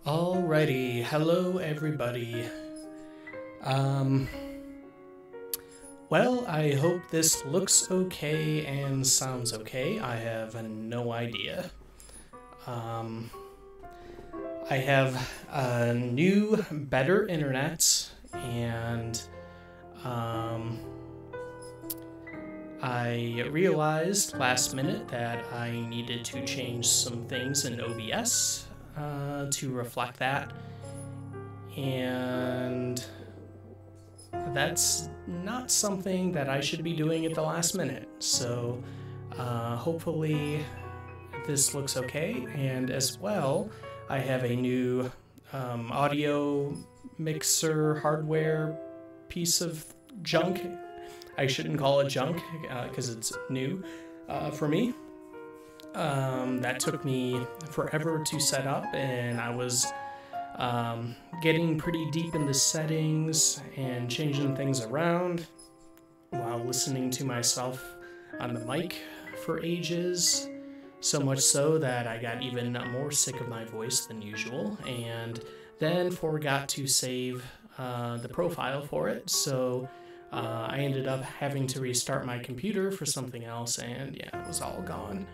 Alrighty, hello everybody. Well, I hope this looks okay and sounds okay. I have no idea. I have a new, better internet, and I realized last minute that I needed to change some things in OBS to reflect that, and that's not something that I should be doing at the last minute. So hopefully this looks okay, and as well I have a new audio mixer hardware piece of junk. I shouldn't call it junk because it's new for me. That took me forever to set up, and I was getting pretty deep in the settings and changing things around while listening to myself on the mic for ages. So much so that I got even more sick of my voice than usual, and then forgot to save the profile for it. So I ended up having to restart my computer for something else, and yeah, it was all gone.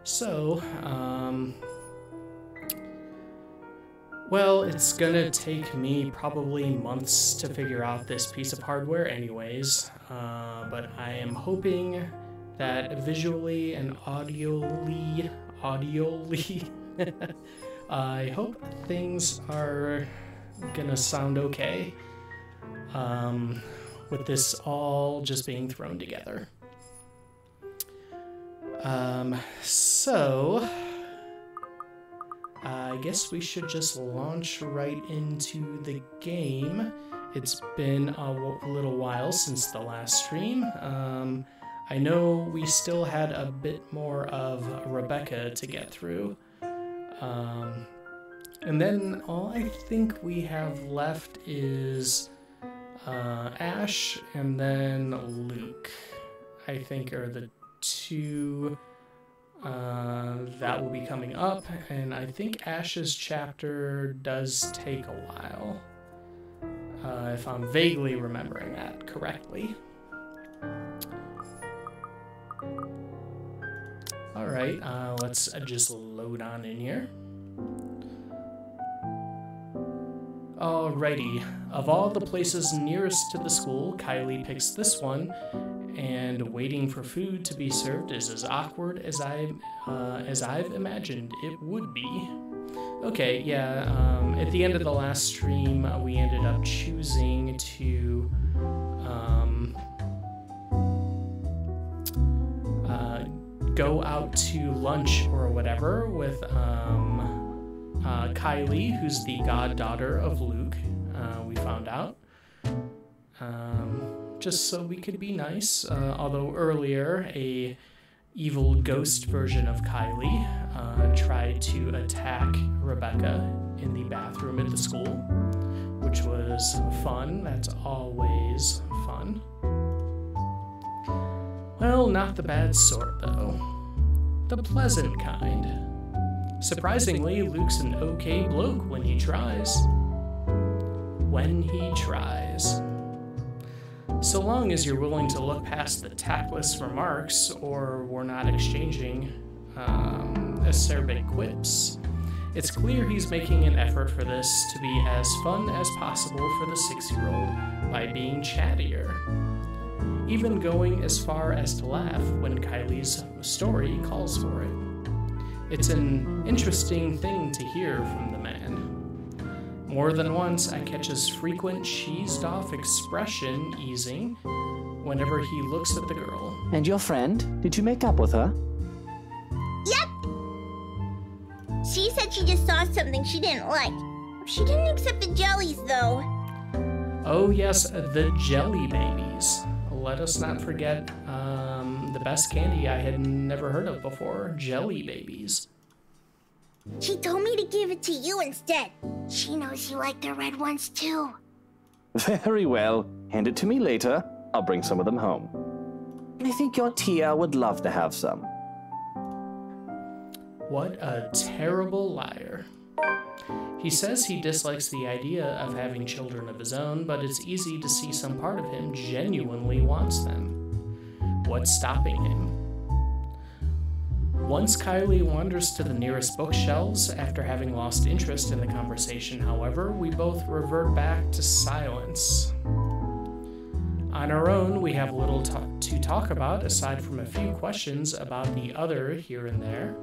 So, well, it's gonna take me probably months to figure out this piece of hardware anyways, but I am hoping that visually and audioly, I hope things are gonna sound okay, with this all just being thrown together. So I guess we should just launch right into the game. It's been a little while since the last stream. I know we still had a bit more of Rebecca to get through. And then all I think we have left is Ash and then Luke, I think, are the two that will be coming up, and I think Ash's chapter does take a while, if I'm vaguely remembering that correctly. Alright, let's just load on in here. Alrighty, of all the places nearest to the school, Kylie picks this one, and waiting for food to be served is as awkward as I've imagined it would be. Okay, yeah, at the end of the last stream, we ended up choosing to go out to lunch or whatever with Kylie, who's the goddaughter of Luke, we found out. Just so we could be nice, although earlier a evil ghost version of Kylie tried to attack Rebecca in the bathroom at the school, which was fun. That's always fun. Well, not the bad sort, though. The pleasant kind. Surprisingly, Luke's an okay bloke when he tries. When he tries. So long as you're willing to look past the tactless remarks, or we're not exchanging acerbic quips, it's clear he's making an effort for this to be as fun as possible for the 6-year-old by being chattier, even going as far as to laugh when Kylie's story calls for it. It's an interesting thing to hear from the man. More than once, I catch his frequent cheesed-off expression easing whenever he looks at the girl. And your friend? Did you make up with her? Yep! She said she just saw something she didn't like. She didn't accept the jellies, though. Oh yes, the jelly babies. Let us not forget the best candy I had never heard of before, jelly babies. She told me to give it to you instead. She knows you like the red ones too. Very well. Hand it to me later. I'll bring some of them home. I think your Tia would love to have some. What a terrible liar. He says he dislikes the idea of having children of his own, but it's easy to see some part of him genuinely wants them. What's stopping him? Once Kylie wanders to the nearest bookshelves after having lost interest in the conversation, however, we both revert back to silence. On our own, we have little to talk about aside from a few questions about the other here and there.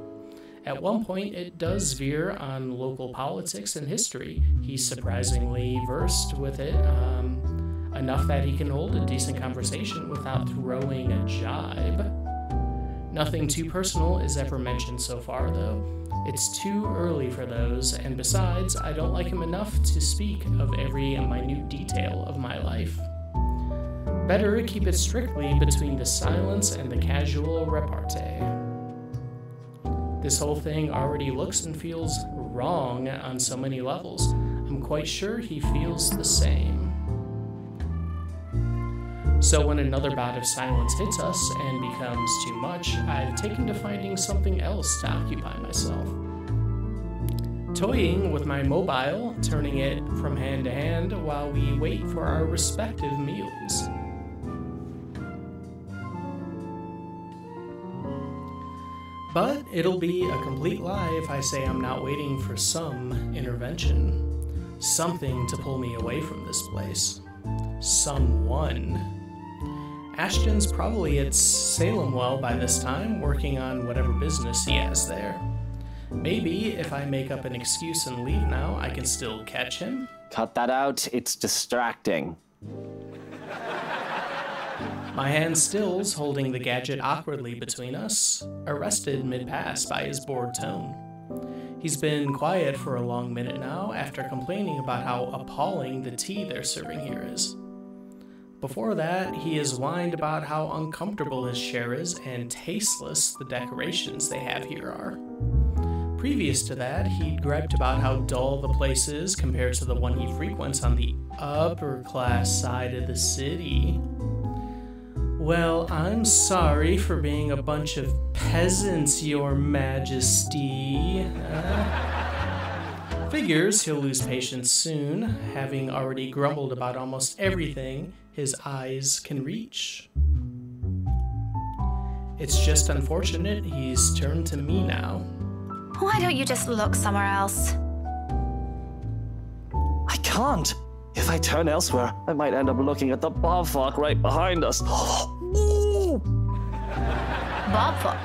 At one point, it does veer on local politics and history. He's surprisingly versed with it, enough that he can hold a decent conversation without throwing a jibe. Nothing too personal is ever mentioned so far, though. It's too early for those, and besides, I don't like him enough to speak of every minute detail of my life. Better keep it strictly between the silence and the casual repartee. This whole thing already looks and feels wrong on so many levels. I'm quite sure he feels the same. So when another bout of silence hits us and becomes too much, I've taken to finding something else to occupy myself. Toying with my mobile, turning it from hand to hand while we wait for our respective meals. But it'll be a complete lie if I say I'm not waiting for some intervention. Something to pull me away from this place. Someone. Ashton's probably at Salem Well by this time, working on whatever business he has there. Maybe if I make up an excuse and leave now, I can still catch him. Cut that out, it's distracting. My hand stills, holding the gadget awkwardly between us, arrested mid-pass by his bored tone. He's been quiet for a long minute now, after complaining about how appalling the tea they're serving here is. Before that, he has whined about how uncomfortable his chair is and tasteless the decorations they have here are. Previous to that, he'd griped about how dull the place is compared to the one he frequents on the upper-class side of the city. Well, I'm sorry for being a bunch of peasants, Your Majesty. Figures he'll lose patience soon, having already grumbled about almost everything his eyes can reach. It's just unfortunate he's turned to me now. Why don't you just look somewhere else? I can't. If I turn elsewhere, I might end up looking at the bobfuck right behind us. Bobfuck?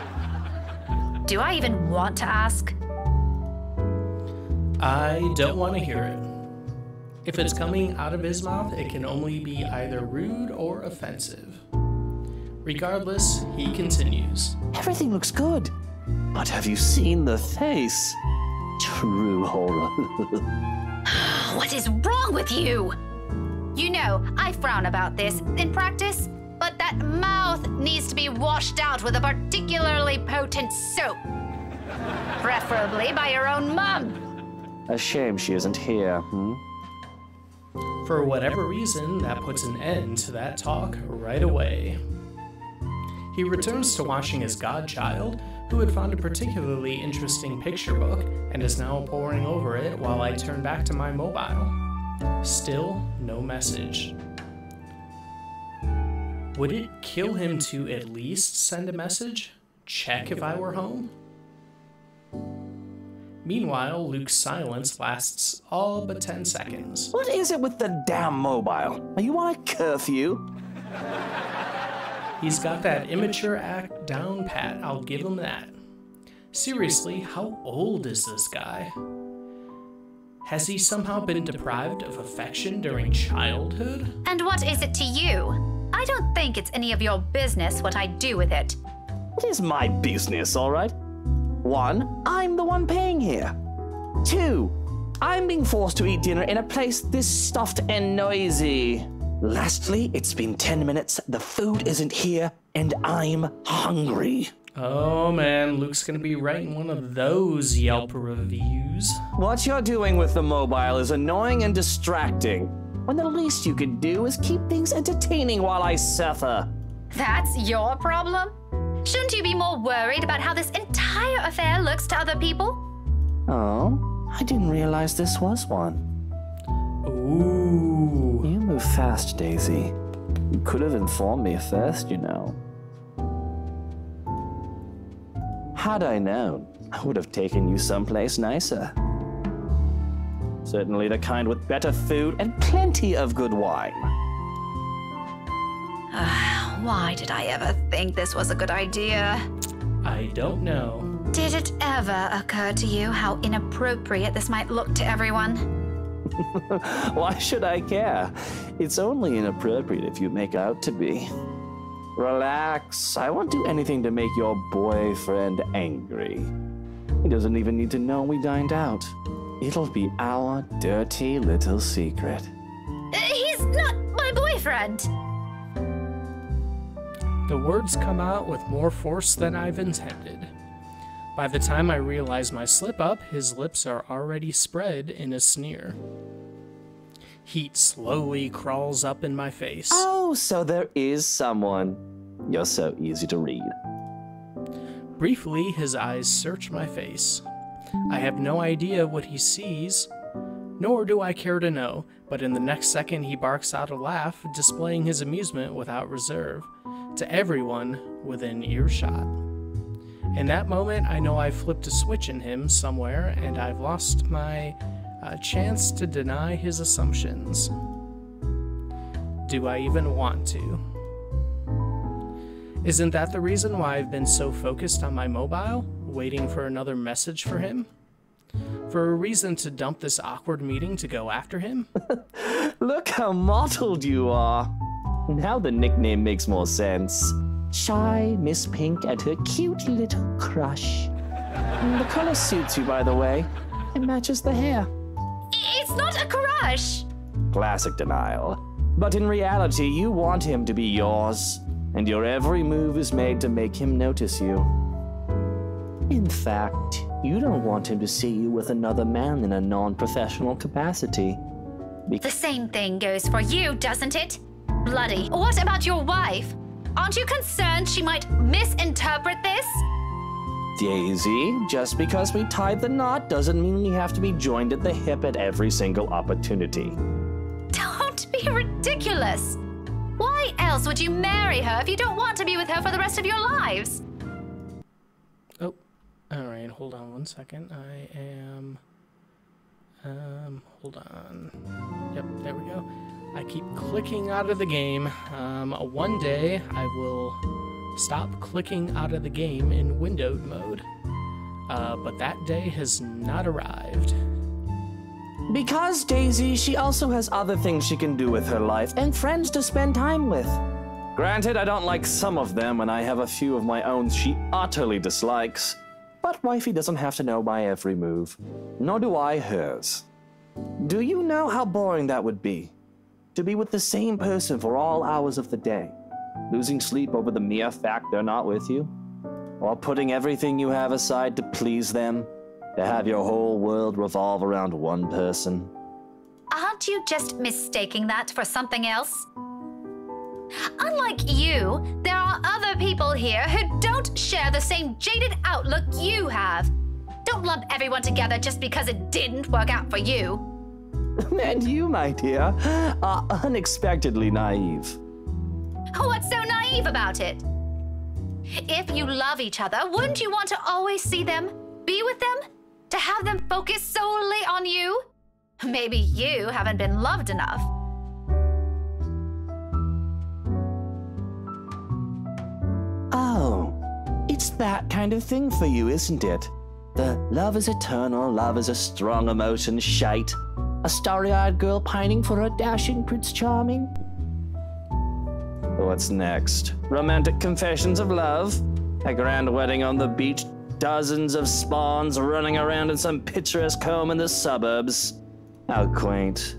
Do I even want to ask? I don't want to hear it. If it's coming out of his mouth, it can only be either rude or offensive. Regardless, he continues. Everything looks good. But have you seen the face? True horror. What is wrong with you? You know, I frown about this in practice, but that mouth needs to be washed out with a particularly potent soap. Preferably by your own mum. A shame she isn't here, For whatever reason, that puts an end to that talk right away. He returns to watching his godchild, who had found a particularly interesting picture book and is now poring over it while I turn back to my mobile. Still no message. Would it kill him to at least send a message? Check if I were home? Meanwhile, Luke's silence lasts all but 10 seconds. What is it with the damn mobile? Are you on a curfew? He's got that immature act down pat, I'll give him that. Seriously, how old is this guy? Has he somehow been deprived of affection during childhood? And what is it to you? I don't think it's any of your business what I do with it. It is my business, all right? 1, I'm the one paying here. 2, I'm being forced to eat dinner in a place this stuffed and noisy. Lastly, it's been 10 minutes, the food isn't here, and I'm hungry. Oh man, Luke's gonna be writing one of those Yelp reviews. What you're doing with the mobile is annoying and distracting, when the least you could do is keep things entertaining while I suffer. That's your problem? Shouldn't you be more worried about how this entire affair looks to other people? Oh, I didn't realize this was one. Ooh. You move fast, Daisy. You could have informed me first, you know. Had I known, I would have taken you someplace nicer. Certainly the kind with better food and plenty of good wine. Why did I ever think this was a good idea? I don't know. Did it ever occur to you how inappropriate this might look to everyone? Why should I care? It's only inappropriate if you make out to be. Relax. I won't do anything to make your boyfriend angry. He doesn't even need to know we dined out. It'll be our dirty little secret. He's not my boyfriend! The words come out with more force than I've intended. By the time I realize my slip-up, his lips are already spread in a sneer. Heat slowly crawls up in my face. Oh, so there is someone. You're so easy to read. Briefly, his eyes search my face. I have no idea what he sees, nor do I care to know, but in the next second he barks out a laugh, displaying his amusement without reserve, to everyone within earshot. In that moment, I know I've flipped a switch in him somewhere, and I've lost my chance to deny his assumptions. Do I even want to? Isn't that the reason why I've been so focused on my mobile, waiting for another message for him? For a reason to dump this awkward meeting to go after him? Look how mottled you are. Now the nickname makes more sense. Shy Miss Pink and her cute little crush. The color suits you, by the way. It matches the hair. It's not a crush! Classic denial. But in reality, you want him to be yours, and your every move is made to make him notice you. In fact, you don't want him to see you with another man in a non-professional capacity. The same thing goes for you, doesn't it? Bloody. What about your wife? Aren't you concerned she might misinterpret this? Daisy, just because we tied the knot doesn't mean we have to be joined at the hip at every single opportunity. Don't be ridiculous. Why else would you marry her if you don't want to be with her for the rest of your lives? Oh, alright, hold on one second. I am... hold on. Yep, there we go. I keep clicking out of the game. One day I will stop clicking out of the game in windowed mode. But that day has not arrived. Because, Daisy, she also has other things she can do with her life and friends to spend time with. Granted, I don't like some of them, and I have a few of my own she utterly dislikes. But wifey doesn't have to know my every move. Nor do I hers. Do you know how boring that would be? To be with the same person for all hours of the day, losing sleep over the mere fact they're not with you, or putting everything you have aside to please them, to have your whole world revolve around one person. Aren't you just mistaking that for something else? Unlike you, there are other people here who don't share the same jaded outlook you have. Don't lump everyone together just because it didn't work out for you. And you, my dear, are unexpectedly naive. What's so naive about it? If you love each other, wouldn't you want to always see them, be with them, to have them focus solely on you? Maybe you haven't been loved enough. Oh, it's that kind of thing for you, isn't it? The love is eternal, love is a strong emotion shite. A starry-eyed girl pining for her dashing Prince Charming? What's next? Romantic confessions of love? A grand wedding on the beach? Dozens of spawns running around in some picturesque home in the suburbs? How quaint.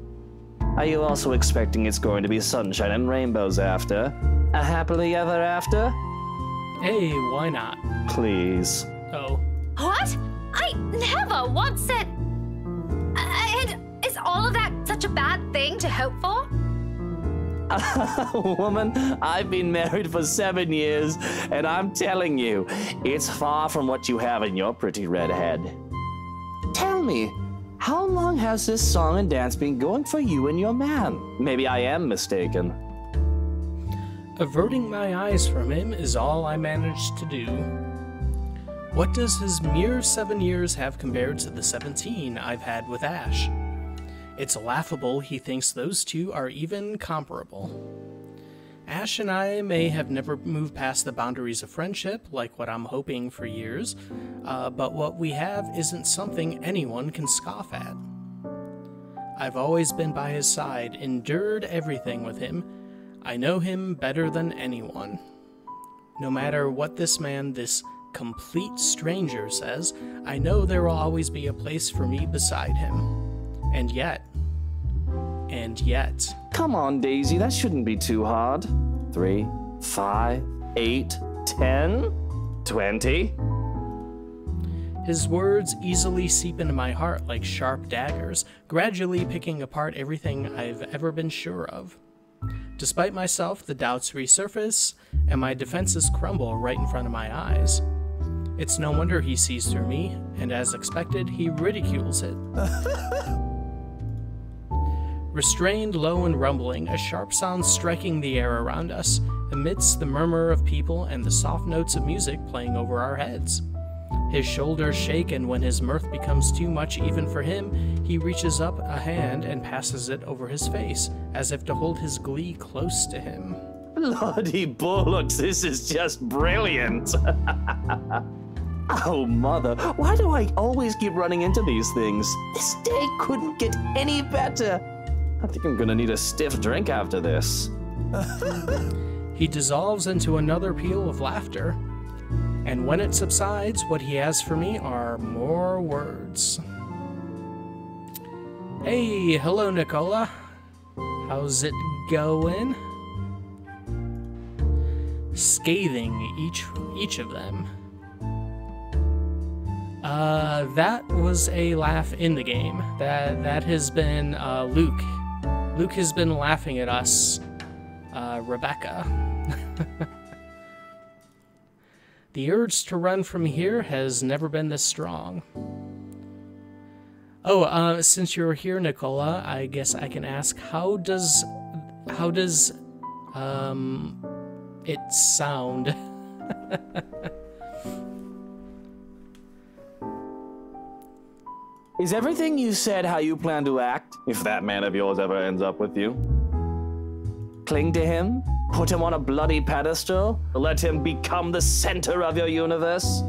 Are you also expecting it's going to be sunshine and rainbows after? A happily ever after? Hey, why not? Please. Oh. What? I never once said... And is all of that such a bad thing to hope for? Woman, I've been married for 7 years, and I'm telling you, it's far from what you have in your pretty red head. Tell me, How long has this song and dance been going for you and your man? Maybe I am mistaken. Averting my eyes from him is all I managed to do. What does his mere 7 years have compared to the 17 I've had with Ash? It's laughable he thinks those two are even comparable. Ash and I may have never moved past the boundaries of friendship, like what I'm hoping for years, but what we have isn't something anyone can scoff at. I've always been by his side, endured everything with him. I know him better than anyone. No matter what this man, this complete stranger, says, I know there will always be a place for me beside him. And yet... Come on, Daisy, that shouldn't be too hard. 3, 5, 8, 10, 20. His words easily seep into my heart like sharp daggers, gradually picking apart everything I've ever been sure of. Despite myself, the doubts resurface, and my defenses crumble right in front of my eyes. It's no wonder he sees through me, and as expected, he ridicules it. Restrained, low, and rumbling, a sharp sound striking the air around us, amidst the murmur of people and the soft notes of music playing over our heads. His shoulders shake, and when his mirth becomes too much even for him, he reaches up a hand and passes it over his face, as if to hold his glee close to him. Bloody bullocks, this is just brilliant. Oh, Mother, why do I always keep running into these things? This day couldn't get any better. I think I'm gonna need a stiff drink after this. He dissolves into another peal of laughter, and when it subsides, what he has for me are more words. Hey, hello, Nicola. How's it going? Scathing each of them. That was a laugh in the game. That has been Luke. Luke has been laughing at us, Rebecca. The urge to run from here has never been this strong. Oh, since you're here, Nicola, I guess I can ask, how does it sound? Is everything you said how you plan to act, if that man of yours ever ends up with you? Cling to him? Put him on a bloody pedestal? Let him become the center of your universe?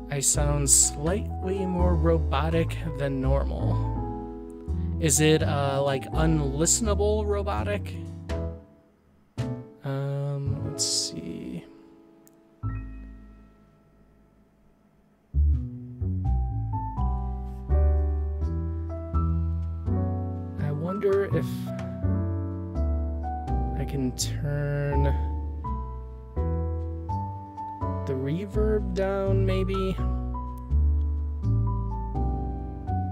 I sound slightly more robotic than normal. Is it, like, unlistenable robotic? Let's see. I wonder if I can turn the reverb down, maybe?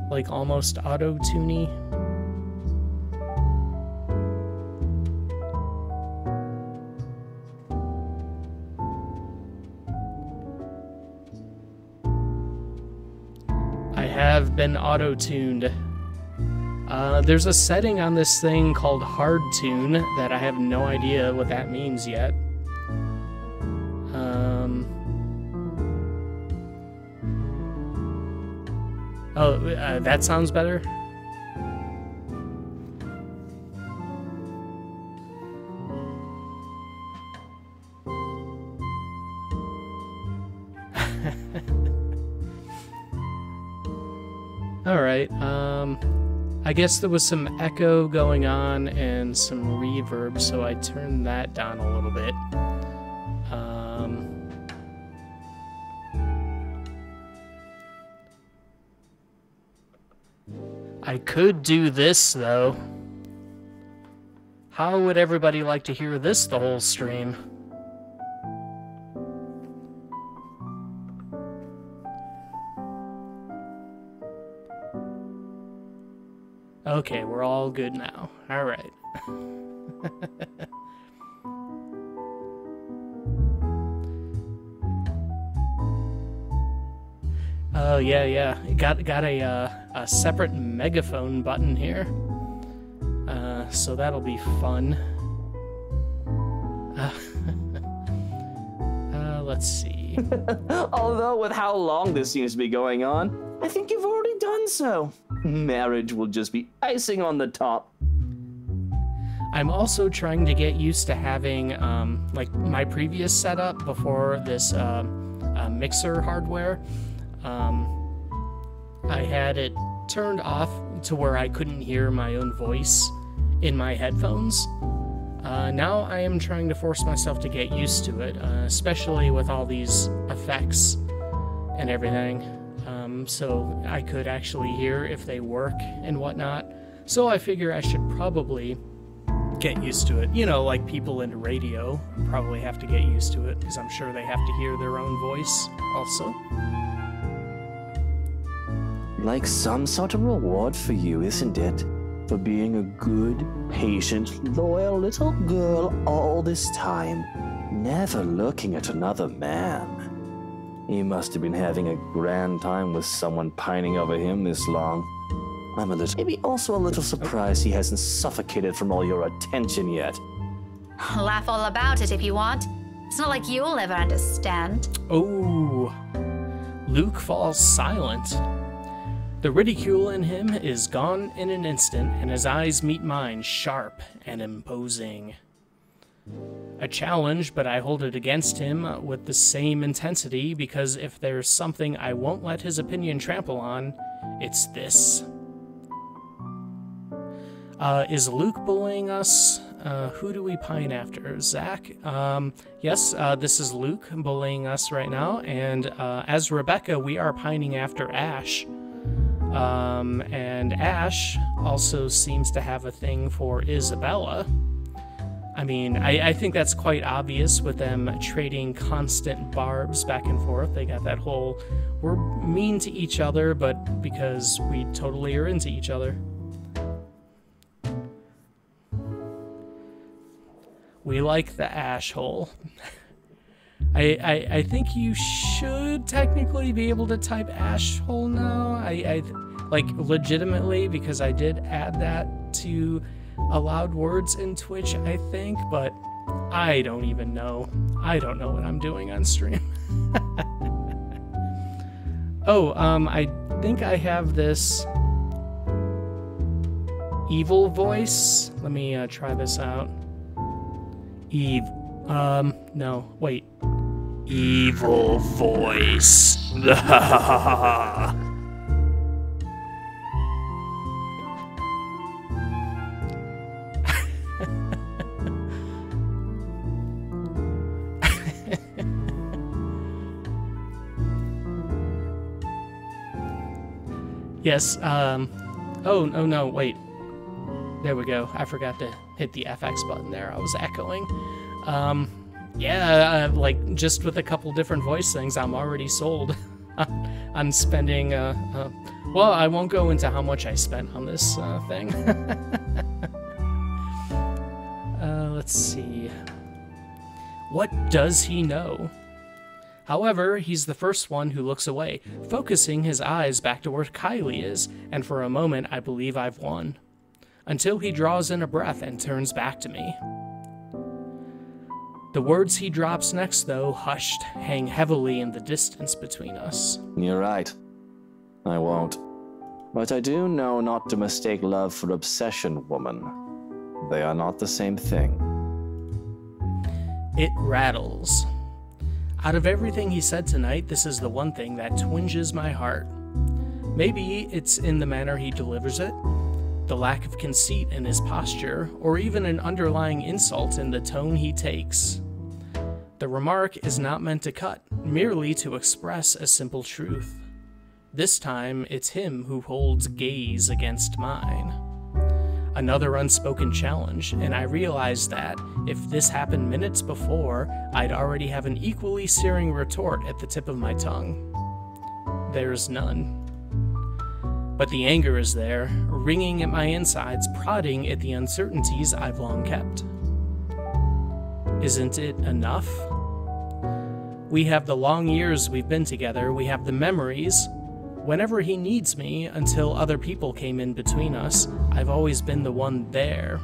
Like almost auto-tuney. I have been auto-tuned. There's a setting on this thing called hard tune that I have no idea what that means yet. That sounds better. Alright, I guess there was some echo going on and some reverb, so I turned that down a little bit. I could do this, though. How would everybody like to hear this the whole stream? Okay, we're all good now. All right. yeah. Got a separate megaphone button here. So that'll be fun. Let's see. Although with how long this seems to be going on, I think you've already done so. Marriage will just be icing on the top. I'm also trying to get used to having, like, my previous setup before this mixer hardware. I had it turned off to where I couldn't hear my own voice in my headphones. Now I am trying to force myself to get used to it, especially with all these effects and everything, so I could actually hear if they work and whatnot. So I figure I should probably get used to it. You know, like people in radio probably have to get used to it, because I'm sure they have to hear their own voice also. Like some sort of reward for you, isn't it? For being a good, patient, loyal little girl all this time, never looking at another man. He must have been having a grand time with someone pining over him this long. I'm a little, maybe also a little surprised he hasn't suffocated from all your attention yet. Laugh all about it if you want. It's not like you'll ever understand. Oh, Luke falls silent. The ridicule in him is gone in an instant, and his eyes meet mine, sharp and imposing. A challenge, but I hold it against him with the same intensity, because if there's something I won't let his opinion trample on, it's this. Is Luke bullying us? Who do we pine after? Zach? Yes, this is Luke bullying us right now, and as Rebecca, we are pining after Ash. And Ash also seems to have a thing for Isabella. I mean, I think that's quite obvious with them trading constant barbs back and forth. They got that whole, we're mean to each other, but because we totally are into each other. We like the Ash hole. I think you should technically be able to type Ash hole now. I like legitimately, because I did add that to allowed words in Twitch, I think, but I don't even know. I don't know what I'm doing on stream. Oh, I think I have this evil voice. Let me try this out. No, wait. Evil voice. Yes, oh, no, wait. There we go. I forgot to hit the FX button there. I was echoing. Yeah, like, just with a couple different voice things, I'm already sold on spending, well, I won't go into how much I spent on this thing. Let's see. What does he know? However, he's the first one who looks away, focusing his eyes back to where Kylie is, and for a moment I believe I've won. Until he draws in a breath and turns back to me. The words he drops next, though, hushed, hang heavily in the distance between us. You're right. I won't. But I do know not to mistake love for obsession, woman. They are not the same thing. It rattles. Out of everything he said tonight, this is the one thing that twinges my heart. Maybe it's in the manner he delivers it, the lack of conceit in his posture, or even an underlying insult in the tone he takes. The remark is not meant to cut, merely to express a simple truth. This time, it's him who holds gaze against mine. Another unspoken challenge, and I realize that, if this happened minutes before, I'd already have an equally searing retort at the tip of my tongue. There's none. But the anger is there, ringing at my insides, prodding at the uncertainties I've long kept. Isn't it enough? We have the long years we've been together, we have the memories, Whenever he needs me, until other people came in between us, I've always been the one there.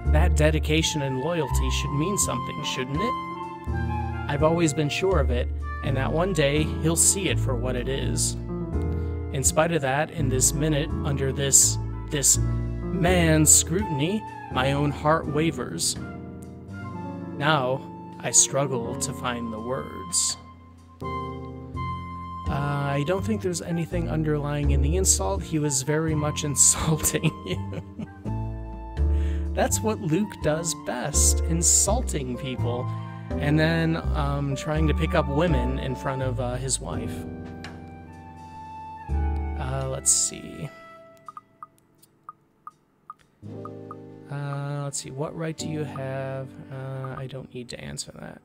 That dedication and loyalty should mean something, shouldn't it? I've always been sure of it, and that one day he'll see it for what it is. In spite of that, in this minute, under this man's scrutiny, my own heart wavers. Now, I struggle to find the words. I don't think there's anything underlying in the insult. He was very much insulting you. That's what Luke does best, insulting people, and then trying to pick up women in front of his wife. Let's see. What right do you have? I don't need to answer that.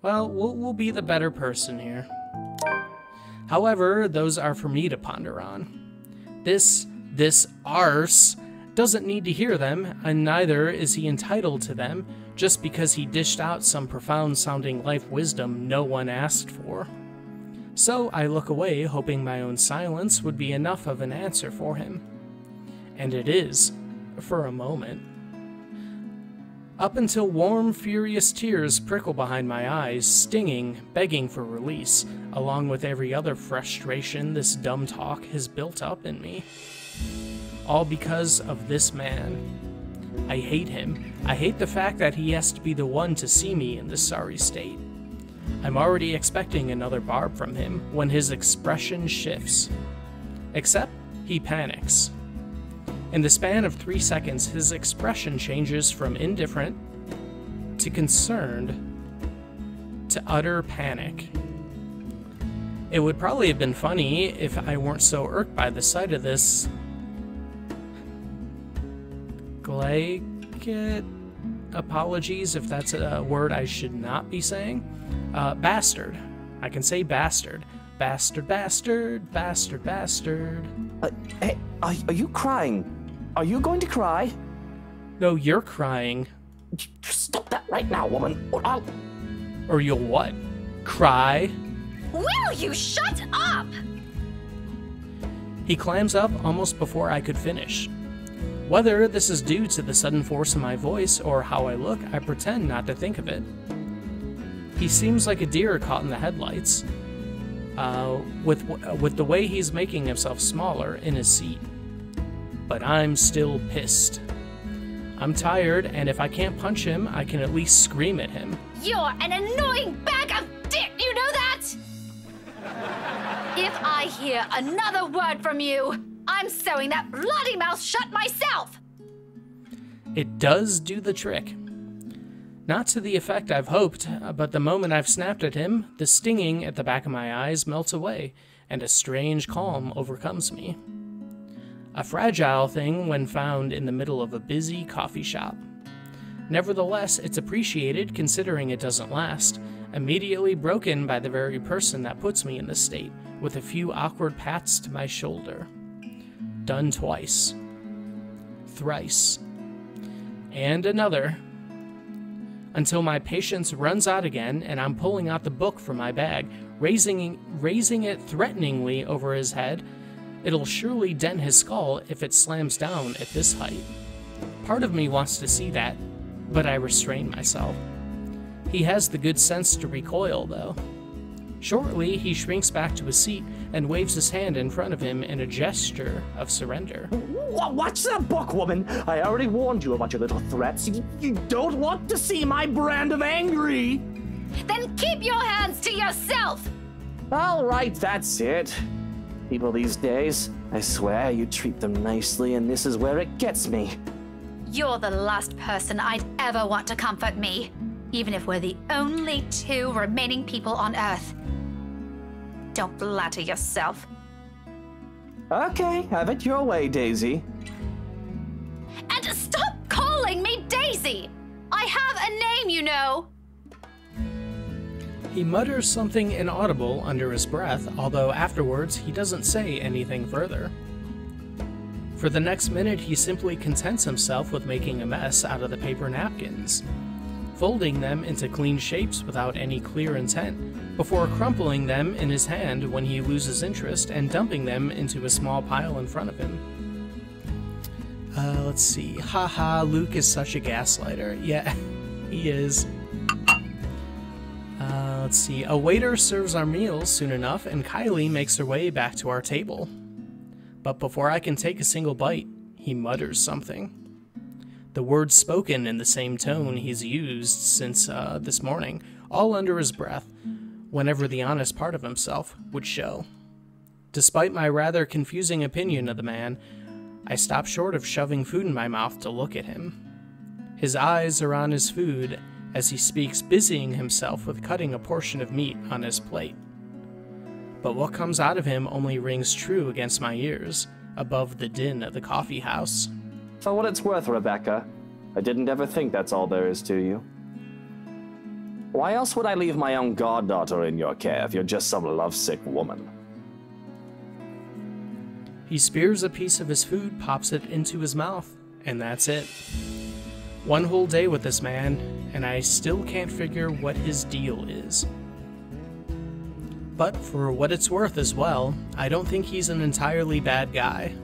Well, we'll be the better person here. However, those are for me to ponder on. This arse doesn't need to hear them, and neither is he entitled to them, just because he dished out some profound-sounding life wisdom no one asked for. So I look away, hoping my own silence would be enough of an answer for him. And it is, for a moment. Up until warm, furious tears prickle behind my eyes, stinging, begging for release, along with every other frustration this dumb talk has built up in me. All because of this man. I hate him. I hate the fact that he has to be the one to see me in this sorry state. I'm already expecting another barb from him when his expression shifts. Except, he panics. In the span of 3 seconds, his expression changes from indifferent to concerned to utter panic. It would probably have been funny if I weren't so irked by the sight of this apologies if that's a word I should not be saying. Bastard. I can say bastard. Bastard, bastard, bastard, bastard. Hey, are you crying? Are you going to cry? No, you're crying. Stop that right now, woman, or I'll... Or you'll what? Cry? Will you shut up? He clams up almost before I could finish. Whether this is due to the sudden force of my voice or how I look, I pretend not to think of it. He seems like a deer caught in the headlights, with the way he's making himself smaller in his seat. But I'm still pissed. I'm tired, and if I can't punch him, I can at least scream at him. You're an annoying bag of dick, you know that? If I hear another word from you, I'm sewing that bloody mouth shut myself! It does do the trick. Not to the effect I've hoped, but the moment I've snapped at him, the stinging at the back of my eyes melts away, and a strange calm overcomes me. A fragile thing when found in the middle of a busy coffee shop. Nevertheless, it's appreciated considering it doesn't last, immediately broken by the very person that puts me in this state, with a few awkward pats to my shoulder. Done twice. Thrice. And another. Until my patience runs out again and I'm pulling out the book from my bag, raising it threateningly over his head. It'll surely dent his skull if it slams down at this height. Part of me wants to see that, but I restrain myself. He has the good sense to recoil, though. Shortly, he shrinks back to his seat and waves his hand in front of him in a gesture of surrender. Watch that book, woman! I already warned you about your little threats. You don't want to see my brand of angry! Then keep your hands to yourself! All right, that's it. People these days, I swear you treat them nicely, and this is where it gets me. You're the last person I'd ever want to comfort me, even if we're the only two remaining people on Earth. Don't flatter yourself. Okay, have it your way, Daisy. And stop calling me Daisy! I have a name, you know! He mutters something inaudible under his breath, although afterwards he doesn't say anything further. For the next minute, he simply contents himself with making a mess out of the paper napkins. folding them into clean shapes without any clear intent, before crumpling them in his hand when he loses interest and dumping them into a small pile in front of him. Let's see. Haha, Luke is such a gaslighter. Yeah, he is. Let's see. A waiter serves our meals soon enough, and Kylie makes her way back to our table. But before I can take a single bite, he mutters something. The words spoken in the same tone he's used since this morning, all under his breath, whenever the honest part of himself would show. Despite my rather confusing opinion of the man, I stop short of shoving food in my mouth to look at him. His eyes are on his food as he speaks, busying himself with cutting a portion of meat on his plate. But what comes out of him only rings true against my ears, above the din of the coffee house. For what it's worth, Rebecca, I didn't ever think that's all there is to you. Why else would I leave my own goddaughter in your care if you're just some lovesick woman? He spears a piece of his food, pops it into his mouth, and that's it. One whole day with this man, and I still can't figure what his deal is. But for what it's worth as well, I don't think he's an entirely bad guy.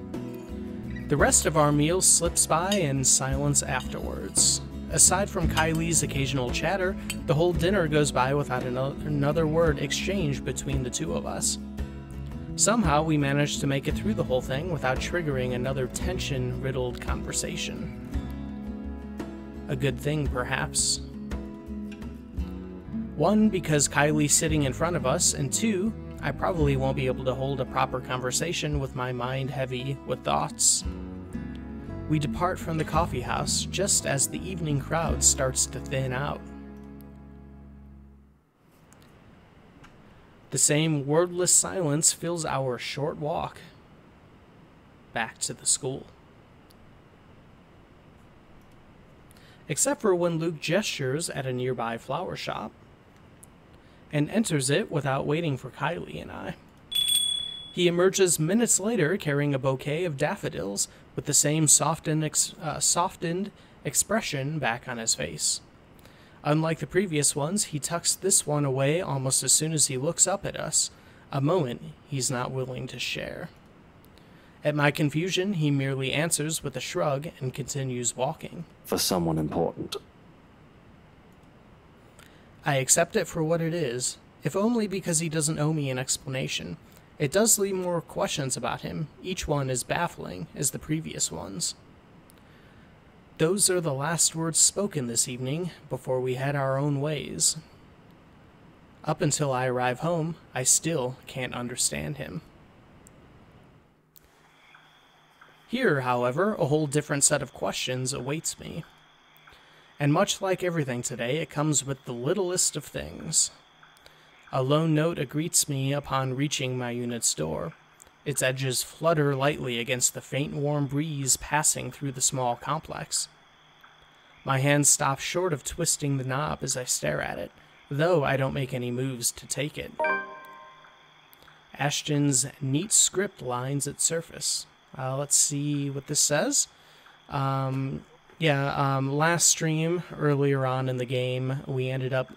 The rest of our meal slips by in silence afterwards. Aside from Kylie's occasional chatter, the whole dinner goes by without another word exchanged between the two of us. Somehow we managed to make it through the whole thing without triggering another tension-riddled conversation. A good thing, perhaps. One, because Kylie's sitting in front of us, and two, I probably won't be able to hold a proper conversation with my mind heavy with thoughts. We depart from the coffee house just as the evening crowd starts to thin out. The same wordless silence fills our short walk back to the school. Except for when Luke gestures at a nearby flower shop and enters it without waiting for Kylie and I. He emerges minutes later carrying a bouquet of daffodils with the same softened expression back on his face. Unlike the previous ones, he tucks this one away almost as soon as he looks up at us, a moment he's not willing to share. At my confusion, he merely answers with a shrug and continues walking. For someone important. I accept it for what it is, if only because he doesn't owe me an explanation. It does leave more questions about him, each one as baffling as the previous ones. Those are the last words spoken this evening before we head our own ways. Up until I arrive home, I still can't understand him. Here, however, a whole different set of questions awaits me. And much like everything today, it comes with the littlest of things. A lone note greets me upon reaching my unit's door. Its edges flutter lightly against the faint warm breeze passing through the small complex. My hand stops short of twisting the knob as I stare at it, though I don't make any moves to take it. Ashton's neat script lines its surface. Let's see what this says. Last stream, earlier on in the game, we ended up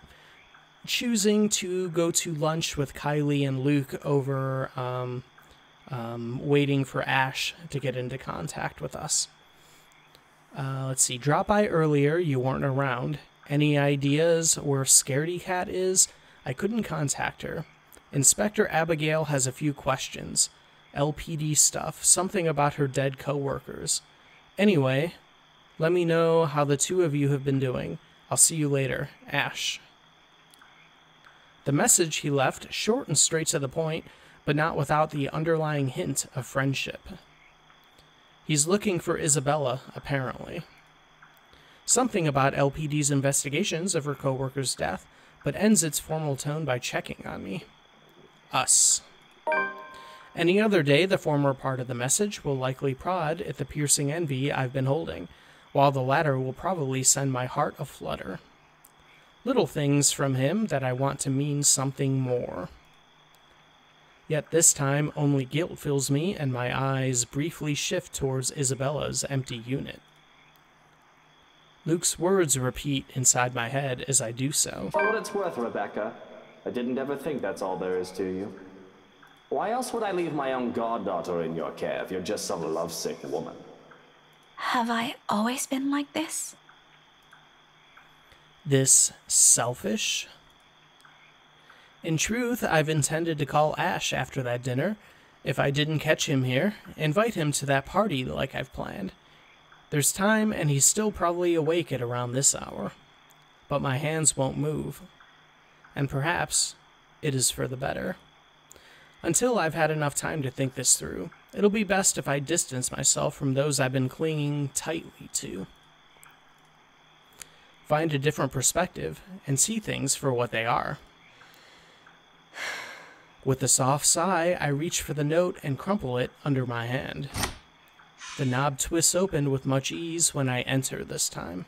choosing to go to lunch with Kylie and Luke over waiting for Ash to get into contact with us. Let's see. Drop by earlier, you weren't around. Any ideas where Scaredy Cat is? I couldn't contact her. Inspector Abigail has a few questions. LPD stuff, something about her dead co-workers. Anyway, let me know how the two of you have been doing. I'll see you later. Ash. The message he left, short and straight to the point, but not without the underlying hint of friendship. He's looking for Isabella, apparently. Something about LPD's investigations of her co-worker's death, but ends its formal tone by checking on me. Us. Any other day, the former part of the message will likely prod at the piercing envy I've been holding, while the latter will probably send my heart aflutter. Little things from him that I want to mean something more. Yet this time, only guilt fills me, and my eyes briefly shift towards Isabella's empty unit. Luke's words repeat inside my head as I do so. For what it's worth, Rebecca, I didn't ever think that's all there is to you. Why else would I leave my own goddaughter in your care if you're just some lovesick woman? Have I always been like this? This selfish? In truth, I've intended to call Ash after that dinner. If I didn't catch him here, invite him to that party like I've planned. There's time, and he's still probably awake at around this hour. But my hands won't move. And perhaps it is for the better. Until I've had enough time to think this through, it'll be best if I distance myself from those I've been clinging tightly to. Find a different perspective and see things for what they are. With a soft sigh, I reach for the note and crumple it under my hand. The knob twists open with much ease when I enter this time.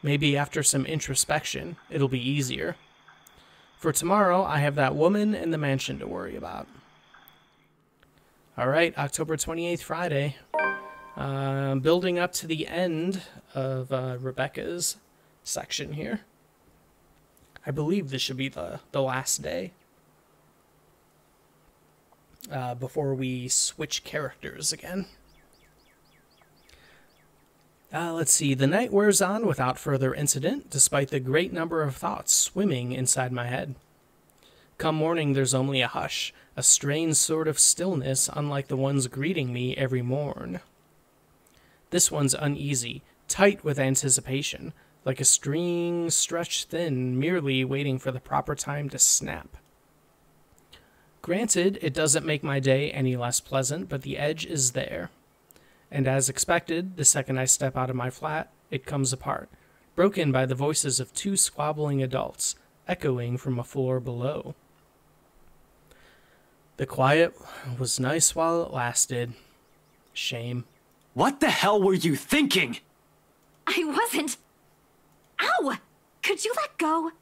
Maybe after some introspection, it'll be easier. For tomorrow, I have that woman in the mansion to worry about. Alright, October 28th, Friday. Building up to the end of Rebecca's section here. I believe this should be the last day. Before we switch characters again. Let's see. The night wears on without further incident, despite the great number of thoughts swimming inside my head. Come morning, there's only a hush, a strange sort of stillness unlike the ones greeting me every morn. This one's uneasy, tight with anticipation, like a string stretched thin, merely waiting for the proper time to snap. Granted, it doesn't make my day any less pleasant, but the edge is there. And as expected, the second I step out of my flat, it comes apart, broken by the voices of two squabbling adults, echoing from a floor below. The quiet was nice while it lasted. Shame. What the hell were you thinking? I wasn't. Ow! Could you let go?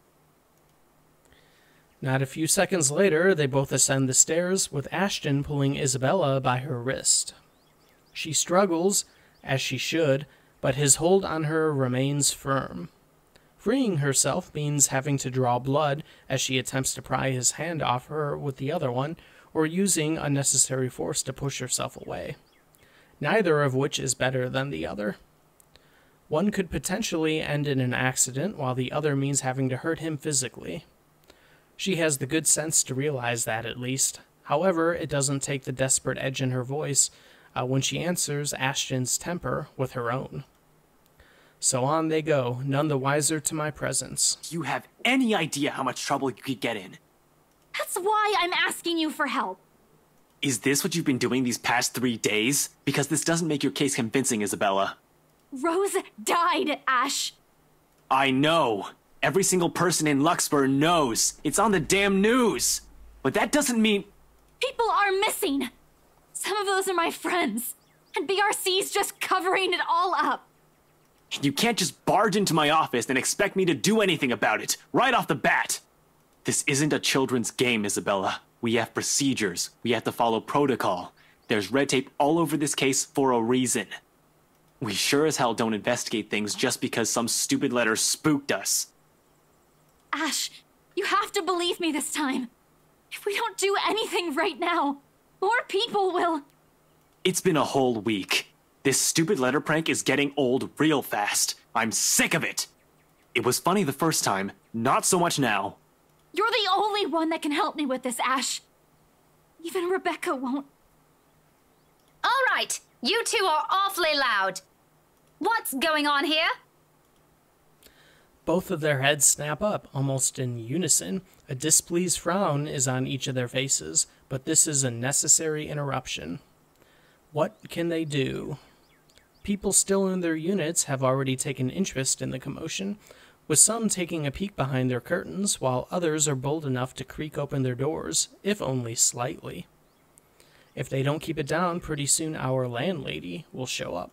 Not a few seconds later, they both ascend the stairs, with Ashton pulling Isabella by her wrist. She struggles, as she should, but his hold on her remains firm. Freeing herself means having to draw blood as she attempts to pry his hand off her with the other one, or using unnecessary force to push herself away. Neither of which is better than the other. One could potentially end in an accident, while the other means having to hurt him physically. She has the good sense to realize that, at least. However, it doesn't take the desperate edge in her voice when she answers Ashton's temper with her own. So on they go, none the wiser to my presence. Do you have any idea how much trouble you could get in? That's why I'm asking you for help. Is this what you've been doing these past 3 days? Because this doesn't make your case convincing, Isabella. Rose died, Ash. I know. Every single person in Luxburg knows. It's on the damn news. But that doesn't mean... People are missing. Some of those are my friends. And BRC's just covering it all up. You can't just barge into my office and expect me to do anything about it, right off the bat. This isn't a children's game, Isabella. We have procedures. We have to follow protocol. There's red tape all over this case for a reason. We sure as hell don't investigate things just because some stupid letter spooked us. Ash, you have to believe me this time. If we don't do anything right now, more people will... It's been a whole week. This stupid letter prank is getting old real fast. I'm sick of it. It was funny the first time, not so much now. You're the only one that can help me with this, Ash. Even Rebecca won't. All right, you two are awfully loud. What's going on here? Both of their heads snap up, almost in unison. A displeased frown is on each of their faces, but this is a necessary interruption. What can they do? People still in their units have already taken interest in the commotion, with some taking a peek behind their curtains, while others are bold enough to creak open their doors, if only slightly. If they don't keep it down, pretty soon our landlady will show up.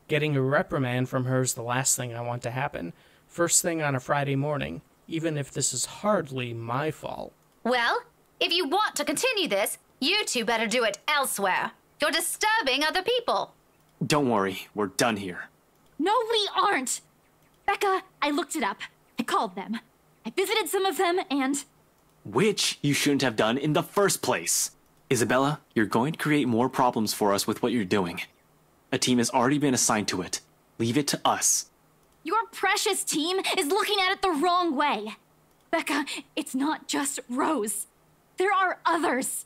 Getting a reprimand from her is the last thing I want to happen, first thing on a Friday morning, even if this is hardly my fault. Well, if you want to continue this, you two better do it elsewhere. You're disturbing other people. Don't worry, we're done here. No, we aren't! Becca, I looked it up. I called them. I visited some of them, and... Which you shouldn't have done in the first place. Isabella, you're going to create more problems for us with what you're doing. A team has already been assigned to it. Leave it to us. Your precious team is looking at it the wrong way. Becca, it's not just Rose. There are others.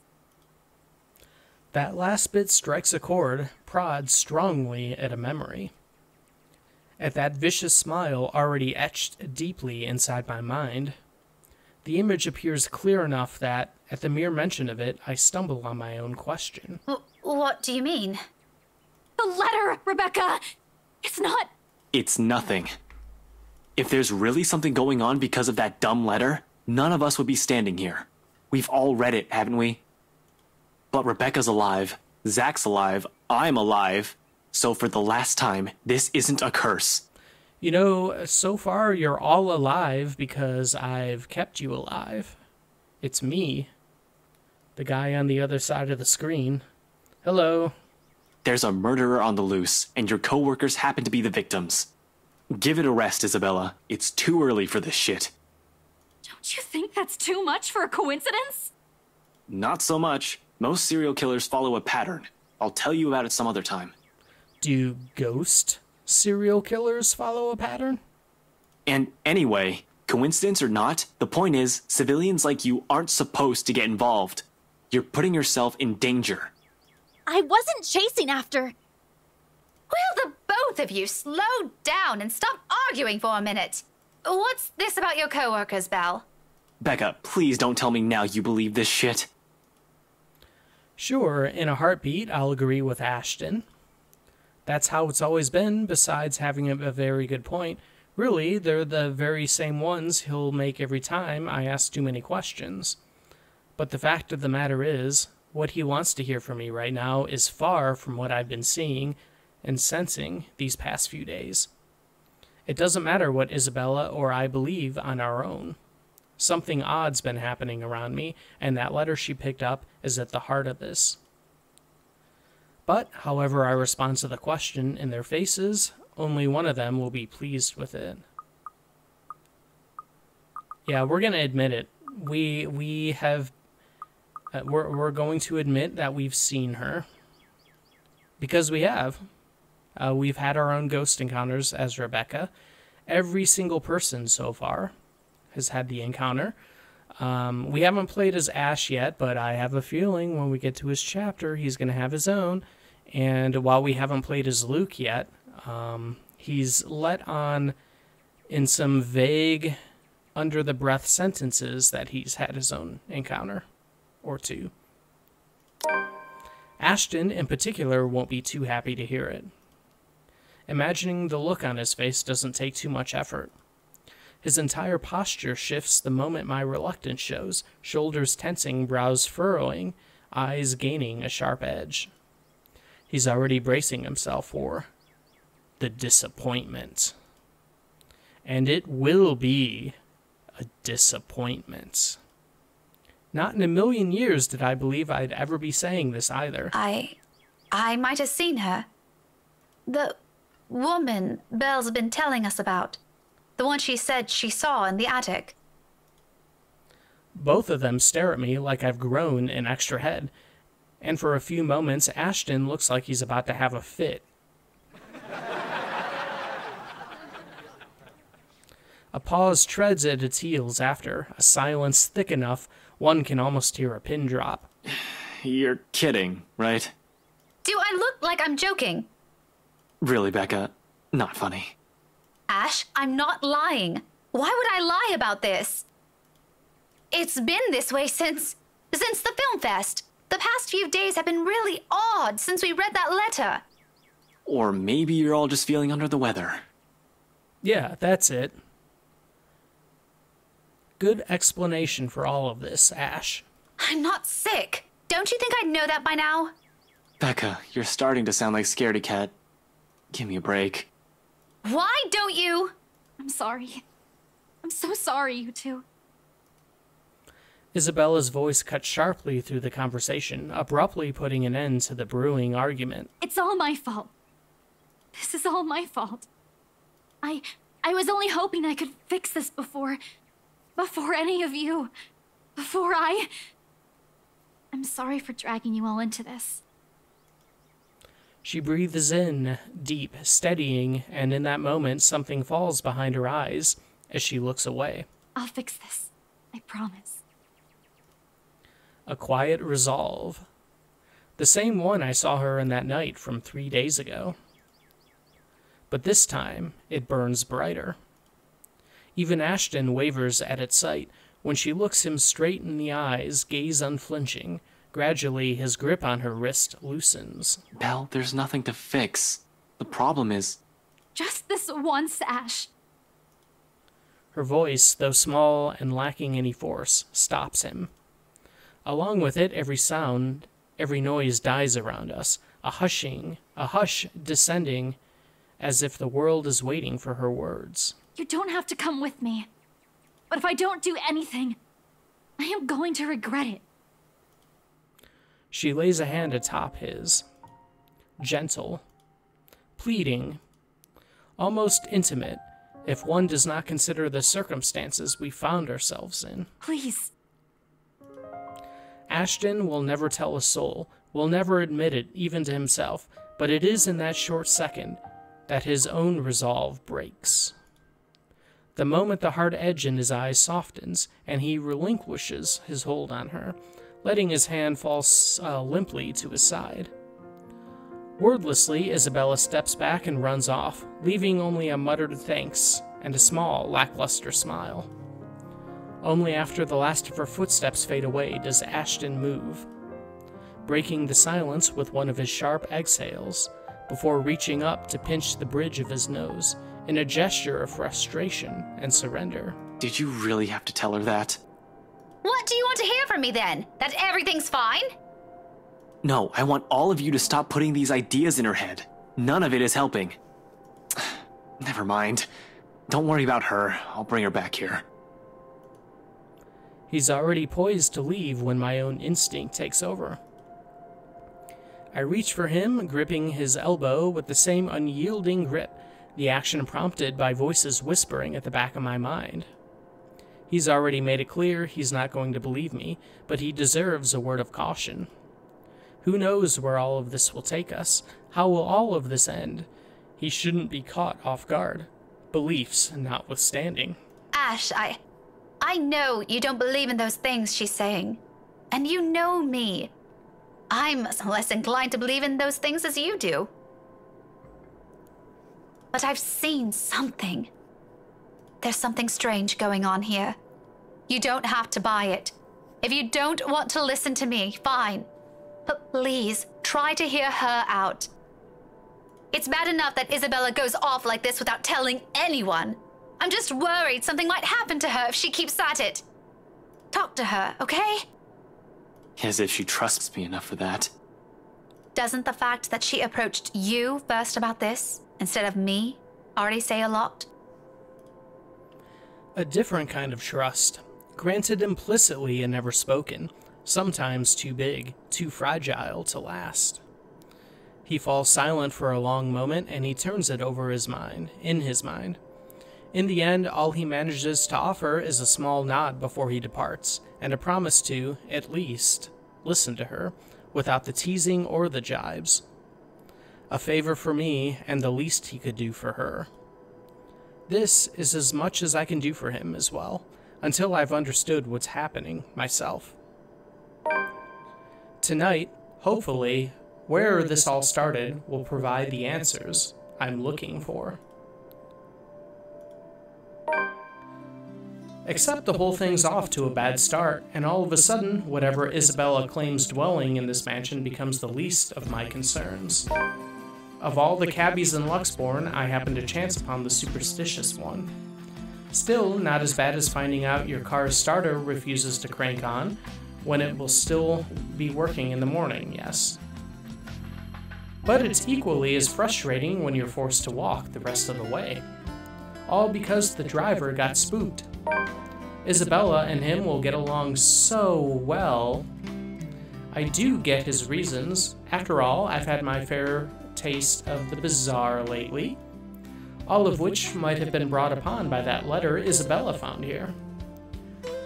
That last bit strikes a chord, prods strongly at a memory. At that vicious smile already etched deeply inside my mind, the image appears clear enough that, at the mere mention of it, I stumble on my own question. What do you mean? The letter, Rebecca! It's not... It's nothing. If there's really something going on because of that dumb letter, none of us would be standing here. We've all read it, haven't we? But Rebecca's alive, Zach's alive, I'm alive, so for the last time, this isn't a curse. You know, so far you're all alive because I've kept you alive. It's me, the guy on the other side of the screen. Hello. There's a murderer on the loose, and your coworkers happen to be the victims. Give it a rest, Isabella. It's too early for this shit. Don't you think that's too much for a coincidence? Not so much. Most serial killers follow a pattern. I'll tell you about it some other time. Do ghost serial killers follow a pattern? And anyway, coincidence or not, the point is, civilians like you aren't supposed to get involved. You're putting yourself in danger. I wasn't chasing after... Will the both of you slow down and stop arguing for a minute? What's this about your coworkers, Belle? Becca, please don't tell me now you believe this shit. Sure, in a heartbeat, I'll agree with Ashton. That's how it's always been, besides having a very good point. Really, they're the very same ones he'll make every time I ask too many questions. But the fact of the matter is, what he wants to hear from me right now is far from what I've been seeing and sensing these past few days. It doesn't matter what Isabella or I believe on our own. Something odd's been happening around me, and that letter she picked up is at the heart of this. But, however I respond to the question in their faces, only one of them will be pleased with it. Yeah, we're going to admit it. We're going to admit that we've seen her. Because we have. We've had our own ghost encounters as Rebecca. Every single person so far has had the encounter. We haven't played as Ash yet, but I have a feeling when we get to his chapter, he's going to have his own. And while we haven't played as Luke yet, he's let on in some vague, under-the-breath sentences that he's had his own encounter or two. Ashton, in particular, won't be too happy to hear it. Imagining the look on his face doesn't take too much effort. His entire posture shifts the moment my reluctance shows, shoulders tensing, brows furrowing, eyes gaining a sharp edge. He's already bracing himself for the disappointment. And it will be a disappointment. Not in a million years did I believe I'd ever be saying this either. I might have seen her. The woman Belle's been telling us about. The one she said she saw in the attic. Both of them stare at me like I've grown an extra head, and for a few moments, Ashton looks like he's about to have a fit. A pause treads at its heels after, a silence thick enough one can almost hear a pin drop. You're kidding, right? Do I look like I'm joking? Really, Becca? Not funny. Ash, I'm not lying. Why would I lie about this? It's been this way since the film fest. The past few days have been really odd since we read that letter. Or maybe you're all just feeling under the weather. Yeah, that's it. Good explanation for all of this, Ash. I'm not sick. Don't you think I'd know that by now? Becca, you're starting to sound like Scaredy Cat. Give me a break. Why don't you? I'm sorry. I'm so sorry, you two. Isabella's voice cut sharply through the conversation, abruptly putting an end to the brewing argument. It's all my fault. This is all my fault. I was only hoping I could fix this before any of you. I'm sorry for dragging you all into this. She breathes in, deep, steadying, and in that moment, something falls behind her eyes as she looks away. I'll fix this. I promise. A quiet resolve. The same one I saw her in that night from 3 days ago. But this time, it burns brighter. Even Ashton wavers at its sight when she looks him straight in the eyes, gaze unflinching. Gradually, his grip on her wrist loosens. Belle, there's nothing to fix. The problem is... Just this once, Ash. Her voice, though small and lacking any force, stops him. Along with it, every sound, every noise dies around us, a hush descending, as if the world is waiting for her words. You don't have to come with me. But if I don't do anything, I am going to regret it. She lays a hand atop his, gentle, pleading, almost intimate, if one does not consider the circumstances we found ourselves in. Please. Ashton will never tell a soul, will never admit it even to himself, but it is in that short second that his own resolve breaks. The moment the hard edge in his eyes softens, and he relinquishes his hold on her, letting his hand fall limply to his side. Wordlessly, Isabella steps back and runs off, leaving only a muttered thanks and a small, lackluster smile. Only after the last of her footsteps fade away does Ashton move, breaking the silence with one of his sharp exhales, before reaching up to pinch the bridge of his nose, in a gesture of frustration and surrender. Did you really have to tell her that? What do you want to hear from me then? That everything's fine? No, I want all of you to stop putting these ideas in her head. None of it is helping. Never mind. Don't worry about her. I'll bring her back here. He's already poised to leave when my own instinct takes over. I reach for him, gripping his elbow with the same unyielding grip, the action prompted by voices whispering at the back of my mind. He's already made it clear he's not going to believe me, but he deserves a word of caution. Who knows where all of this will take us? How will all of this end? He shouldn't be caught off guard, beliefs notwithstanding. Ash, I know you don't believe in those things she's saying. And you know me. I'm less inclined to believe in those things as you do. But I've seen something. There's something strange going on here. You don't have to buy it. If you don't want to listen to me, fine. But please, try to hear her out. It's bad enough that Isabella goes off like this without telling anyone. I'm just worried something might happen to her if she keeps at it. Talk to her, okay? As if she trusts me enough for that. Doesn't the fact that she approached you first about this, instead of me, already say a lot? A different kind of trust, granted implicitly and never spoken, sometimes too big, too fragile to last. He falls silent for a long moment, and he turns it over his mind, in his mind. In the end, all he manages to offer is a small nod before he departs, and a promise to, at least, listen to her, without the teasing or the jibes. A favor for me, and the least he could do for her. This is as much as I can do for him as well, until I've understood what's happening myself. Tonight, hopefully, where this all started will provide the answers I'm looking for. Except the whole thing's off to a bad start, and all of a sudden, whatever Isabella claims dwelling in this mansion becomes the least of my concerns. Of all the cabbies in Luxborn, I happen to chance upon the superstitious one. Still, not as bad as finding out your car's starter refuses to crank on, when it will still be working in the morning, yes. But it's equally as frustrating when you're forced to walk the rest of the way. All because the driver got spooked. Isabella and him will get along so well. I do get his reasons. After all, I've had my fair taste of the bizarre lately. all of which might have been brought upon by that letter Isabella found here.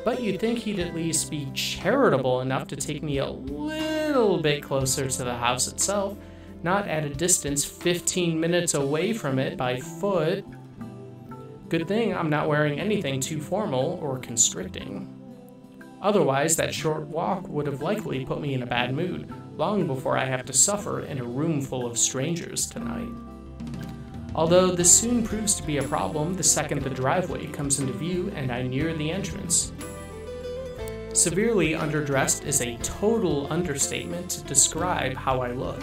But you'd think he'd at least be charitable enough to take me a little bit closer to the house itself, not at a distance 15 minutes away from it by foot. Good thing I'm not wearing anything too formal or constricting. Otherwise, that short walk would have likely put me in a bad mood, long before I have to suffer in a room full of strangers tonight. Although this soon proves to be a problem the second the driveway comes into view and I near the entrance. Severely underdressed is a total understatement to describe how I look.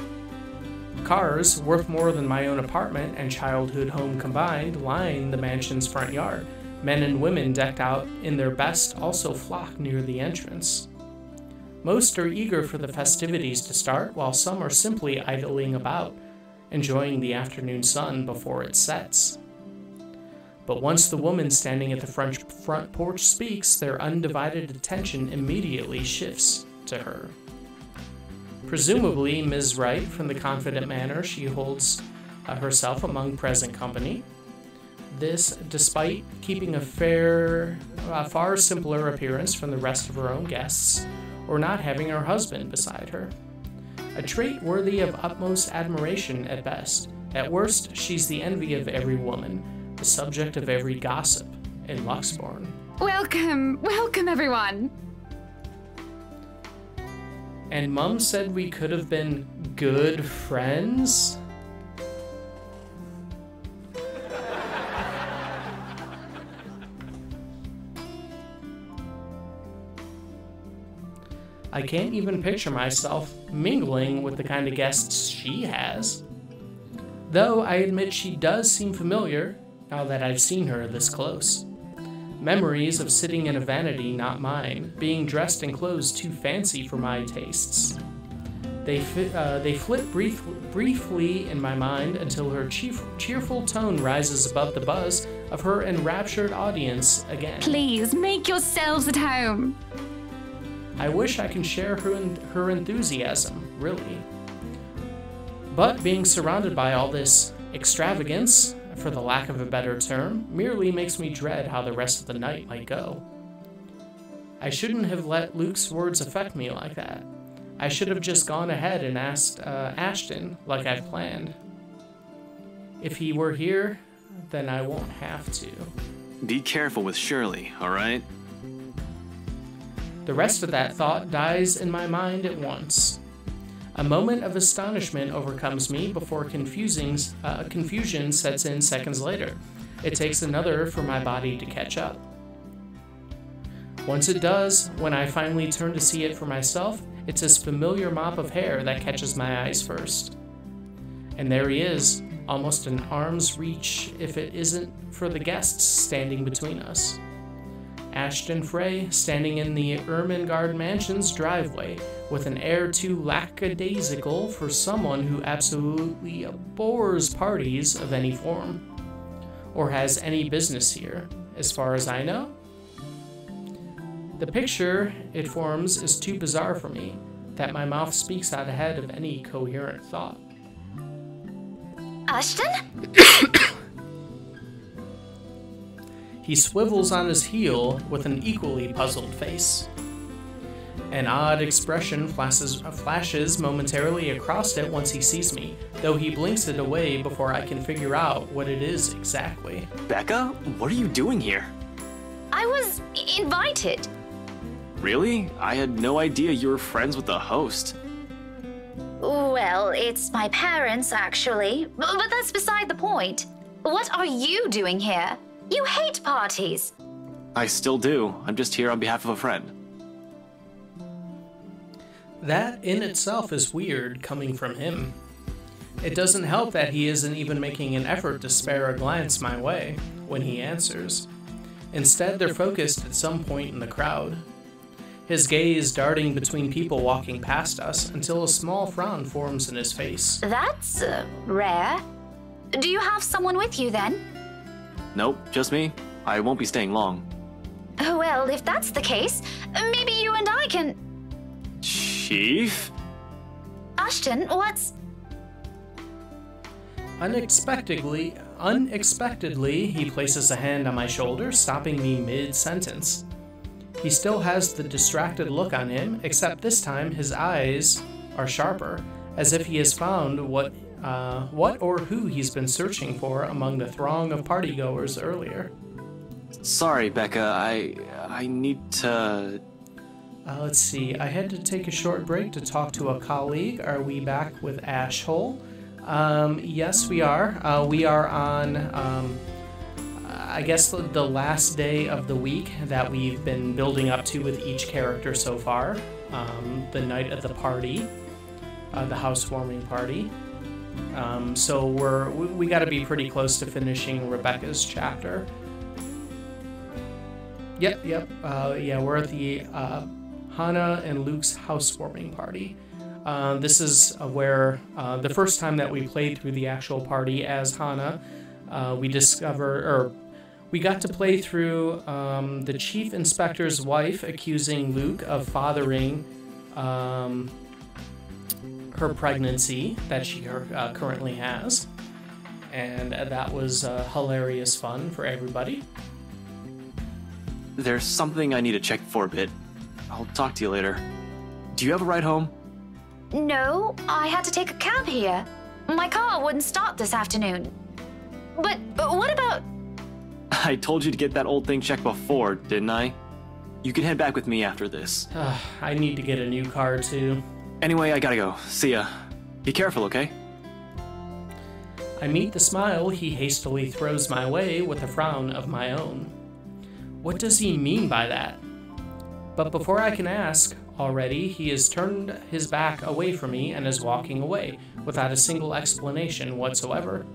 Cars, worth more than my own apartment and childhood home combined, line the mansion's front yard. Men and women decked out in their best also flock near the entrance. Most are eager for the festivities to start, while some are simply idling about, enjoying the afternoon sun before it sets. But once the woman standing at the front porch speaks, their undivided attention immediately shifts to her. Presumably Ms. Wright, from the confident manner she holds herself among present company. This, despite keeping a far simpler appearance from the rest of her own guests, or not having her husband beside her. A trait worthy of utmost admiration at best. At worst, she's the envy of every woman, the subject of every gossip in Luxbourne. Welcome, welcome everyone. And Mum said we could have been good friends? I can't even picture myself mingling with the kind of guests she has. Though I admit she does seem familiar now that I've seen her this close. Memories of sitting in a vanity not mine, being dressed in clothes too fancy for my tastes. They flit briefly in my mind until her cheerful tone rises above the buzz of her enraptured audience again. Please, make yourselves at home. I wish I can share her enthusiasm, really. But being surrounded by all this extravagance, for the lack of a better term, merely makes me dread how the rest of the night might go. I shouldn't have let Luke's words affect me like that. I should have just gone ahead and asked Ashton, like I've planned. If he were here, then I won't have to. Be careful with Shirley, alright? The rest of that thought dies in my mind at once. A moment of astonishment overcomes me before confusion sets in seconds later. It takes another for my body to catch up. Once it does, when I finally turn to see it for myself, it's this familiar mop of hair that catches my eyes first. And there he is, almost an arm's reach if it isn't for the guests standing between us. Ashton Frey, standing in the Ermengarde Mansion's driveway, with an air too lackadaisical for someone who absolutely abhors parties of any form, or has any business here, as far as I know. The picture it forms is too bizarre for me, that my mouth speaks out ahead of any coherent thought. Ashton? He swivels on his heel with an equally puzzled face. An odd expression flashes momentarily across it once he sees me, though he blinks it away before I can figure out what it is exactly. Becca, what are you doing here? I was invited. Really? I had no idea you were friends with the host. Well, it's my parents, actually. But that's beside the point. What are you doing here? You hate parties. I still do. I'm just here on behalf of a friend. That in itself is weird coming from him. It doesn't help that he isn't even making an effort to spare a glance my way when he answers. Instead, they're focused at some point in the crowd. His gaze darting between people walking past us until a small frown forms in his face. That's rare. Do you have someone with you then? Nope, just me. I won't be staying long. Well, if that's the case, maybe you and I can... Chief? Ashton, what's... Unexpectedly, he places a hand on my shoulder, stopping me mid-sentence. He still has the distracted look on him, except this time his eyes are sharper, as if he has found what or who he's been searching for among the throng of partygoers earlier. Sorry, Becca, I need to... Let's see, I had to take a short break to talk to a colleague. Are we back with Ashhole? Yes, we are. We are on, I guess, the last day of the week that we've been building up to with each character so far. The night of the party, the housewarming party. So we got to be pretty close to finishing Rebecca's chapter. Yep. Yeah, we're at the Hannah and Luke's housewarming party. This is where the first time that we played through the actual party as Hannah, we got to play through the chief inspector's wife accusing Luke of fathering her pregnancy that she currently has, and that was hilarious fun for everybody. There's something I need to check for a bit. I'll talk to you later. Do you have a ride home? No, I had to take a cab here. My car wouldn't start this afternoon. But what about... I told you to get that old thing checked before, didn't I? You can head back with me after this. I need to get a new car too. Anyway, I gotta go. See ya. Be careful, okay? I meet the smile he hastily throws my way with a frown of my own. What does he mean by that? But before I can ask, already he has turned his back away from me and is walking away, without a single explanation whatsoever.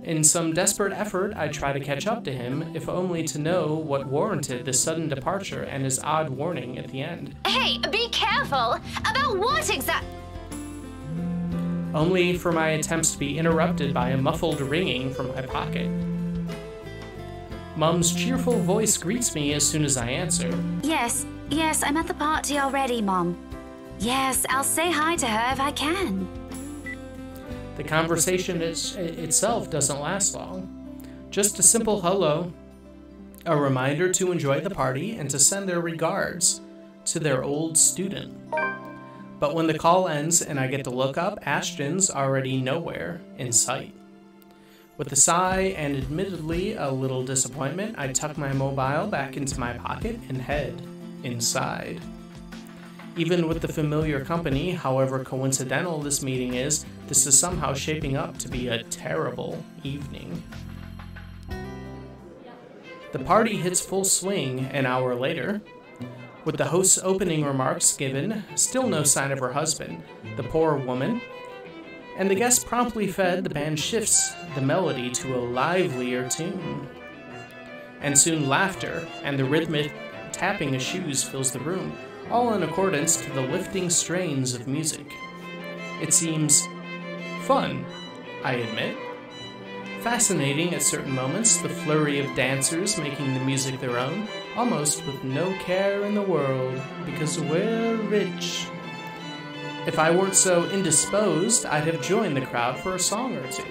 In some desperate effort, I try to catch up to him, if only to know what warranted this sudden departure and his odd warning at the end. Hey, be careful! About what exact... Only for my attempts to be interrupted by a muffled ringing from my pocket. Mum's cheerful voice greets me as soon as I answer. Yes, I'm at the party already, Mom. Yes, I'll say hi to her if I can. The conversation itself doesn't last long. Just a simple hello, a reminder to enjoy the party and to send their regards to their old student. But when the call ends and I get to look up, Ashton's already nowhere in sight. With a sigh and admittedly a little disappointment, I tuck my mobile back into my pocket and head inside. Even with the familiar company, however coincidental this meeting is, this is somehow shaping up to be a terrible evening. The party hits full swing an hour later. With the host's opening remarks given, still no sign of her husband, the poor woman, and the guest promptly fed, the band shifts the melody to a livelier tune. And soon laughter and the rhythmic tapping of shoes fills the room, all in accordance to the lifting strains of music. It seems fun, I admit. Fascinating at certain moments, the flurry of dancers making the music their own, almost with no care in the world, because we're rich. If I weren't so indisposed, I'd have joined the crowd for a song or two.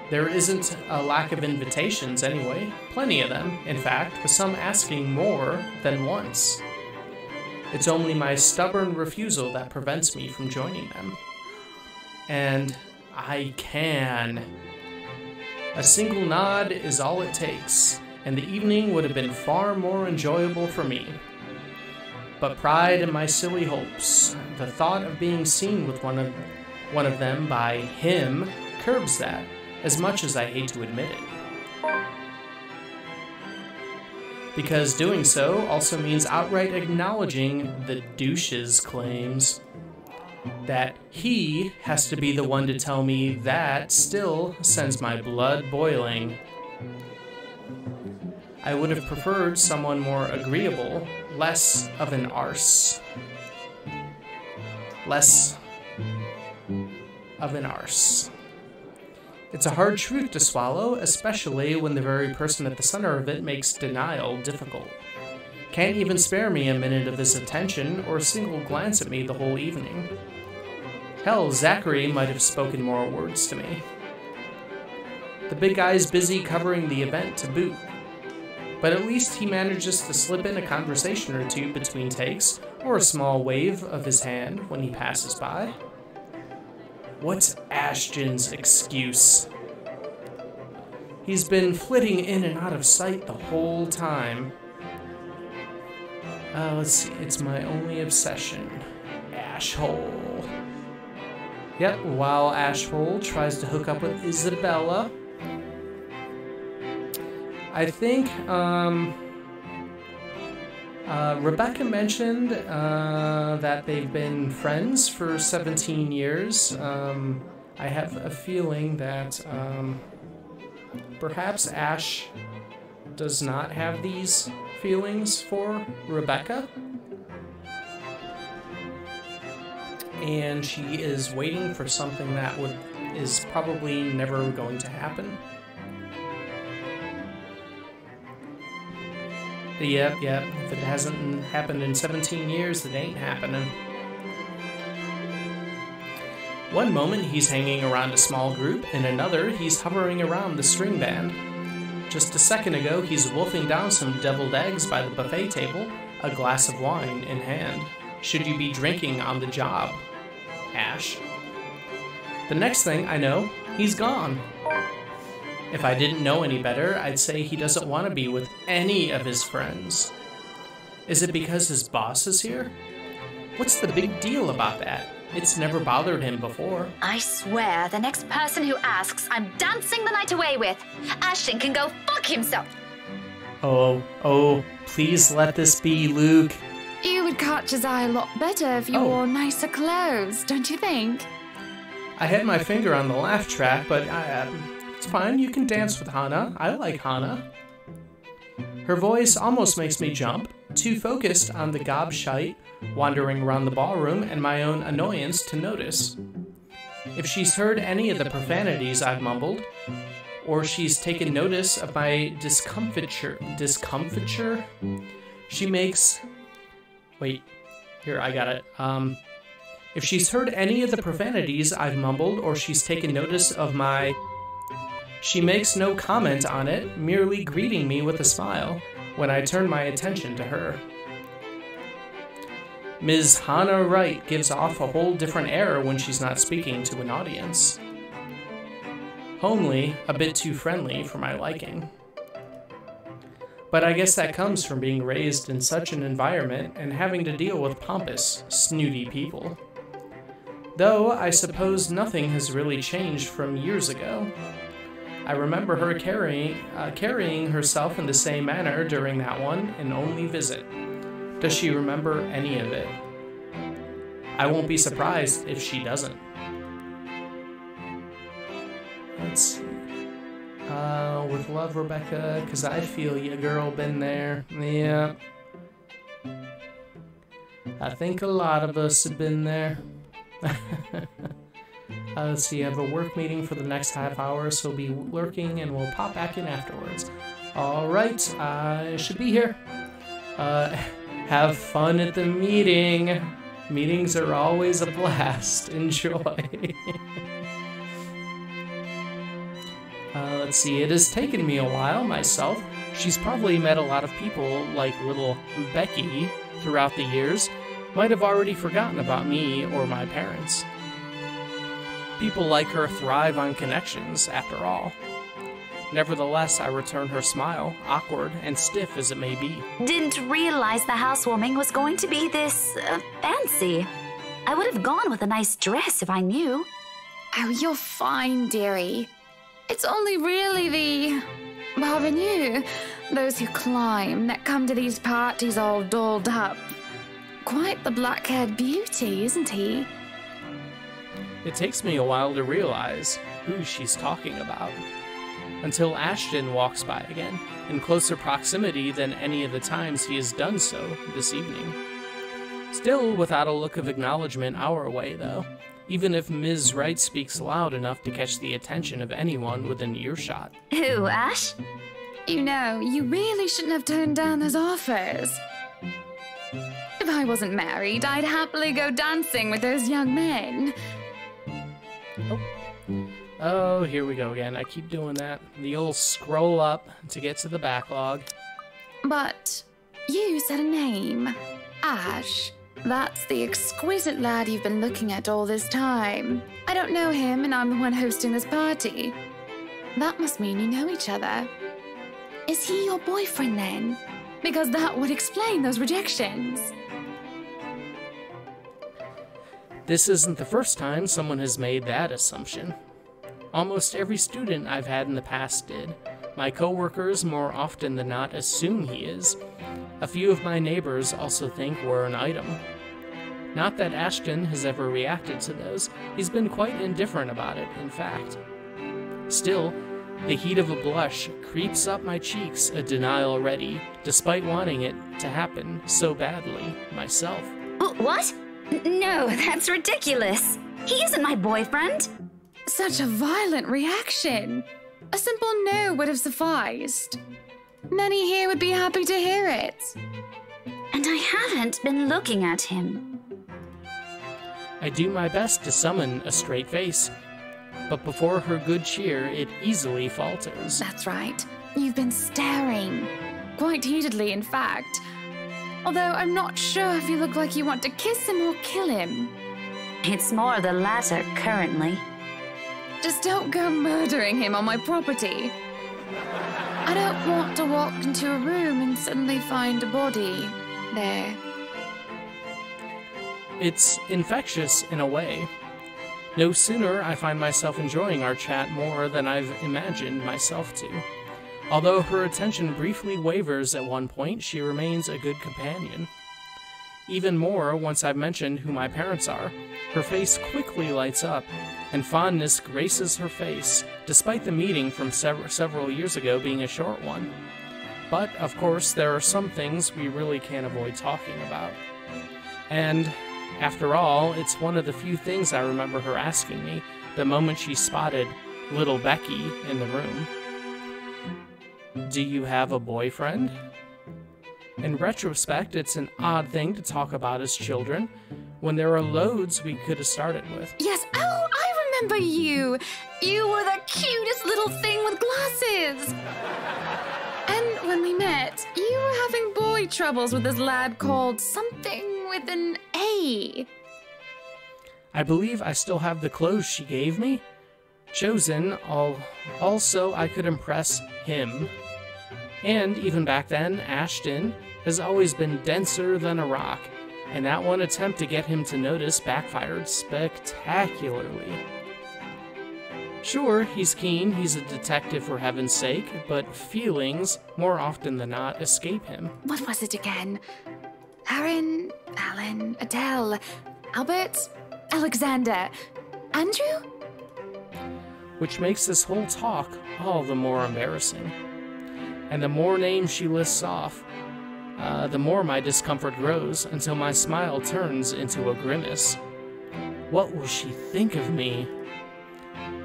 There isn't a lack of invitations anyway, plenty of them, in fact, with some asking more than once. It's only my stubborn refusal that prevents me from joining them. And I can. A single nod is all it takes, and the evening would have been far more enjoyable for me. But pride in my silly hopes, the thought of being seen with one of them by him curbs that, as much as I hate to admit it. Because doing so also means outright acknowledging the douche's claims. That he has to be the one to tell me that still sends my blood boiling. I would have preferred someone more agreeable, less of an arse. Less of an arse. It's a hard truth to swallow, especially when the very person at the center of it makes denial difficult. Can't even spare me a minute of his attention or a single glance at me the whole evening. Hell, Zachary might have spoken more words to me. The big guy's busy covering the event to boot. But at least he manages to slip in a conversation or two between takes, or a small wave of his hand when he passes by. What's Ashton's excuse? He's been flitting in and out of sight the whole time. Let's see, it's my only obsession. Ashhole. Yep, while Ashhole tries to hook up with Isabella. I think, Rebecca mentioned that they've been friends for 17 years. I have a feeling that perhaps Ash does not have these feelings for Rebecca. And she is waiting for something that is probably never going to happen. Yep. If it hasn't happened in 17 years, it ain't happening. One moment, he's hanging around a small group. In another, he's hovering around the string band. Just a second ago, he's wolfing down some deviled eggs by the buffet table, a glass of wine in hand. Should you be drinking on the job, Ash? The next thing I know, he's gone. If I didn't know any better, I'd say he doesn't want to be with any of his friends. Is it because his boss is here? What's the big deal about that? It's never bothered him before. I swear, the next person who asks, I'm dancing the night away with. Ashton can go fuck himself. Oh, please let this be Luke. You would catch his eye a lot better if you wore nicer clothes, don't you think? I had my finger on the laugh track, but it's fine. You can dance with Hana. I like Hana. Her voice almost makes me jump, too focused on the gobshite wandering around the ballroom and my own annoyance to notice. If she's heard any of the profanities I've mumbled, or she's taken notice of my discomfiture, she makes... Wait, here, I got it. If she's heard any of the profanities I've mumbled, or she's taken notice of my... She makes no comment on it, merely greeting me with a smile when I turn my attention to her. Ms. Hannah Wright gives off a whole different air when she's not speaking to an audience. Homely, a bit too friendly for my liking. But I guess that comes from being raised in such an environment and having to deal with pompous, snooty people. Though I suppose nothing has really changed from years ago. I remember her carrying herself in the same manner during that one and only visit. Does she remember any of it? I won't be surprised if she doesn't. Let's see. With love, Rebecca, 'cause I feel ya, girl, been there. Yeah. I think a lot of us have been there. Let's see, I have a work meeting for the next half hour, so be lurking and we'll pop back in afterwards. Alright, I should be here. Have fun at the meeting. Meetings are always a blast. Enjoy. Let's see, it has taken me a while myself. She's probably met a lot of people like little Becky throughout the years. Might have already forgotten about me or my parents. People like her thrive on connections, after all. Nevertheless, I return her smile, awkward and stiff as it may be. Didn't realize the housewarming was going to be this fancy. I would have gone with a nice dress if I knew. Oh, you're fine, dearie. It's only really the parvenu, those who climb, that come to these parties all dolled up. Quite the black-haired beauty, isn't he? It takes me a while to realize who she's talking about. Until Ashton walks by again, in closer proximity than any of the times he has done so this evening. Still without a look of acknowledgement our way, though, even if Ms. Wright speaks loud enough to catch the attention of anyone within earshot. Who, Ash? You know, you really shouldn't have turned down those offers. If I wasn't married, I'd happily go dancing with those young men. Oh, here we go again. I keep doing that. The old scroll up to get to the backlog. But you said a name. Ash. That's the exquisite lad you've been looking at all this time. I don't know him, and I'm the one hosting this party. That must mean you know each other. Is he your boyfriend then? Because that would explain those rejections. This isn't the first time someone has made that assumption. Almost every student I've had in the past did. My coworkers more often than not assume he is. A few of my neighbors also think we're an item. Not that Ashton has ever reacted to those. He's been quite indifferent about it, in fact. Still, the heat of a blush creeps up my cheeks, a denial ready, despite wanting it to happen so badly myself. What? No, that's ridiculous. He isn't my boyfriend. Such a violent reaction. A simple no would have sufficed. Many here would be happy to hear it. And I haven't been looking at him. I do my best to summon a straight face, but before her good cheer, it easily falters. That's right. You've been staring. Quite heatedly, in fact. Although I'm not sure if you look like you want to kiss him or kill him. It's more the latter currently. Just don't go murdering him on my property. I don't want to walk into a room and suddenly find a body there. It's infectious in a way. No sooner I find myself enjoying our chat more than I've imagined myself to. Although her attention briefly wavers at one point, she remains a good companion. Even more once I've mentioned who my parents are. Her face quickly lights up, and fondness graces her face, despite the meeting from several years ago being a short one. But, of course, there are some things we really can't avoid talking about. And, after all, it's one of the few things I remember her asking me the moment she spotted little Becky in the room. Do you have a boyfriend? In retrospect, it's an odd thing to talk about as children, when there are loads we could have started with. Yes, oh, I remember you. You were the cutest little thing with glasses. And when we met, you were having boy troubles with this lad called something with an A. I believe I still have the clothes she gave me. Chosen, also I could impress him. And even back then, Ashton has always been denser than a rock, and that one attempt to get him to notice backfired spectacularly. Sure, he's keen, he's a detective for heaven's sake, but feelings, more often than not, escape him. What was it again? Aaron, Alan, Adele, Albert, Alexander, Andrew? Which makes this whole talk all the more embarrassing. And the more names she lists off, the more my discomfort grows until my smile turns into a grimace. What will she think of me?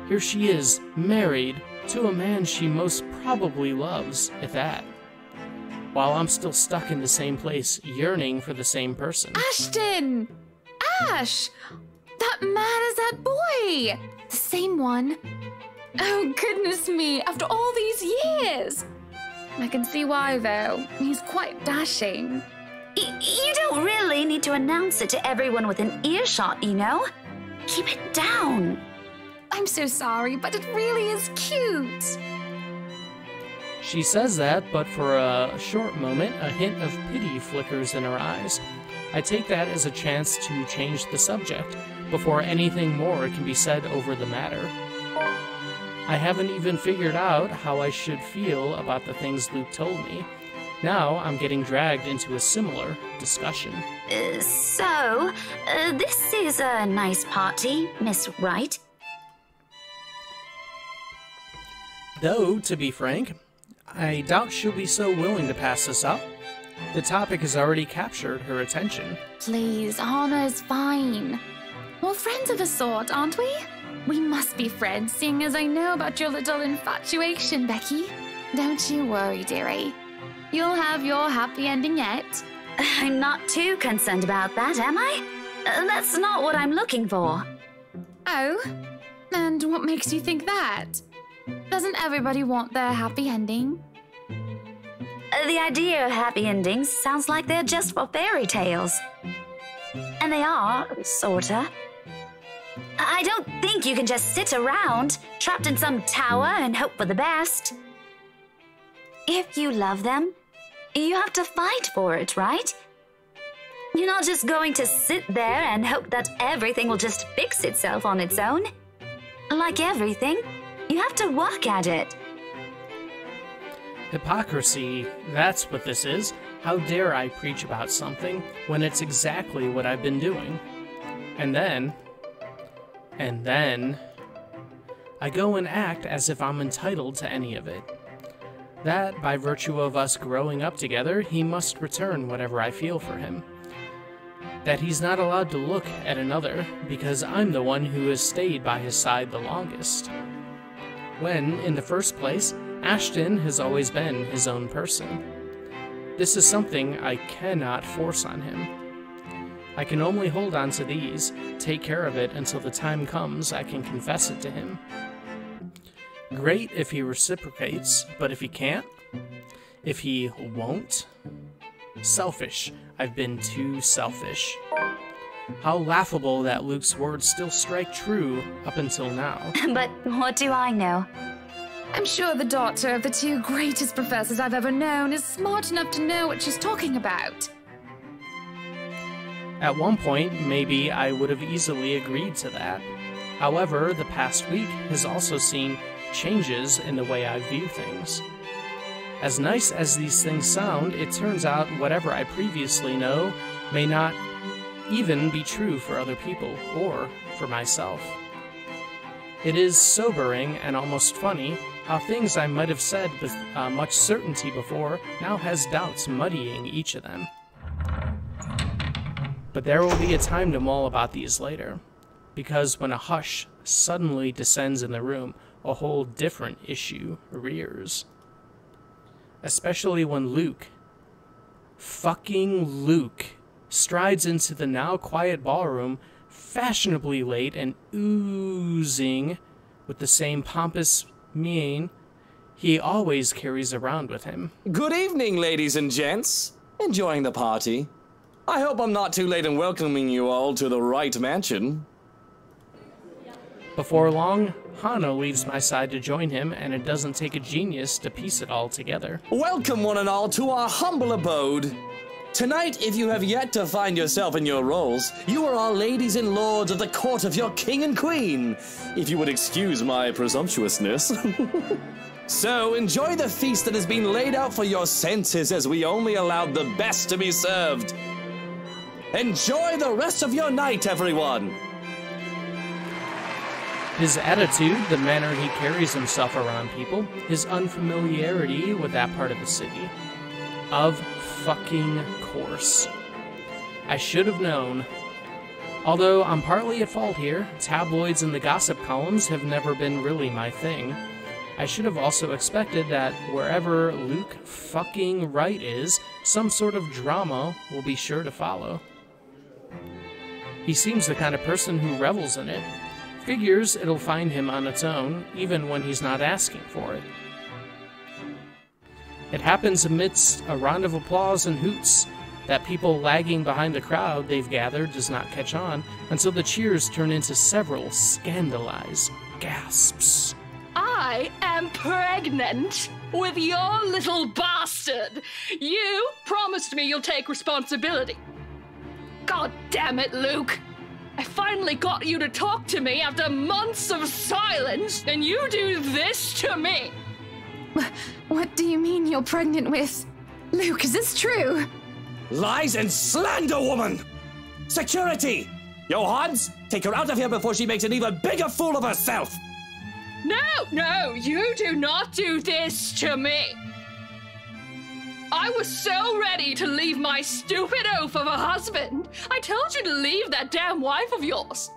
Here she is, married to a man she most probably loves, at that. While I'm still stuck in the same place, yearning for the same person. Ashton! Ash! That man is that boy! The same one. Oh, goodness me, after all these years! I can see why, though. He's quite dashing. You don't really need to announce it to everyone within earshot, you know? Keep it down. I'm so sorry, but it really is cute. She says that, but for a short moment, a hint of pity flickers in her eyes. I take that as a chance to change the subject, before anything more can be said over the matter. I haven't even figured out how I should feel about the things Luke told me. Now I'm getting dragged into a similar discussion. So, this is a nice party, Miss Wright. Though, to be frank, I doubt she'll be so willing to pass this up. The topic has already captured her attention. Please, Anna is fine. We're friends of a sort, aren't we? We must be friends, seeing as I know about your little infatuation, Becky. Don't you worry, dearie. You'll have your happy ending yet. I'm not too concerned about that, am I? That's not what I'm looking for. Oh? And what makes you think that? Doesn't everybody want their happy ending? The idea of happy endings sounds like they're just for fairy tales. And they are, sorta. I don't think you can just sit around, trapped in some tower and hope for the best. If you love them, you have to fight for it, right? You're not just going to sit there and hope that everything will just fix itself on its own. Like everything, you have to work at it. Hypocrisy, that's what this is. How dare I preach about something when it's exactly what I've been doing? And then, I go and act as if I'm entitled to any of it. That, by virtue of us growing up together, he must return whatever I feel for him. That he's not allowed to look at another, because I'm the one who has stayed by his side the longest. When, in the first place, Ashton has always been his own person. This is something I cannot force on him. I can only hold on to these, take care of it until the time comes I can confess it to him. Great if he reciprocates, but if he can't, if he won't, selfish. I've been too selfish. How laughable that Luke's words still strike true up until now. But what do I know? I'm sure the daughter of the two greatest professors I've ever known is smart enough to know what she's talking about. At one point, maybe I would have easily agreed to that. However, the past week has also seen changes in the way I view things. As nice as these things sound, it turns out whatever I previously know may not even be true for other people, or for myself. It is sobering and almost funny how things I might have said with much certainty before now has doubts muddying each of them. But there will be a time to mull about these later, because when a hush suddenly descends in the room, a whole different issue rears. Especially when Luke, fucking Luke, strides into the now quiet ballroom, fashionably late and oozing with the same pompous mien he always carries around with him. Good evening, ladies and gents. Enjoying the party? I hope I'm not too late in welcoming you all to the right mansion. Before long, Hana leaves my side to join him, and it doesn't take a genius to piece it all together. Welcome one and all to our humble abode. Tonight, if you have yet to find yourself in your roles, you are our ladies and lords of the court of your king and queen, if you would excuse my presumptuousness. So, enjoy the feast that has been laid out for your senses, as we only allowed the best to be served. Enjoy the rest of your night, everyone! His attitude, the manner he carries himself around people, his unfamiliarity with that part of the city. Of fucking course. I should have known. Although I'm partly at fault here, tabloids and the gossip columns have never been really my thing. I should have also expected that wherever Luke fucking Wright is, some sort of drama will be sure to follow. He seems the kind of person who revels in it. Figures it'll find him on its own, even when he's not asking for it. It happens amidst a round of applause and hoots. That people lagging behind the crowd they've gathered does not catch on until the cheers turn into several scandalized gasps. I am pregnant with your little bastard. You promised me you'll take responsibility. God damn it, Luke. I finally got you to talk to me after months of silence, and you do this to me. What do you mean you're pregnant with? Luke, is this true? Lies and slander, woman! Security! Johans, take her out of here before she makes an even bigger fool of herself! No, you do not do this to me. I was so ready to leave my stupid oaf of a husband. I told you to leave that damn wife of yours.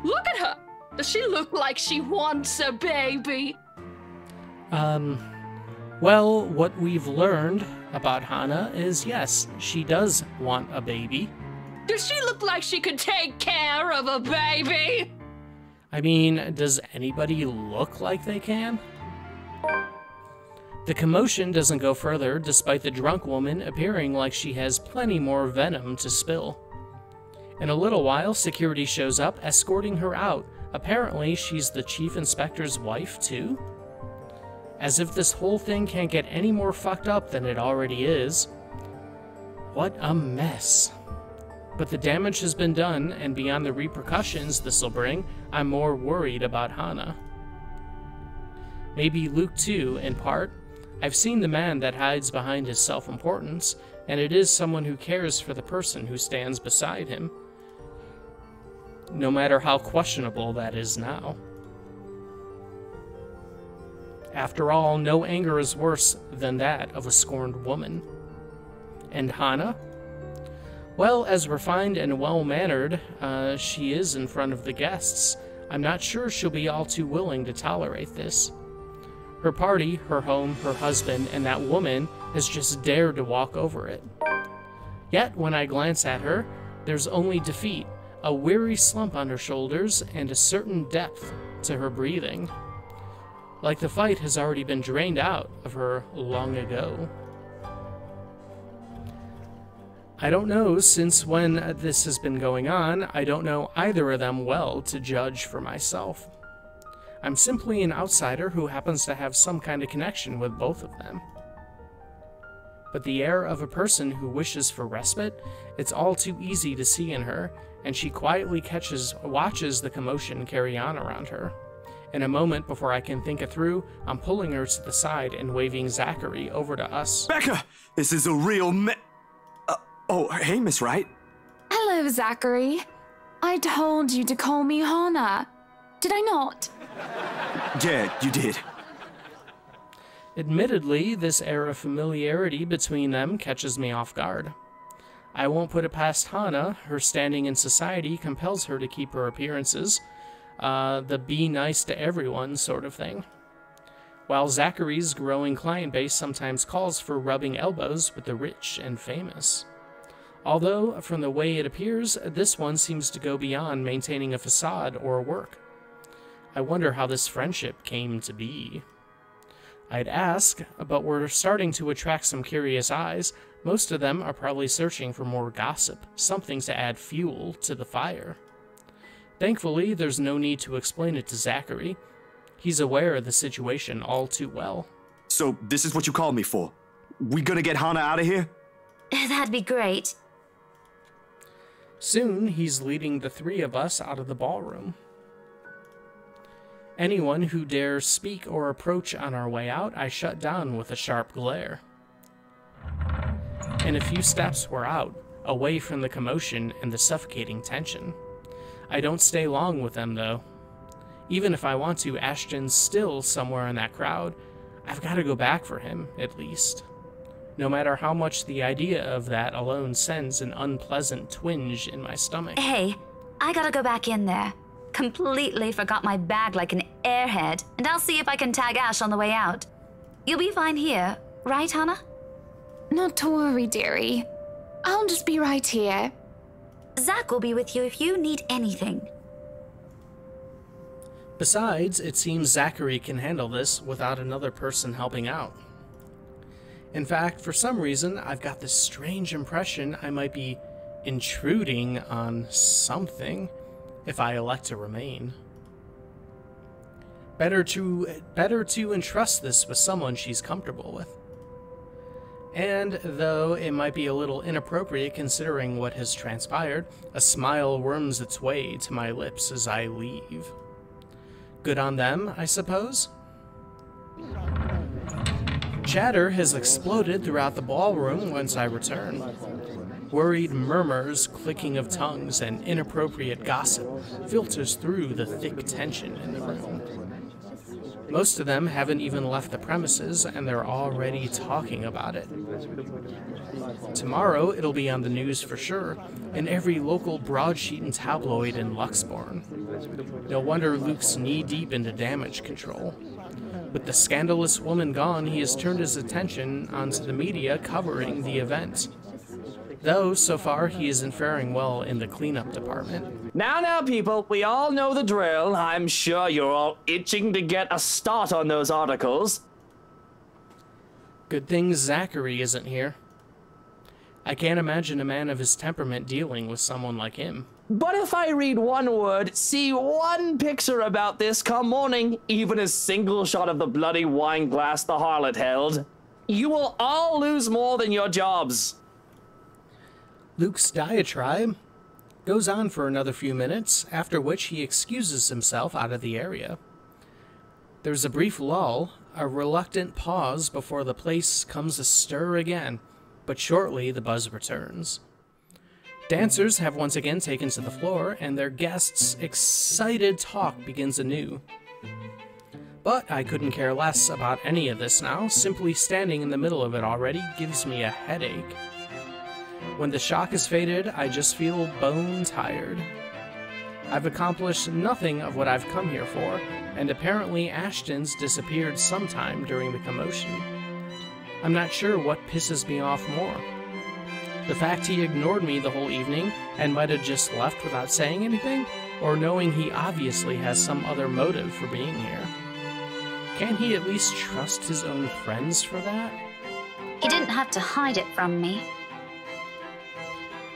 Look at her. Does she look like she wants a baby? Well, what we've learned about Hana is yes, she does want a baby. Does she look like she could take care of a baby? I mean, does anybody look like they can? The commotion doesn't go further, despite the drunk woman appearing like she has plenty more venom to spill. In a little while, security shows up, escorting her out. Apparently, she's the chief inspector's wife, too? As if this whole thing can't get any more fucked up than it already is. What a mess. But the damage has been done, and beyond the repercussions this'll bring, I'm more worried about Hana. Maybe Luke too, in part. I've seen the man that hides behind his self-importance, and it is someone who cares for the person who stands beside him. No matter how questionable that is now. After all, no anger is worse than that of a scorned woman. And Hana? Well, as refined and well-mannered she is in front of the guests, I'm not sure she'll be all too willing to tolerate this. Her party, her home, her husband, and that woman has just dared to walk over it. Yet, when I glance at her, there's only defeat, a weary slump on her shoulders, and a certain depth to her breathing. Like the fight has already been drained out of her long ago. I don't know since when this has been going on. I don't know either of them well to judge for myself. I'm simply an outsider who happens to have some kind of connection with both of them. But the air of a person who wishes for respite, it's all too easy to see in her, and she quietly watches the commotion carry on around her. In a moment, before I can think it through, I'm pulling her to the side and waving Zachary over to us. Becca, this is a real oh, hey, Miss Wright. Hello, Zachary. I told you to call me Hana. Did I not? Yeah, you did. Admittedly, this air of familiarity between them catches me off guard. I won't put it past Hana. Her standing in society compels her to keep her appearances, the be nice to everyone sort of thing. While Zachary's growing client base sometimes calls for rubbing elbows with the rich and famous. Although, from the way it appears, this one seems to go beyond maintaining a facade or work. I wonder how this friendship came to be. I'd ask, but we're starting to attract some curious eyes. Most of them are probably searching for more gossip, something to add fuel to the fire. Thankfully, there's no need to explain it to Zachary. He's aware of the situation all too well. So, this is what you called me for? We gonna get Hana out of here? That'd be great. Soon, he's leading the three of us out of the ballroom. Anyone who dares speak or approach on our way out, I shut down with a sharp glare. In a few steps, we're out, away from the commotion and the suffocating tension. I don't stay long with them, though. Even if I want to, Ashton's still somewhere in that crowd. I've got to go back for him, at least. No matter how much the idea of that alone sends an unpleasant twinge in my stomach. Hey, I gotta go back in there. Completely forgot my bag like an airhead, and I'll see if I can tag Ash on the way out. You'll be fine here, right, Hana? Not to worry, dearie. I'll just be right here. Zach will be with you if you need anything. Besides, it seems Zachary can handle this without another person helping out. In fact, for some reason, I've got this strange impression I might be intruding on something if I elect to remain. Better to entrust this with someone she's comfortable with. And though it might be a little inappropriate considering what has transpired, a smile worms its way to my lips as I leave. Good on them, I suppose? Chatter has exploded throughout the ballroom once I return. Worried murmurs, clicking of tongues, and inappropriate gossip filters through the thick tension in the room. Most of them haven't even left the premises, and they're already talking about it. Tomorrow, it'll be on the news for sure, in every local broadsheet and tabloid in Luxborn. No wonder Luke's knee-deep into damage control. With the scandalous woman gone, he has turned his attention onto the media covering the event. Though, so far, he isn't faring well in the cleanup department. Now, people, we all know the drill. I'm sure you're all itching to get a start on those articles. Good thing Zachary isn't here. I can't imagine a man of his temperament dealing with someone like him. But if I read one word, see one picture about this come morning, even a single shot of the bloody wine glass the harlot held, you will all lose more than your jobs. Luke's diatribe goes on for another few minutes, after which he excuses himself out of the area. There's a brief lull, a reluctant pause before the place comes astir again, but shortly the buzz returns. Dancers have once again taken to the floor, and their guests' excited talk begins anew. But I couldn't care less about any of this now. Simply standing in the middle of it already gives me a headache. When the shock is faded, I just feel bone tired. I've accomplished nothing of what I've come here for, and apparently Ashton's disappeared sometime during the commotion. I'm not sure what pisses me off more. The fact he ignored me the whole evening and might have just left without saying anything, or knowing he obviously has some other motive for being here. Can't he at least trust his own friends for that? He didn't have to hide it from me.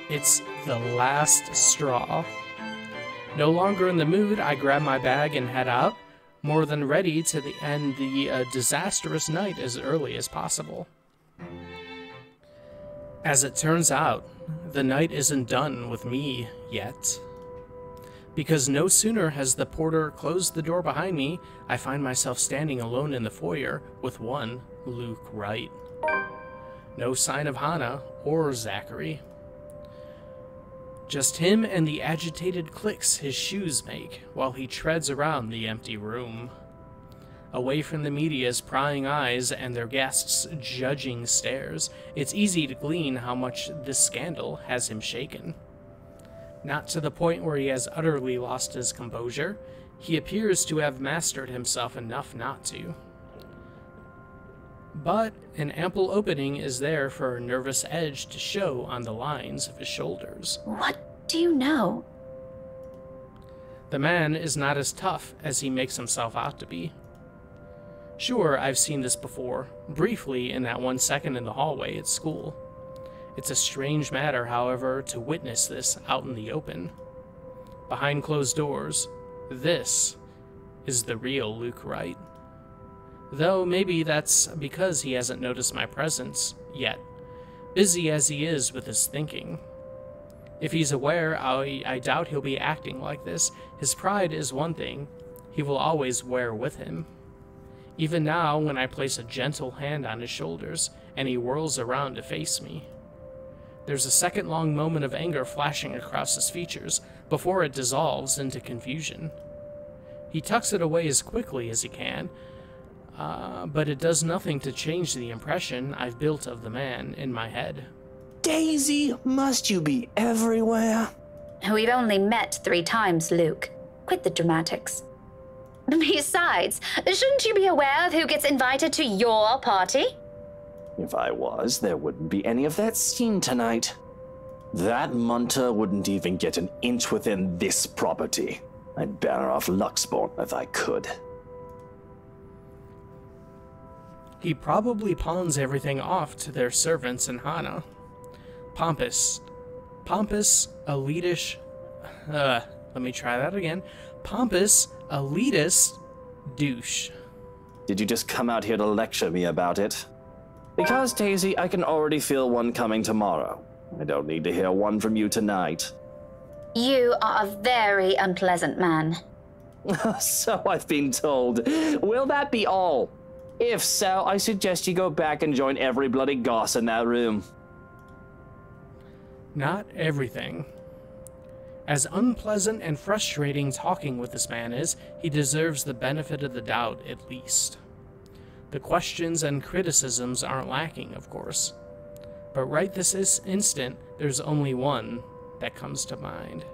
It's the last straw. No longer in the mood, I grab my bag and head out, more than ready to end the disastrous night as early as possible. As it turns out, the night isn't done with me yet. Because no sooner has the porter closed the door behind me, I find myself standing alone in the foyer with one Luke Wright. No sign of Hannah or Zachary. Just him and the agitated clicks his shoes make while he treads around the empty room. Away from the media's prying eyes and their guests' judging stares, it's easy to glean how much this scandal has him shaken. Not to the point where he has utterly lost his composure, he appears to have mastered himself enough not to. But an ample opening is there for a nervous edge to show on the lines of his shoulders. What do you know? The man is not as tough as he makes himself out to be. Sure, I've seen this before, briefly in that 1 second in the hallway at school. It's a strange matter, however, to witness this out in the open. Behind closed doors, this is the real Luke Wright. Though maybe that's because he hasn't noticed my presence yet, busy as he is with his thinking. If he's aware, I doubt he'll be acting like this. His pride is one thing he will always wear with him. Even now, when I place a gentle hand on his shoulders, and he whirls around to face me. There's a second-long moment of anger flashing across his features, before it dissolves into confusion. He tucks it away as quickly as he can, but it does nothing to change the impression I've built of the man in my head. Daisy, must you be everywhere? We've only met 3 times, Luke. Quit the dramatics. Besides, shouldn't you be aware of who gets invited to your party? If I was, there wouldn't be any of that scene tonight. That munter wouldn't even get an inch within this property. I'd ban her off Luxborn if I could. He probably pawns everything off to their servants and Hannah. Pompous, elitish, let me try that again. Pompous, elitist douche. Did you just come out here to lecture me about it? Because, Daisy, I can already feel one coming tomorrow. I don't need to hear one from you tonight. You are a very unpleasant man. So I've been told. Will that be all? If so, I suggest you go back and join every bloody goss in that room. Not everything. As unpleasant and frustrating talking with this man is, he deserves the benefit of the doubt at least. The questions and criticisms aren't lacking, of course. But right this instant, there's only one that comes to mind.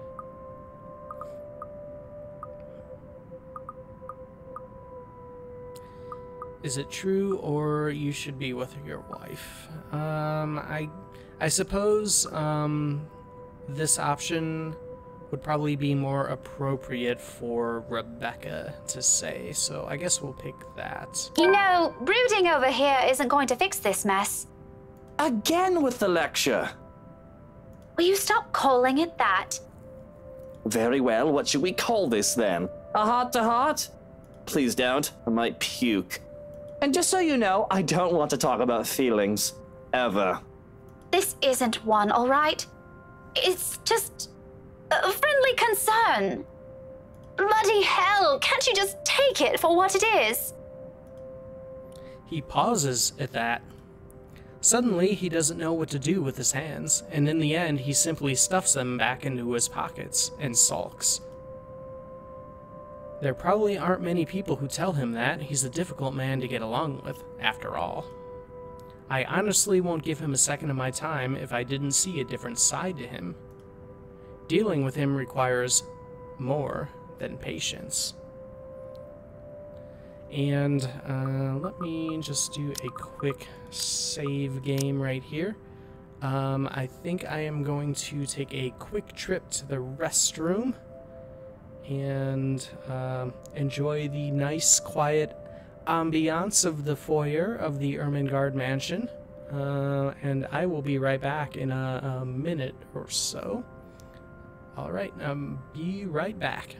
Is it true, or you should be with your wife? I suppose, this option would probably be more appropriate for Rebecca to say, so I guess we'll pick that. You know, brooding over here isn't going to fix this mess. Again with the lecture. Will you stop calling it that? Very well, what should we call this then? A heart-to-heart? Please don't, I might puke. And just so you know, I don't want to talk about feelings. Ever. This isn't one, all right? It's just a friendly concern. Bloody hell, can't you just take it for what it is? He pauses at that. Suddenly, he doesn't know what to do with his hands, and in the end, he simply stuffs them back into his pockets and sulks. There probably aren't many people who tell him that. He's a difficult man to get along with, after all. I honestly won't give him a second of my time if I didn't see a different side to him. Dealing with him requires more than patience. And let me just do a quick save game right here. I think I am going to take a quick trip to the restroom and enjoy the nice, quiet ambiance of the foyer of the Ermengarde mansion. And I will be right back in a minute or so. All right, be right back.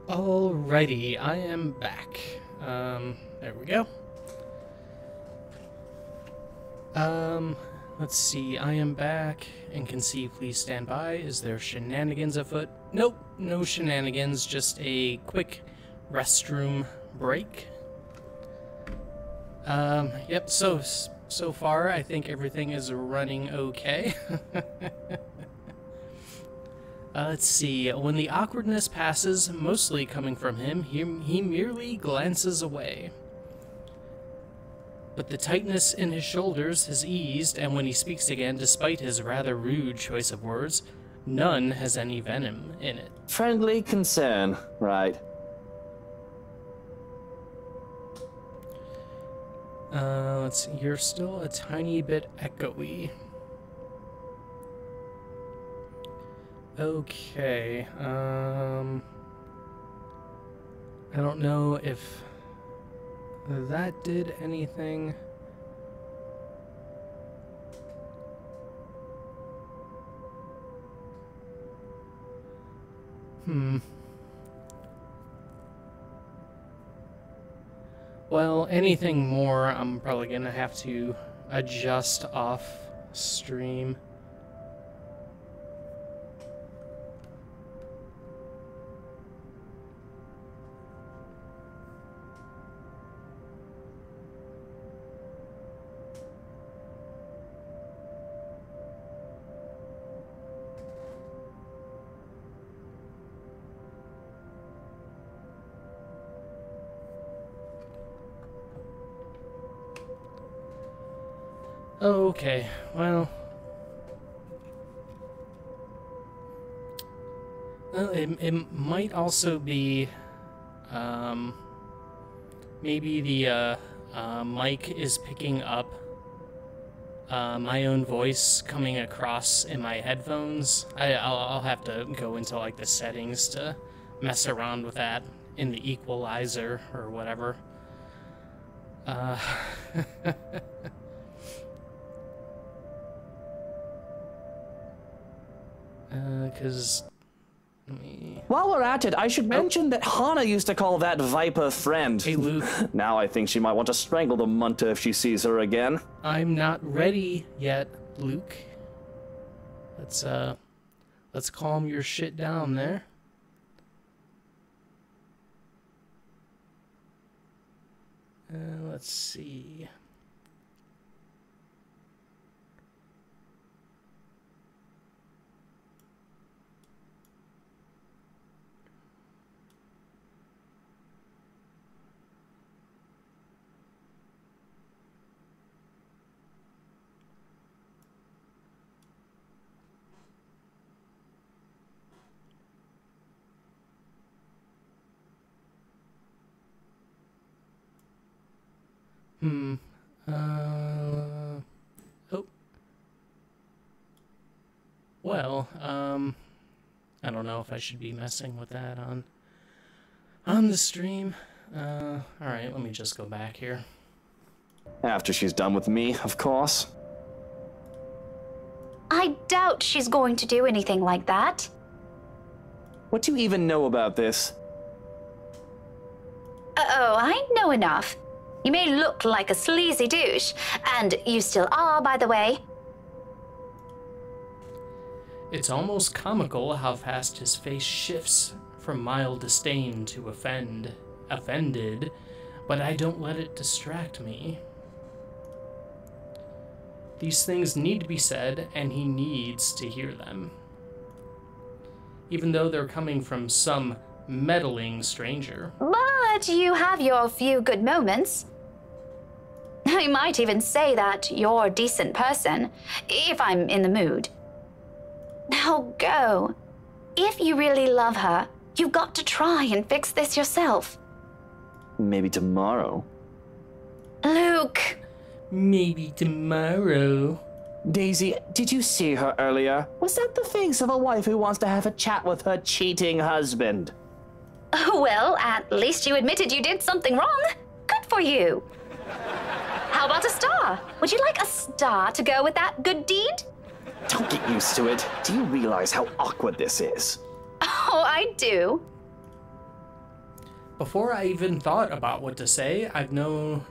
Alrighty, I am back. There we go. Let's see, I am back and can see please stand by. Is there shenanigans afoot? Nope, no shenanigans, just a quick restroom break. Yep, so far I think everything is running okay. Let's see, when the awkwardness passes, mostly coming from him, he merely glances away. But the tightness in his shoulders has eased, and when he speaks again, despite his rather rude choice of words, none has any venom in it. Friendly concern, right? Let's see, you're still a tiny bit echoey. Okay, I don't know if that did anything. Well, anything more, I'm probably gonna have to adjust off stream. Okay, well, it might also be, maybe the mic is picking up my own voice coming across in my headphones. I'll have to go into like the settings to mess around with that in the equalizer or whatever. Because, let me... While we're at it, I should mention that Hana used to call that Viper friend. Hey, Luke. Now I think she might want to strangle the Munta if she sees her again. I'm not ready yet, Luke. Let's calm your shit down there. Let's see... Well, I don't know if I should be messing with that on the stream. Alright, let me just go back here. After she's done with me, of course. I doubt she's going to do anything like that. What do you even know about this? Oh, I know enough. You may look like a sleazy douche, and you still are, by the way. It's almost comical how fast his face shifts from mild disdain to offended, but I don't let it distract me. These things need to be said, and he needs to hear them. Even though they're coming from some meddling stranger. But you have your few good moments. I might even say that you're a decent person, if I'm in the mood. Now go. If you really love her, you've got to try and fix this yourself. Maybe tomorrow. Luke. Maybe tomorrow. Daisy, did you see her earlier? Was that the face of a wife who wants to have a chat with her cheating husband? Well, at least you admitted you did something wrong. Good for you. How about a star? Would you like a star to go with that good deed? Don't get used to it. Do you realize how awkward this is? Oh, I do. Before I even thought about what to say, I've known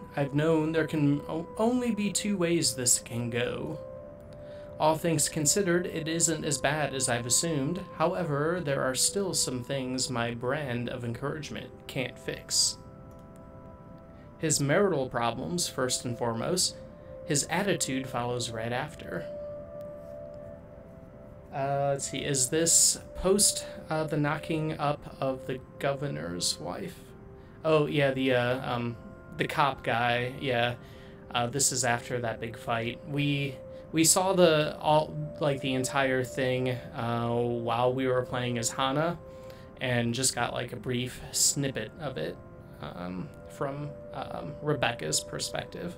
there can only be two ways this can go. All things considered, it isn't as bad as I've assumed. However, there are still some things my brand of encouragement can't fix. His marital problems, first and foremost. His attitude follows right after. Let's see, is this post the knocking up of the governor's wife? Oh, yeah, the cop guy, yeah. This is after that big fight. We saw the entire thing while we were playing as Hana, and just got like a brief snippet of it from Rebecca's perspective.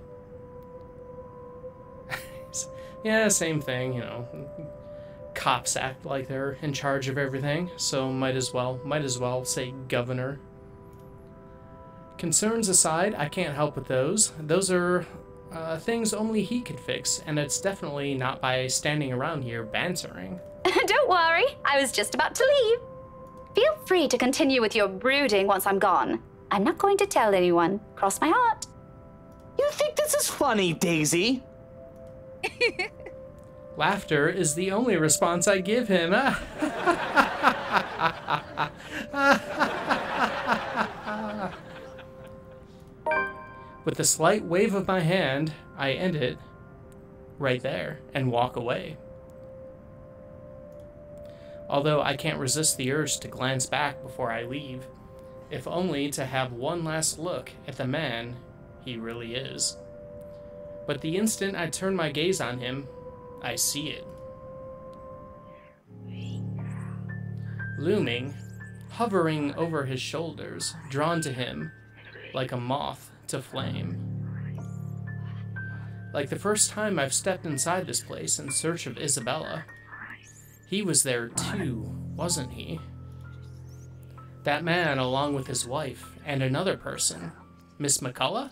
Yeah, same thing, you know. Cops act like they're in charge of everything, so might as well say governor. Concerns aside, I can't help with those. Those are things only he could fix, and it's definitely not by standing around here bantering. Don't worry, I was just about to leave. Feel free to continue with your brooding once I'm gone. I'm not going to tell anyone. Cross my heart. You think this is funny, Daisy? Laughter is the only response I give him. With a slight wave of my hand, I end it right there and walk away. Although I can't resist the urge to glance back before I leave, if only to have one last look at the man he really is. But the instant I turn my gaze on him, I see it. Looming, hovering over his shoulders, drawn to him like a moth to flame. Like the first time I've stepped inside this place in search of Isabella. He was there too, wasn't he? That man along with his wife and another person, Miss McCullough?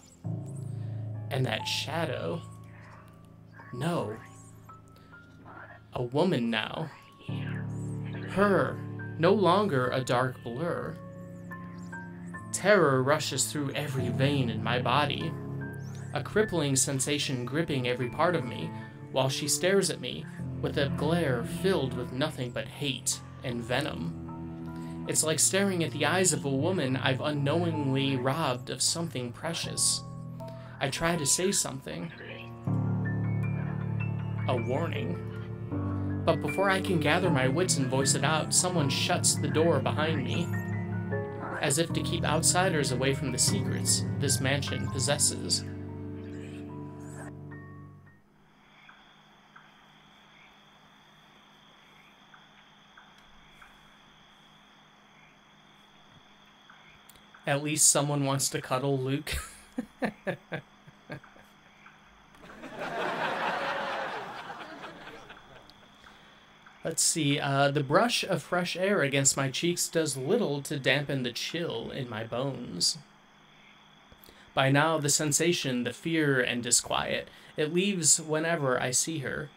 And that shadow. No. A woman now. Her, no longer a dark blur. Terror rushes through every vein in my body, a crippling sensation gripping every part of me, while she stares at me with a glare filled with nothing but hate and venom. It's like staring at the eyes of a woman I've unknowingly robbed of something precious. I try to say something. A warning. But before I can gather my wits and voice it out, someone shuts the door behind me, as if to keep outsiders away from the secrets this mansion possesses. At least someone wants to cuddle Luke. Let's see, the brush of fresh air against my cheeks does little to dampen the chill in my bones. By now, the sensation, the fear and disquiet it leaves whenever I see her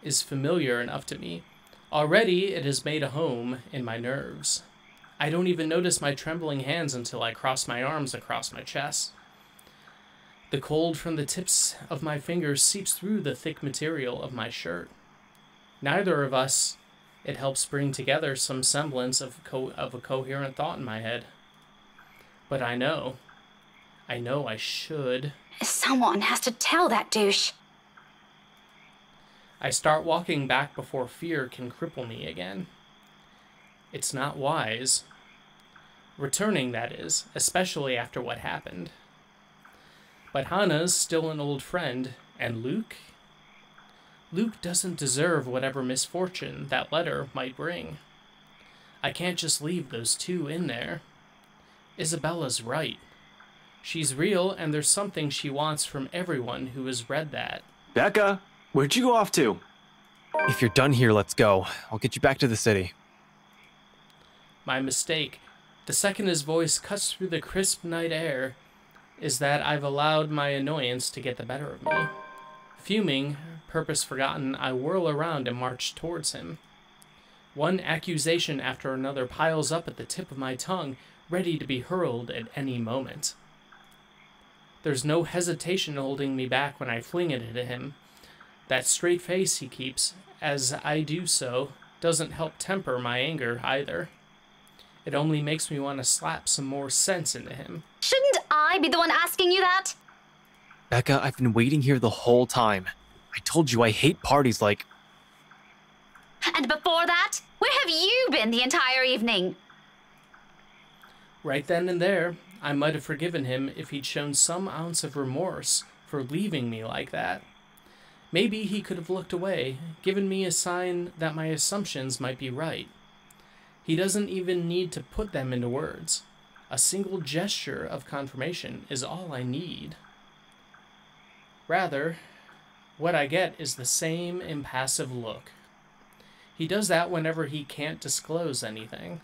is familiar enough to me. Already, it has made a home in my nerves. I don't even notice my trembling hands until I cross my arms across my chest. The cold from the tips of my fingers seeps through the thick material of my shirt. Neither of us, it helps bring together some semblance of a coherent thought in my head. But I know I should. Someone has to tell that douche. I start walking back before fear can cripple me again. It's not wise. Returning, that is, especially after what happened. But Hannah's still an old friend, and Luke? Luke doesn't deserve whatever misfortune that letter might bring. I can't just leave those two in there. Isabella's right. She's real, and there's something she wants from everyone who has read that. Becca, where'd you go off to? If you're done here, let's go. I'll get you back to the city. My mistake, the second his voice cuts through the crisp night air, is that I've allowed my annoyance to get the better of me. Fuming, purpose forgotten, I whirl around and march towards him. One accusation after another piles up at the tip of my tongue, ready to be hurled at any moment. There's no hesitation holding me back when I fling it at him. That straight face he keeps, as I do so, doesn't help temper my anger either. It only makes me want to slap some more sense into him. Shouldn't I be the one asking you that? Becca, I've been waiting here the whole time. I told you I hate parties like... And before that, where have you been the entire evening? Right then and there, I might have forgiven him if he'd shown some ounce of remorse for leaving me like that. Maybe he could have looked away, given me a sign that my assumptions might be right. He doesn't even need to put them into words. A single gesture of confirmation is all I need. Rather, what I get is the same impassive look. He does that whenever he can't disclose anything.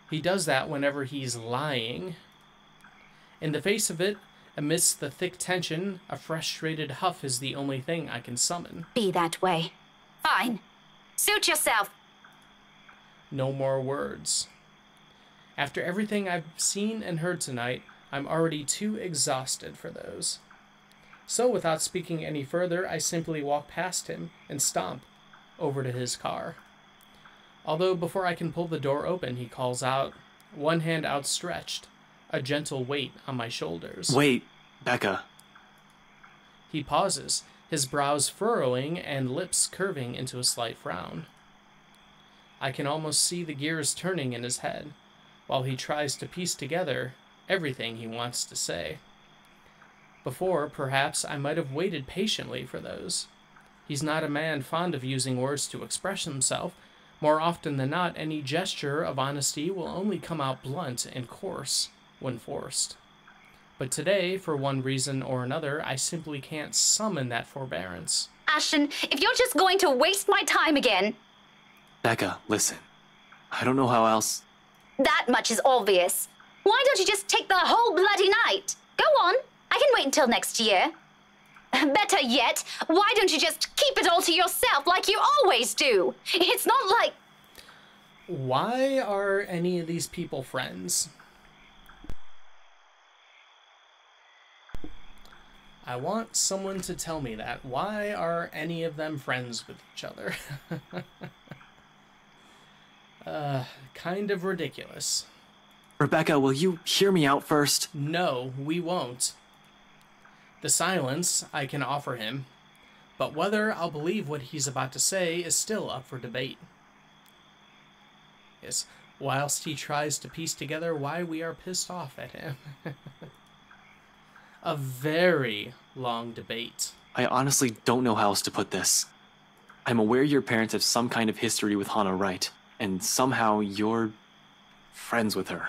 He does that whenever he's lying. In the face of it, amidst the thick tension, a frustrated huff is the only thing I can summon. Be that way. Fine. Suit yourself. No more words. After everything I've seen and heard tonight, I'm already too exhausted for those. So without speaking any further, I simply walk past him and stomp over to his car. Although before I can pull the door open, he calls out, one hand outstretched, a gentle weight on my shoulders. Wait, Becca. He pauses, his brows furrowing and lips curving into a slight frown. I can almost see the gears turning in his head, while he tries to piece together everything he wants to say. Before, perhaps, I might have waited patiently for those. He's not a man fond of using words to express himself. More often than not, any gesture of honesty will only come out blunt and coarse when forced. But today, for one reason or another, I simply can't summon that forbearance. Ashton, if you're just going to waste my time again... Becca, listen. I don't know how else... That much is obvious. Why don't you just take the whole bloody night? Go on. I can wait until next year. Better yet, why don't you just keep it all to yourself like you always do? It's not like... Why are any of these people friends? I want someone to tell me that. Why are any of them friends with each other? Kind of ridiculous. Rebecca, will you hear me out first? No, we won't. The silence I can offer him, but whether I'll believe what he's about to say is still up for debate. Yes, whilst he tries to piece together why we are pissed off at him. A very long debate. I honestly don't know how else to put this. I'm aware your parents have some kind of history with Hannah Wright, and somehow you're friends with her.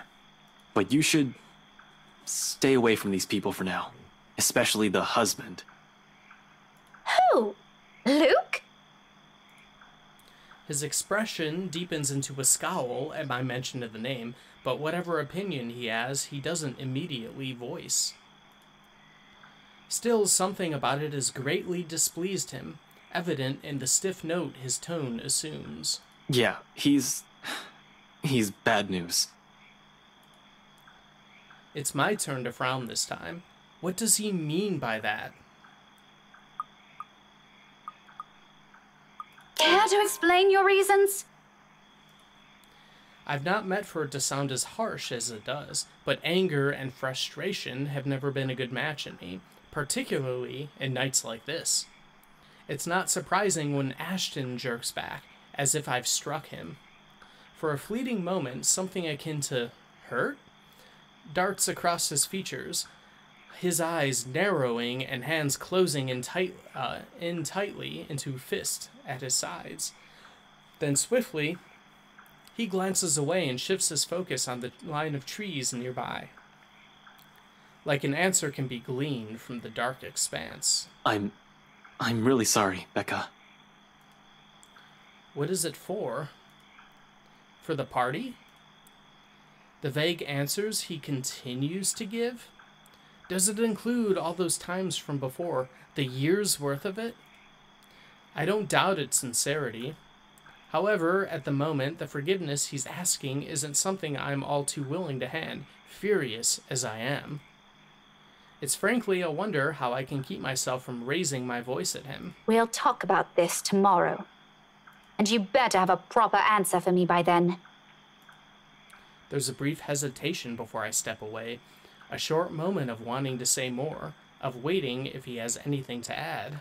But you should stay away from these people for now. Especially the husband. Who? Luke? His expression deepens into a scowl at my mention of the name, but whatever opinion he has, he doesn't immediately voice. Still, something about it has greatly displeased him, evident in the stiff note his tone assumes. Yeah, he's bad news. It's my turn to frown this time. What does he mean by that? Care to explain your reasons? I've not meant for it to sound as harsh as it does, but anger and frustration have never been a good match in me, particularly in nights like this. It's not surprising when Ashton jerks back, as if I've struck him. For a fleeting moment, something akin to hurt darts across his features, his eyes narrowing and hands closing in tightly into fist at his sides. Then swiftly, he glances away and shifts his focus on the line of trees nearby. Like an answer can be gleaned from the dark expanse. I'm really sorry, Becca. What is it for? For the party? The vague answers he continues to give? Does it include all those times from before, the year's worth of it? I don't doubt its sincerity. However, at the moment, the forgiveness he's asking isn't something I'm all too willing to hand, furious as I am. It's frankly a wonder how I can keep myself from raising my voice at him. We'll talk about this tomorrow. And you better have a proper answer for me by then. There's a brief hesitation before I step away, a short moment of wanting to say more, of waiting if he has anything to add.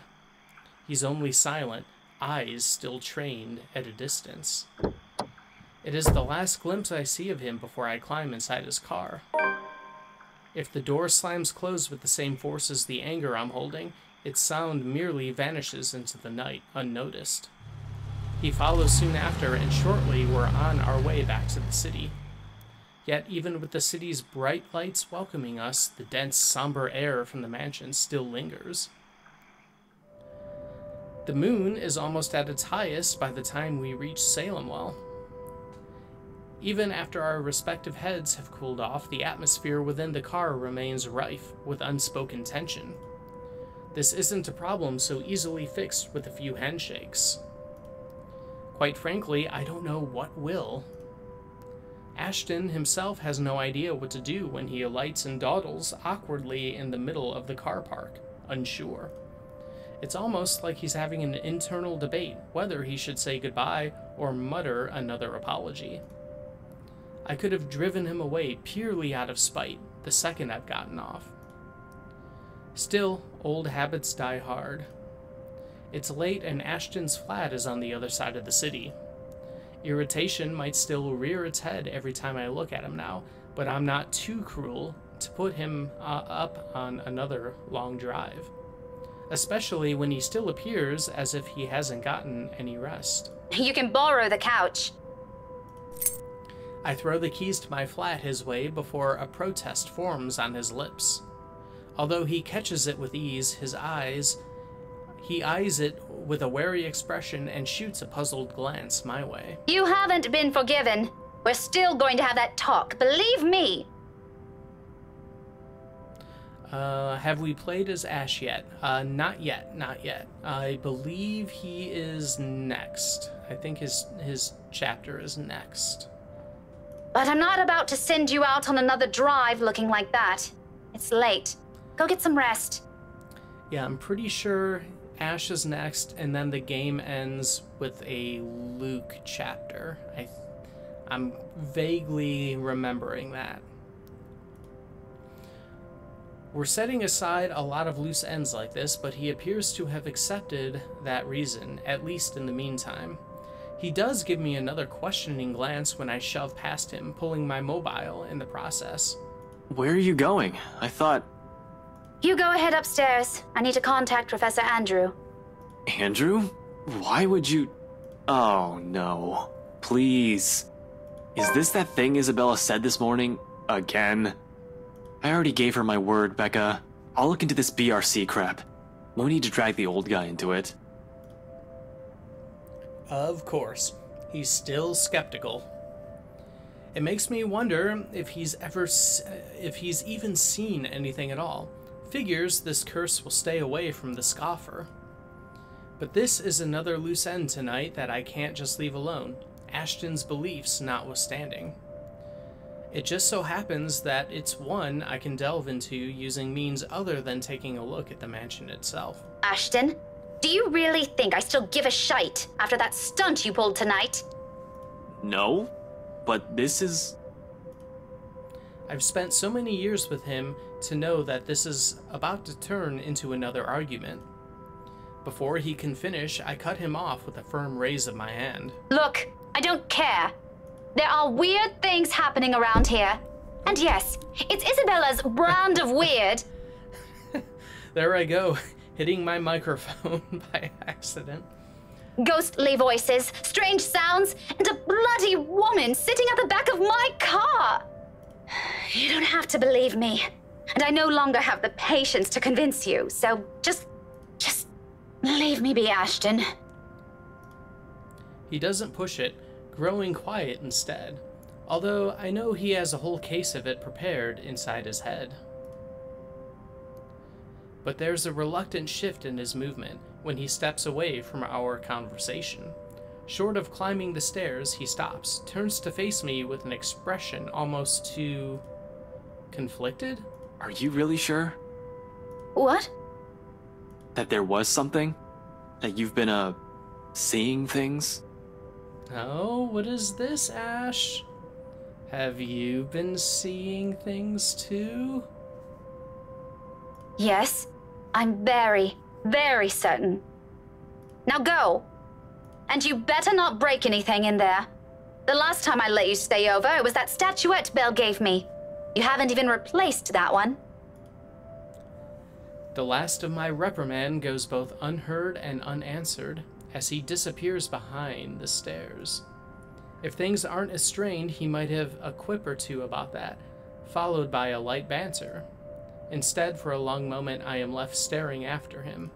He's only silent, eyes still trained at a distance. It is the last glimpse I see of him before I climb inside his car. If the door slams closed with the same force as the anger I'm holding, its sound merely vanishes into the night, unnoticed. He follows soon after, and shortly we're on our way back to the city. Yet even with the city's bright lights welcoming us, the dense, somber air from the mansion still lingers. The moon is almost at its highest by the time we reach Salemwell. Even after our respective heads have cooled off, the atmosphere within the car remains rife with unspoken tension. This isn't a problem so easily fixed with a few handshakes. Quite frankly, I don't know what will. Ashton himself has no idea what to do when he alights and dawdles awkwardly in the middle of the car park, unsure. It's almost like he's having an internal debate whether he should say goodbye or mutter another apology. I could have driven him away purely out of spite the second I've gotten off. Still, old habits die hard. It's late and Ashton's flat is on the other side of the city. Irritation might still rear its head every time I look at him now, but I'm not too cruel to put him up on another long drive. Especially when he still appears as if he hasn't gotten any rest. You can borrow the couch. I throw the keys to my flat his way before a protest forms on his lips. Although he catches it with ease, he eyes it with a wary expression and shoots a puzzled glance my way. You haven't been forgiven. We're still going to have that talk, believe me. Have we played as Ash yet? Not yet. I believe he is next. I think his chapter is next. But I'm not about to send you out on another drive looking like that. It's late. Go get some rest. Yeah, I'm pretty sure Ash is next, and then the game ends with a Luke chapter. I'm vaguely remembering that. We're setting aside a lot of loose ends like this, but he appears to have accepted that reason, at least in the meantime. He does give me another questioning glance when I shove past him, pulling my mobile in the process. Where are you going? I thought... You go ahead upstairs. I need to contact Professor Andrew. Andrew? Why would you... Oh, no. Please. Is this that thing Isabella said this morning? Again? I already gave her my word, Becca. I'll look into this BRC crap. No need to drag the old guy into it. Of course. He's still skeptical. It makes me wonder if he's even seen anything at all. Figures this curse will stay away from the scoffer. But this is another loose end tonight that I can't just leave alone, Ashton's beliefs notwithstanding. It just so happens that it's one I can delve into using means other than taking a look at the mansion itself. Ashton, do you really think I still give a shite after that stunt you pulled tonight? No, but this is... I've spent so many years with him to know that this is about to turn into another argument. Before he can finish, I cut him off with a firm raise of my hand. Look, I don't care. There are weird things happening around here. And yes, it's Isabella's brand of weird. There I go, hitting my microphone by accident. Ghostly voices, strange sounds, and a bloody woman sitting at the back of my car. You don't have to believe me. And I no longer have the patience to convince you, so just leave me be, Ashton. He doesn't push it, growing quiet instead, although I know he has a whole case of it prepared inside his head. But there's a reluctant shift in his movement when he steps away from our conversation, Short of climbing the stairs, he stops, turns to face me with an expression almost too conflicted. Are you really sure What? that there was something? That you've been, seeing things? Oh, what is this, Ash? Have you been seeing things too? Yes, I'm very, very certain. Now go. And you better not break anything in there. The last time I let you stay over, it was that statuette Belle gave me. You haven't even replaced that one. The last of my reprimand goes both unheard and unanswered as he disappears behind the stairs. If things aren't as strained, he might have a quip or two about that, followed by a light banter. Instead, for a long moment, I am left staring after him.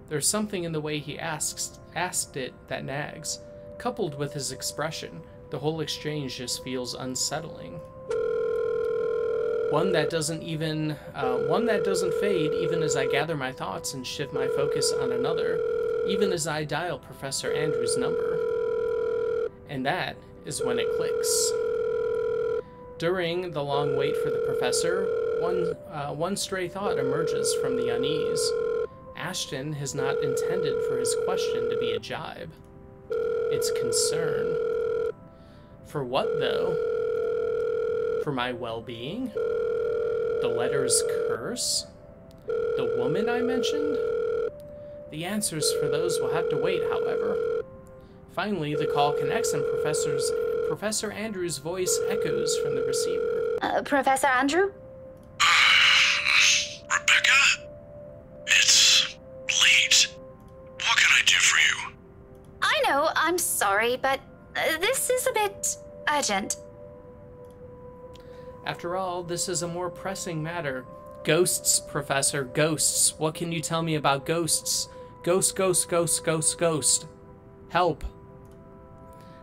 There's something in the way he asked it that nags. Coupled with his expression, the whole exchange just feels unsettling. One that doesn't fade even as I gather my thoughts and shift my focus on another, even as I dial Professor Andrews' number. And that is when it clicks. During the long wait for the professor, one stray thought emerges from the unease. Ashton has not intended for his question to be a jibe. It's concern. For what, though? For my well-being? The letter's curse? The woman I mentioned? The answers for those will have to wait, however. Finally, the call connects and Professor Andrews' voice echoes from the receiver. Professor Andrew? Rebecca? It's late. What can I do for you? I know, I'm sorry, but this is a bit urgent. After all, this is a more pressing matter. Ghosts, Professor, ghosts. What can you tell me about ghosts? Ghost. Help.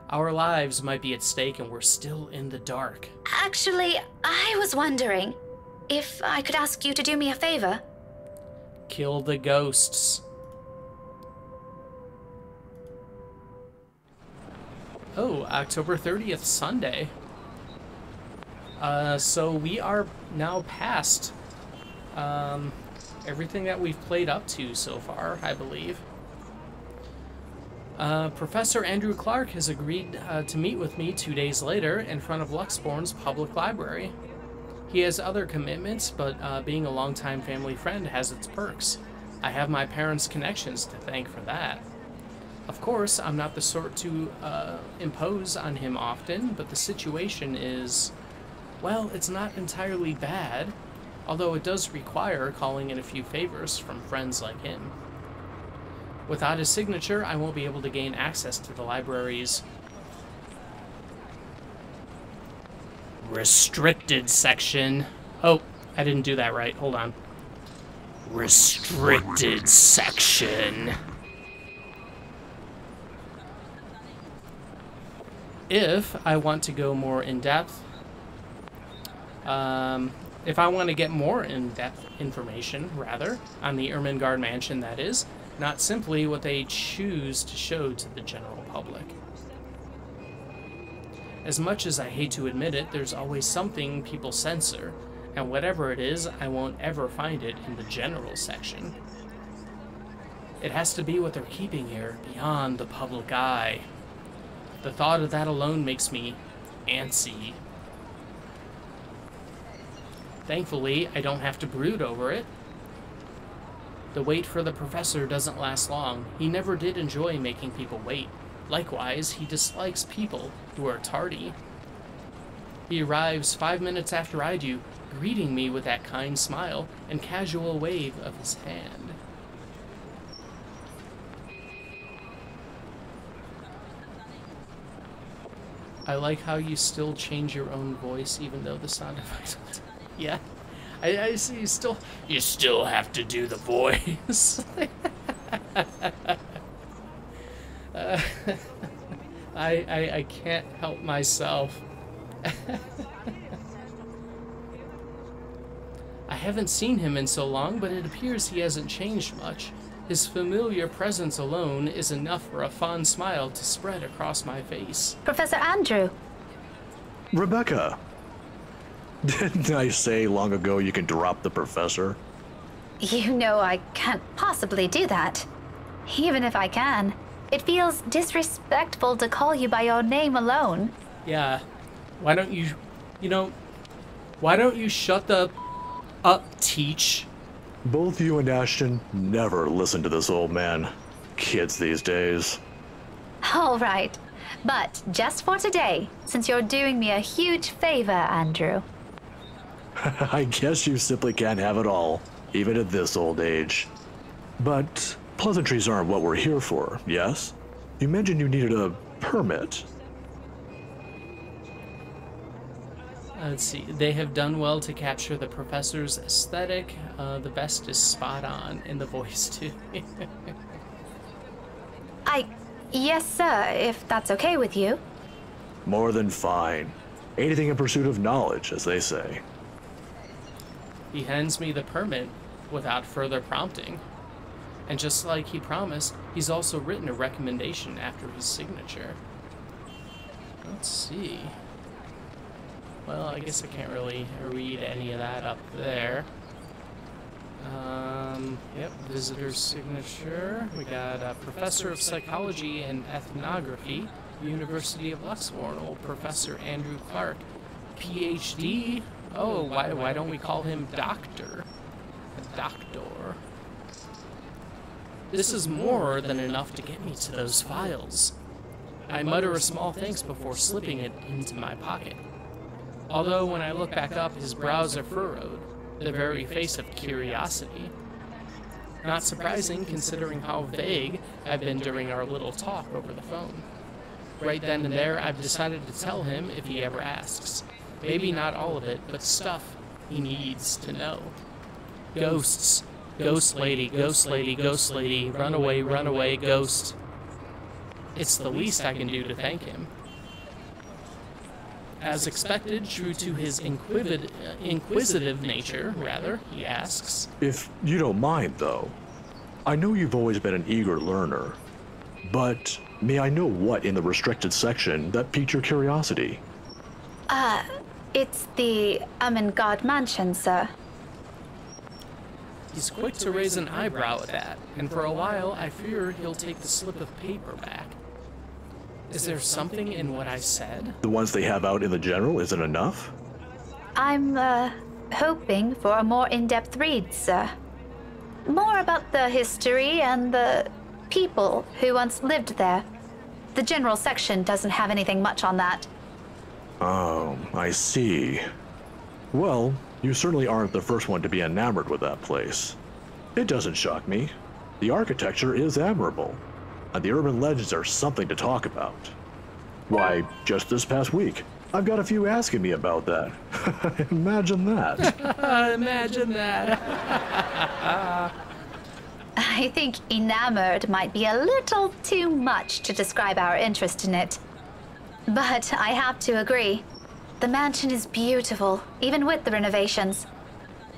Our lives might be at stake and we're still in the dark. Actually, I was wondering if I could ask you to do me a favor. Kill the ghosts. Oh, October 30th, Sunday. So we are now past everything that we've played up to so far, I believe. Professor Andrew Clark has agreed to meet with me 2 days later in front of Luxborn's public library. He has other commitments, but being a longtime family friend has its perks. I have my parents' connections to thank for that. Of course, I'm not the sort to impose on him often, but the situation is, well, it's not entirely bad, although it does require calling in a few favors from friends like him. Without his signature, I won't be able to gain access to the library's restricted section. Oh, I didn't do that right. Hold on. Restricted section. If I want to go more in-depth, if I want to get more in-depth information, rather, on the Ermengarde Mansion, that is, not simply what they choose to show to the general public. As much as I hate to admit it, there's always something people censor, and whatever it is, I won't ever find it in the general section. It has to be what they're keeping here, beyond the public eye. The thought of that alone makes me antsy. Thankfully, I don't have to brood over it. The wait for the professor doesn't last long. He never did enjoy making people wait. Likewise, he dislikes people who are tardy. He arrives 5 minutes after I do, greeting me with that kind smile and casual wave of his hand. I like how you still change your own voice even though the sound effects... Yeah. I see you still have to do the voice. I can't help myself. I haven't seen him in so long, but it appears he hasn't changed much. His familiar presence alone is enough for a fond smile to spread across my face. Professor Andrew. Rebecca, didn't I say long ago you can drop the professor? You know I can't possibly do that. Even if I can, it feels disrespectful to call you by your name alone. Yeah, why don't you shut the up, Teach? Both you and Ashton never listen to this old man. Kids these days. All right, but just for today, since you're doing me a huge favor, Andrew. I guess you simply can't have it all, even at this old age. But pleasantries aren't what we're here for, yes? You mentioned you needed a permit. Let's see. They have done well to capture the professor's aesthetic. The best is spot on in the voice, too. Yes, sir, if that's okay with you. More than fine. Anything in pursuit of knowledge, as they say. He hands me the permit without further prompting. And just like he promised, he's also written a recommendation after his signature. Let's see. Well, I guess I can't really read any of that up there. Yep, visitor's signature. We got a Professor of Psychology and Ethnography, University of Luxembourg, old Professor Andrew Clark, PhD. Oh, why don't we call him Doctor? A doctor. This is more than enough to get me to those files. I mutter a small thanks before slipping it into my pocket. Although when I look back up, his brows are furrowed, the very face of curiosity. Not surprising, considering how vague I've been during our little talk over the phone. Right then and there, I've decided to tell him if he ever asks. Maybe not all of it, but stuff he needs to know. Ghosts. Ghost lady, ghost lady, ghost lady, run away, ghost. It's the least I can do to thank him. As expected, true to his inquisitive nature, he asks, If you don't mind, though, I know you've always been an eager learner, but may I know what in the restricted section that piqued your curiosity? It's the God Mansion, sir. He's quick to raise an eyebrow at that, and for a while I fear he'll take the slip of paper back. Is there something in what I said? The ones they have out in the general isn't enough? I'm, hoping for a more in-depth read, sir. More about the history and the people who once lived there. The general section doesn't have anything much on that. Oh, I see. Well, you certainly aren't the first one to be enamored with that place. It doesn't shock me. The architecture is admirable, and the urban legends are something to talk about. Why, just this past week, I've got a few asking me about that. Imagine that. Imagine that. I think enamored might be a little too much to describe our interest in it. But I have to agree. The mansion is beautiful, even with the renovations.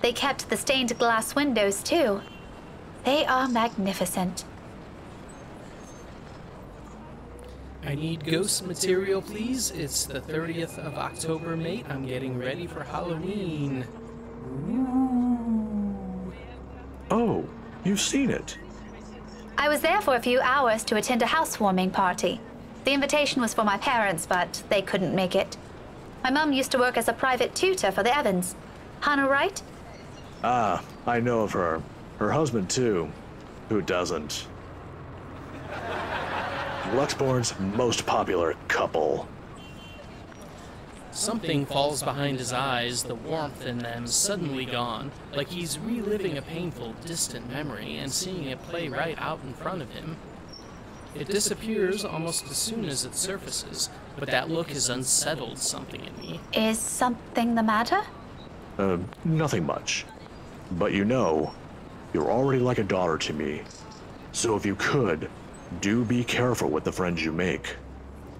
They kept the stained glass windows, too. They are magnificent. I need ghost material, please. It's the 30th of October, mate. I'm getting ready for Halloween. Ooh. Oh, you've seen it. I was there for a few hours to attend a housewarming party. The invitation was for my parents, but they couldn't make it. My mom used to work as a private tutor for the Evans. Hannah Wright? Ah, I know of her. Her husband, too. Who doesn't? Luxbourne's most popular couple. Something falls behind his eyes, the warmth in them suddenly gone, like he's reliving a painful, distant memory and seeing it play right out in front of him. It disappears almost as soon as it surfaces, but that look has unsettled something in me. Is something the matter? Nothing much. But you know, you're already like a daughter to me. So if you could, do be careful with the friends you make.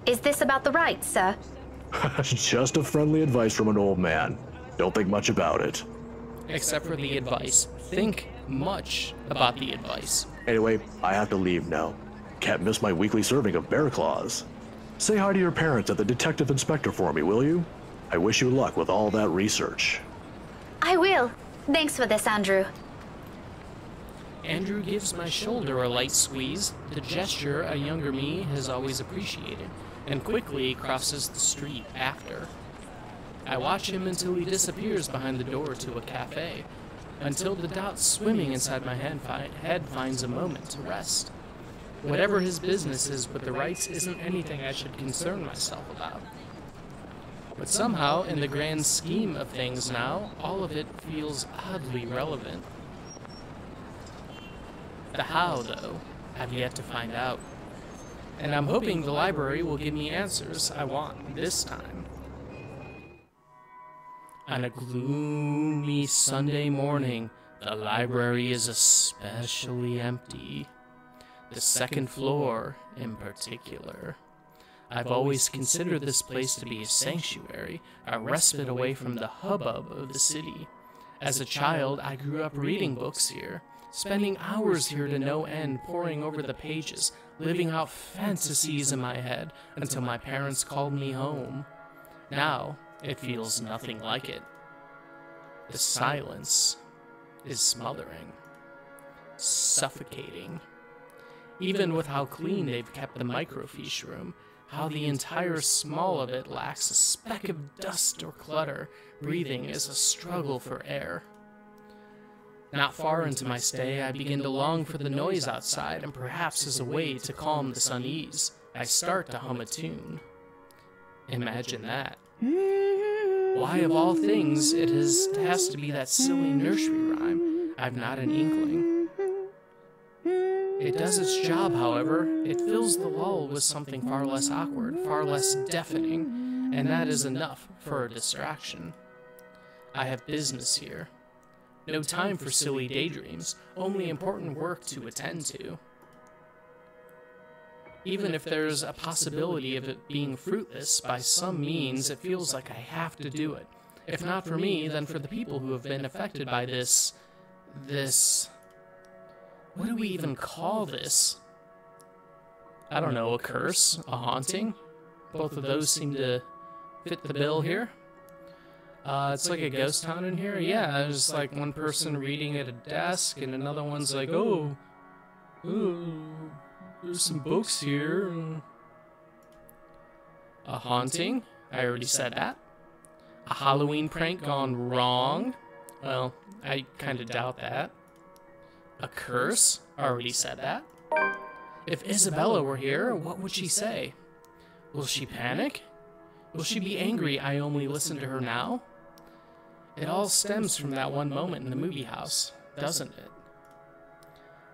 Is this about the rights, sir? Just a friendly advice from an old man. Don't think much about it. Except for the advice. Think much about the advice. Anyway, I have to leave now. Can't miss my weekly serving of bear claws. Say hi to your parents at the detective inspector for me, will you? I wish you luck with all that research. I will. Thanks for this, Andrew. Andrew gives my shoulder a light squeeze, the gesture a younger me has always appreciated, and quickly crosses the street after. I watch him until he disappears behind the door to a cafe, until the doubt swimming inside my head finds a moment to rest. Whatever his business is with the rights isn't anything I should concern myself about. But somehow, in the grand scheme of things now, all of it feels oddly relevant. The how, though, I've yet to find out. And I'm hoping the library will give me answers I want this time. On a gloomy Sunday morning, the library is especially empty. The second floor, in particular. I've always considered this place to be a sanctuary, a respite away from the hubbub of the city. As a child, I grew up reading books here, spending hours here to no end, poring over the pages, living out fantasies in my head until my parents called me home. Now, it feels nothing like it. The silence is smothering, suffocating. Even with how clean they've kept the microfiche room, how the entire small of it lacks a speck of dust or clutter, breathing is a struggle for air. Not far into my stay, I begin to long for the noise outside, and perhaps as a way to calm this unease, I start to hum a tune. Imagine that. Why, of all things, it has to be that silly nursery rhyme. I've not an inkling. It does its job, however. It fills the lull with something far less awkward, far less deafening, and that is enough for a distraction. I have business here. No time for silly daydreams, only important work to attend to. Even if there's a possibility of it being fruitless, by some means it feels like I have to do it. If not for me, then for the people who have been affected by this... What do we even call this? I don't know, a curse? A haunting? Both of those seem to fit the bill here. It's like a ghost town in here. Yeah, there's like one person reading at a desk, and another one's like, oh, there's some books here. A haunting? I already said that. A Halloween prank gone wrong? Well, I kind of doubt that. A curse? Already said that. If Isabella were here, what would she say? Will she panic? Will she be angry I only listen to her now? It all stems from that one moment in the movie house, doesn't it?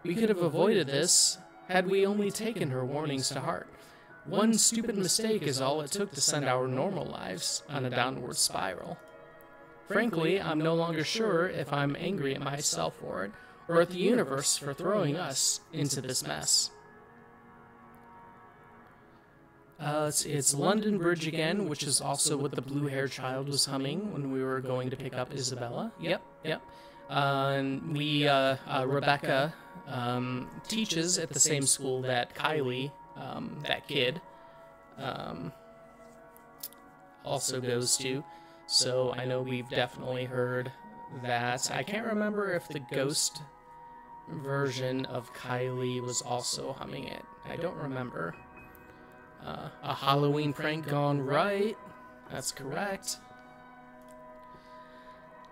We could have avoided this had we only taken her warnings to heart. One stupid mistake is all it took to send our normal lives on a downward spiral. Frankly, I'm no longer sure if I'm angry at myself for it, or at the universe for throwing us into this mess. It's London Bridge again, which is also what the blue-haired child was humming when we were going to pick up Isabella. Yep. And Rebecca teaches at the same school that Kylie, that kid, also goes to. So I know we've definitely heard that. I can't remember if the ghost version of Kylie was also humming it. I don't remember. A Halloween prank gone right. That's correct.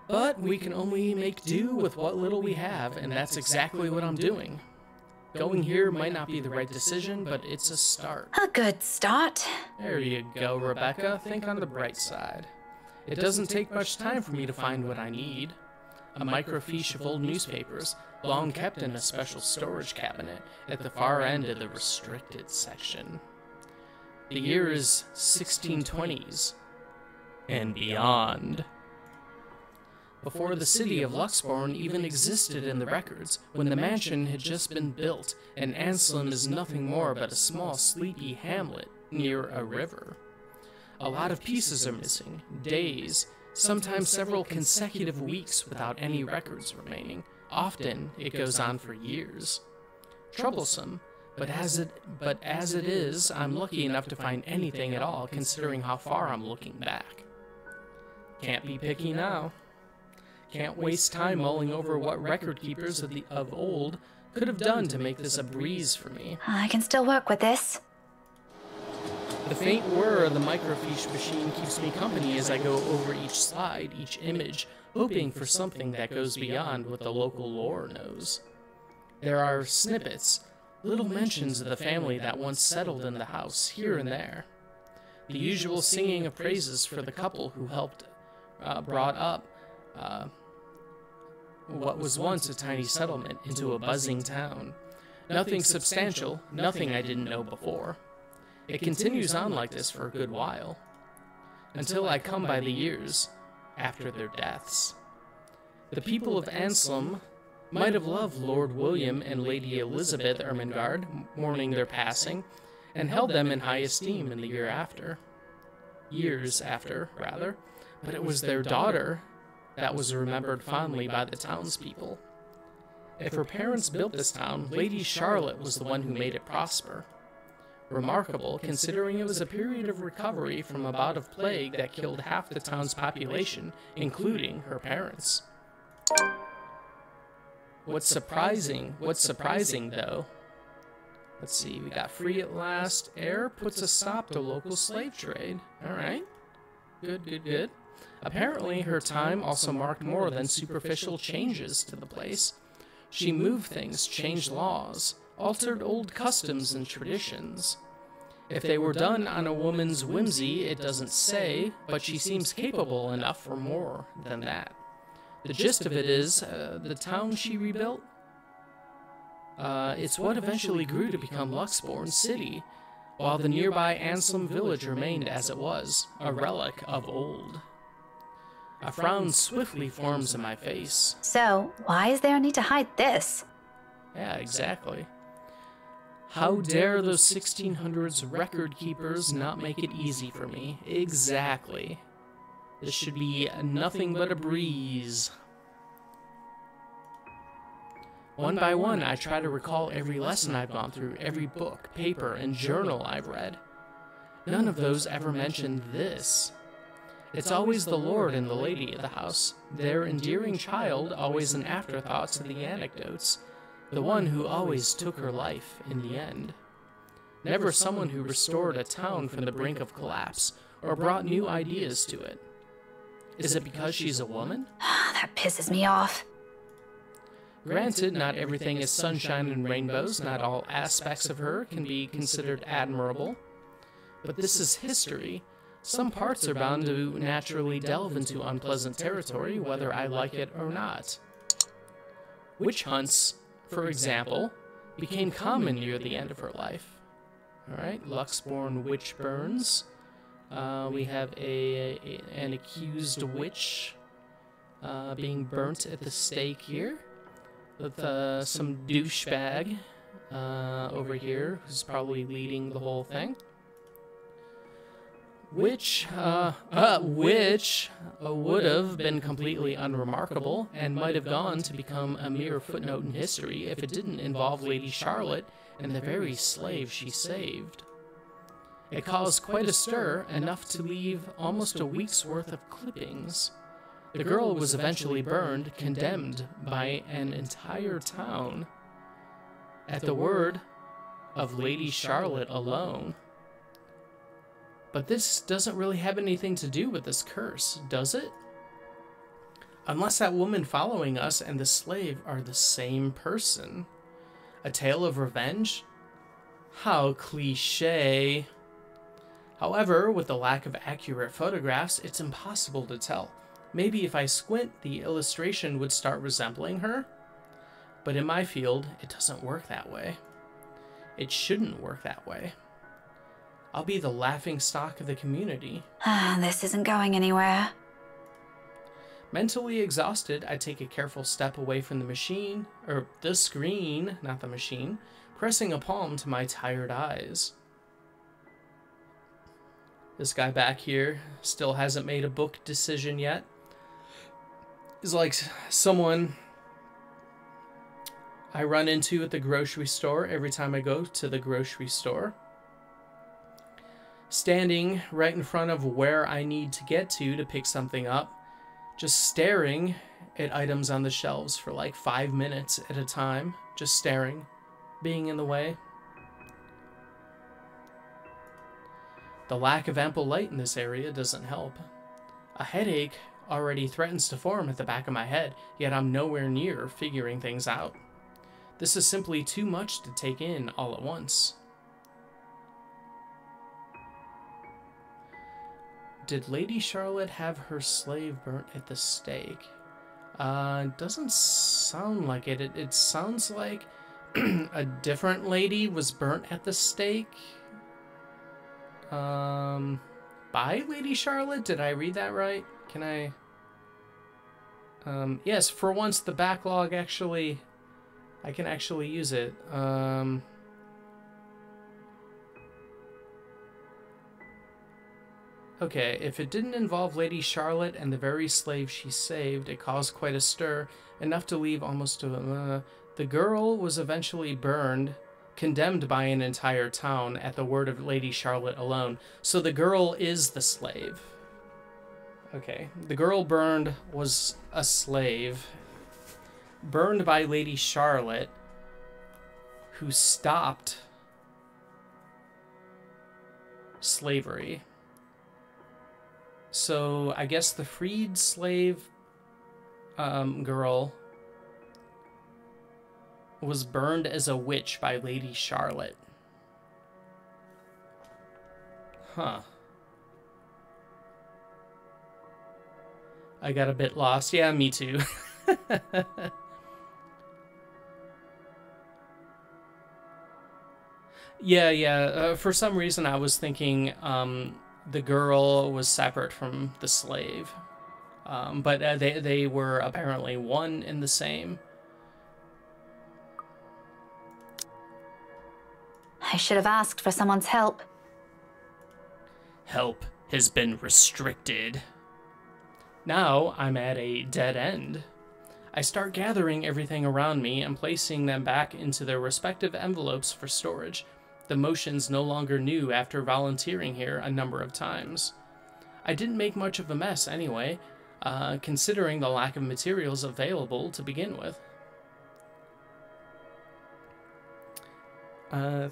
But we can only make do with what little we have, and that's exactly what I'm doing. Going here might not be the right decision, but it's a start. A good start. There you go, Rebecca. Think on the bright side. It doesn't take much time for me to find what I need. A microfiche of old newspapers, long kept in a special storage cabinet at the far end of the restricted section. The year is 1620s and beyond. Before the city of Luxborn even existed in the records, when the mansion had just been built, and Anselm is nothing more but a small, sleepy hamlet near a river. A lot of pieces are missing, days, sometimes several consecutive weeks without any records remaining, Often it goes on for years. Troublesome, but as it is, I'm lucky enough to find anything at all, considering how far I'm looking back. Can't be picky now. Can't waste time mulling over what record keepers of old could have done to make this a breeze for me. I can still work with this. The faint whir of the microfiche machine keeps me company as I go over each slide, each image, hoping for something that goes beyond what the local lore knows. There are snippets, little mentions of the family that once settled in the house, here and there. The usual singing of praises for the couple who helped brought up what was once a tiny settlement into a buzzing town. Nothing substantial, nothing I didn't know before. It continues on like this for a good while, until I come by the years after their deaths. The people of Anselm might have loved Lord William and Lady Elizabeth Ermengarde, mourning their passing, and held them in high esteem in the years after, but it was their daughter that was remembered fondly by the townspeople. If her parents built this town, Lady Charlotte was the one who made it prosper. Remarkable, considering it was a period of recovery from a bout of plague that killed half the town's population, including her parents. What's surprising though, let's see, we got free at last. Heir puts a stop to local slave trade. Alright. Good. Apparently her time also marked more than superficial changes to the place. She moved things, changed laws, altered old customs and traditions. If they were done on a woman's whimsy, it doesn't say, but she seems capable enough for more than that. The gist of it is, the town she rebuilt? It's what eventually grew to become Luxbourne City, while the nearby Anselm village remained as it was, a relic of old. A frown swiftly forms in my face. So, why is there a need to hide this? Yeah, exactly. How dare those 1600s record keepers not make it easy for me? Exactly. This should be nothing but a breeze. One by one, I try to recall every lesson I've gone through, every book, paper, and journal I've read. None of those ever mentioned this. It's always the lord and the lady of the house, their endearing child always an afterthought to the anecdotes, the one who always took her life in the end. Never someone who restored a town from the brink of collapse, or brought new ideas to it. Is it because she's a woman? That pisses me off. Granted, not everything is sunshine and rainbows, not all aspects of her can be considered admirable. But this is history. Some parts are bound to naturally delve into unpleasant territory, whether I like it or not. Witch hunts, for example, became common near the end of her life. Alright, Luxbourne witch burns. We have an accused witch being burnt at the stake here, with some douchebag over here who's probably leading the whole thing. Which would have been completely unremarkable and might have gone to become a mere footnote in history if it didn't involve Lady Charlotte and the very slave she saved. It caused quite a stir, enough to leave almost a week's worth of clippings. The girl was eventually burned, condemned by an entire town, at the word of Lady Charlotte alone. But this doesn't really have anything to do with this curse, does it? Unless that woman following us and the slave are the same person. A tale of revenge? How cliché. However, with the lack of accurate photographs, it's impossible to tell. Maybe if I squint, the illustration would start resembling her. But in my field, it doesn't work that way. It shouldn't work that way. I'll be the laughingstock of the community. This isn't going anywhere. Mentally exhausted, I take a careful step away from the machine, or the screen, not the machine, pressing a palm to my tired eyes. This guy back here still hasn't made a book decision yet. He's like someone I run into at the grocery store every time I go to the grocery store. Standing right in front of where I need to get to pick something up, just staring at items on the shelves for like 5 minutes at a time, just staring, being in the way. The lack of ample light in this area doesn't help. A headache already threatens to form at the back of my head, yet I'm nowhere near figuring things out. This is simply too much to take in all at once. Did Lady Charlotte have her slave burnt at the stake? Doesn't sound like it. It sounds like a different lady was burnt at the stake. By Lady Charlotte? Did I read that right? Can I... yes, for once the backlog actually... I can actually use it. Okay, if it didn't involve Lady Charlotte and the very slave she saved, it caused quite a stir, enough to leave almost a... the girl was eventually burned, condemned by an entire town at the word of Lady Charlotte alone. So the girl is the slave. Okay, the girl burned was a slave, burned by Lady Charlotte, who stopped slavery. So I guess the freed slave girl was burned as a witch by Lady Charlotte. Huh. I got a bit lost. Yeah, me too. Yeah. For some reason, I was thinking the girl was separate from the slave. But they were apparently one and the same. I should have asked for someone's help. Help has been restricted. Now I'm at a dead end. I start gathering everything around me and placing them back into their respective envelopes for storage. The motion's no longer new after volunteering here a number of times. I didn't make much of a mess anyway, considering the lack of materials available to begin with.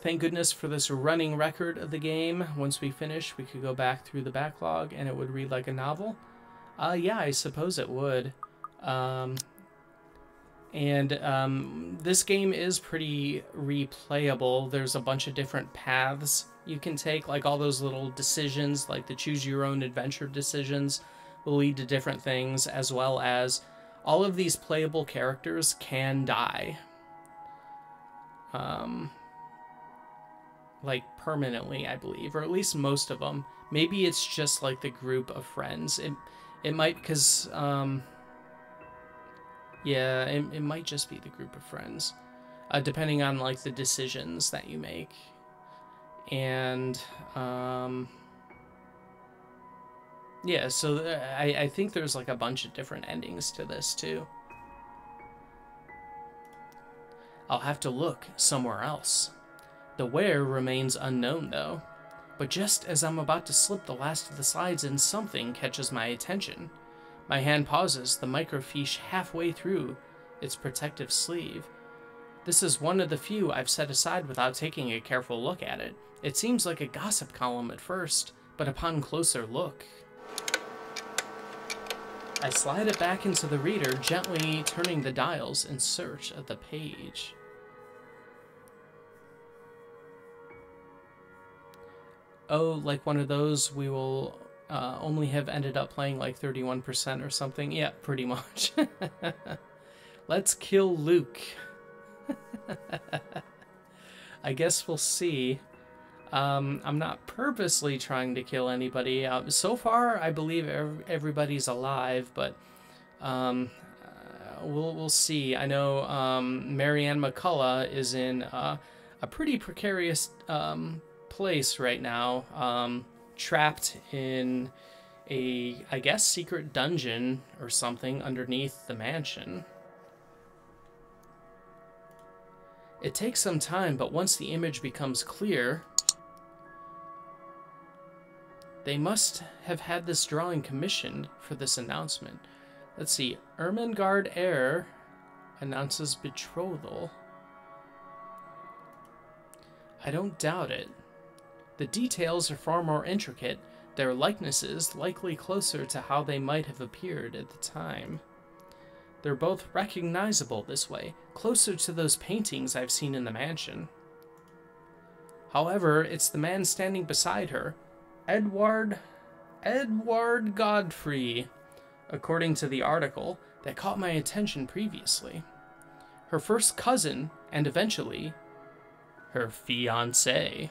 Thank goodness for this running record of the game. Once we finish, we could go back through the backlog and it would read like a novel. Yeah, I suppose it would. This game is pretty replayable. There's a bunch of different paths you can take, like all those little decisions, like the choose your own adventure decisions will lead to different things, as well as all of these playable characters can die. Like permanently, I believe, or at least most of them. Maybe it's just like the group of friends. It might, because, yeah, it might just be the group of friends, depending on, like, the decisions that you make. And, yeah, so I think there's, like, a bunch of different endings to this, too. I'll have to look somewhere else. The where remains unknown, though. But just as I'm about to slip the last of the slides in, something catches my attention. My hand pauses, the microfiche halfway through its protective sleeve. This is one of the few I've set aside without taking a careful look at it. It seems like a gossip column at first, but upon closer look... I slide it back into the reader, gently turning the dials in search of the page. Oh, like one of those we will only have ended up playing like 31% or something. Yeah, pretty much. Let's kill Luke. I guess we'll see. I'm not purposely trying to kill anybody. So far, I believe everybody's alive, but we'll see. I know Marianne McCullough is in a pretty precarious place right now, trapped in a, I guess, secret dungeon or something underneath the mansion. It takes some time, but once the image becomes clear, they must have had this drawing commissioned for this announcement. Let's see. Ermengarde heir announces betrothal. I don't doubt it. The details are far more intricate, their likenesses likely closer to how they might have appeared at the time. They're both recognizable this way, closer to those paintings I've seen in the mansion. However, it's the man standing beside her, Edward Godfrey, according to the article, that caught my attention previously. Her first cousin, and eventually, her fiancé.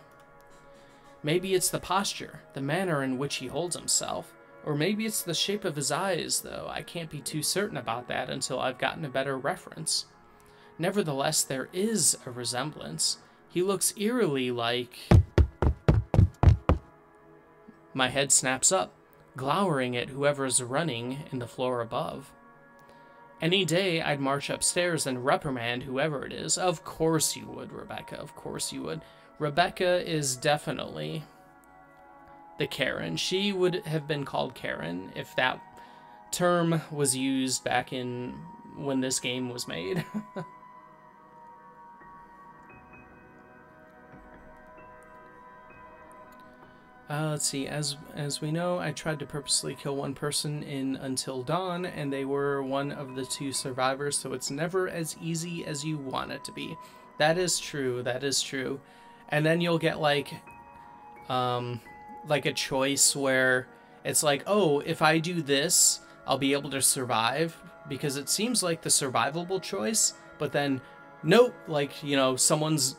Maybe it's the posture, the manner in which he holds himself, or maybe it's the shape of his eyes, though I can't be too certain about that until I've gotten a better reference. Nevertheless, there is a resemblance. He looks eerily like... My head snaps up, glowering at whoever's running in the floor above. Any day, I'd march upstairs and reprimand whoever it is. Of course you would, Rebecca. Of course you would. Rebecca is definitely the Karen. She would have been called Karen if that term was used back in when this game was made. Let's see, as we know, I tried to purposely kill one person in Until Dawn, and they were one of the 2 survivors, so it's never as easy as you want it to be. That is true, that is true. And then you'll get like a choice where it's like, oh, if I do this, I'll be able to survive, because it seems like the survivable choice, but then, nope, like, you know, someone's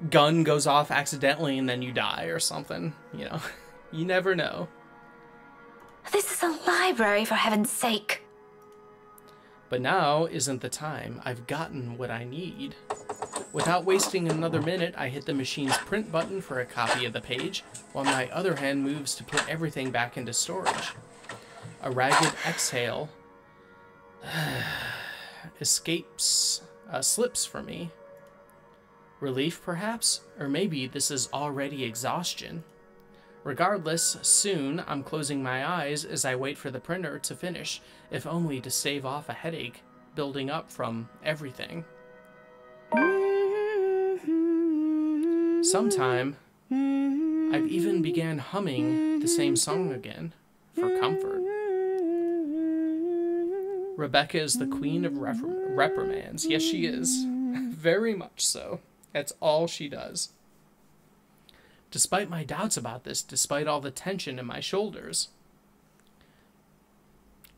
gun goes off accidentally and then you die or something, you know. You never know. This is a library, for heaven's sake. But now isn't the time. I've gotten what I need. Without wasting another minute, I hit the machine's print button for a copy of the page, while my other hand moves to put everything back into storage. A ragged exhale slips for me. Relief, perhaps? Or maybe this is already exhaustion. Regardless, soon I'm closing my eyes as I wait for the printer to finish, if only to stave off a headache building up from everything. Sometime, I've even began humming the same song again, for comfort. Rebecca is the queen of reprimands. Yes, she is. Very much so. That's all she does. Despite my doubts about this, despite all the tension in my shoulders,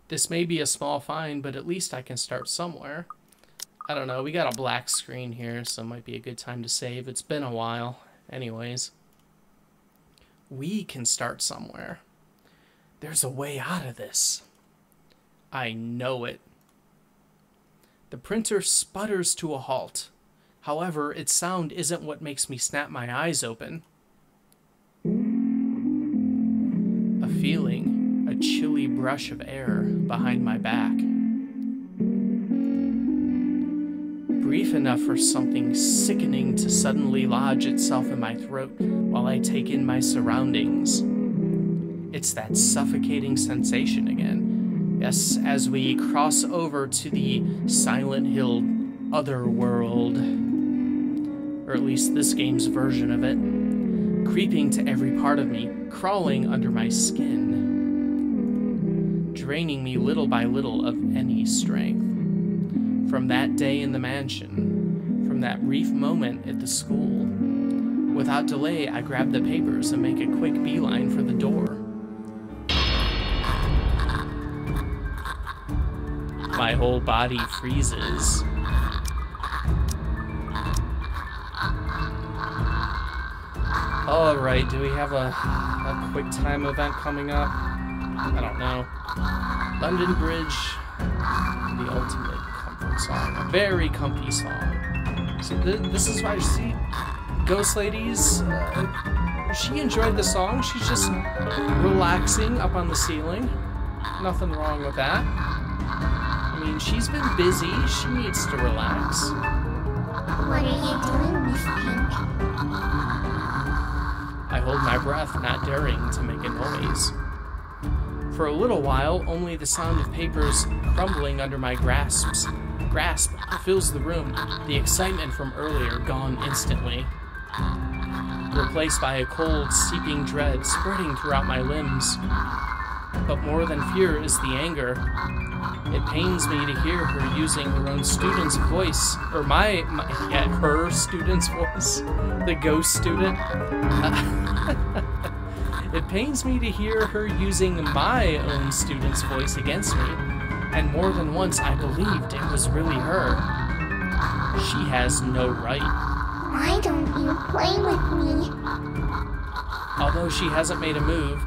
this may be a small find, but at least I can start somewhere. I don't know, we got a black screen here, so it might be a good time to save. It's been a while. Anyways, we can start somewhere. There's a way out of this. I know it. The printer sputters to a halt. However, its sound isn't what makes me snap my eyes open. A feeling, a chilly brush of air behind my back. Brief enough for something sickening to suddenly lodge itself in my throat while I take in my surroundings. It's that suffocating sensation again. Yes, as we cross over to the Silent Hill otherworld, or at least this game's version of it, creeping to every part of me, crawling under my skin, draining me little by little of any strength. From that day in the mansion, from that brief moment at the school, without delay, I grab the papers and make a quick beeline for the door. My whole body freezes. Alright, do we have a quick time event coming up? I don't know. London Bridge, the ultimate comfort song. A very comfy song. So this is why, see, Ghost Lady's, she enjoyed the song. She's just relaxing up on the ceiling. Nothing wrong with that. I mean, she's been busy. She needs to relax. What are you doing, Miss Pink? I hold my breath, not daring to make a noise. For a little while, only the sound of papers crumbling under my grasp fills the room, the excitement from earlier gone instantly, replaced by a cold, seeping dread spreading throughout my limbs. But more than fear is the anger. It pains me to hear her using her own student's voice, or her student's voice, the ghost student. It pains me to hear her using my own student's voice against me, and more than once I believed it was really her. She has no right. Why don't you play with me? Although she hasn't made a move,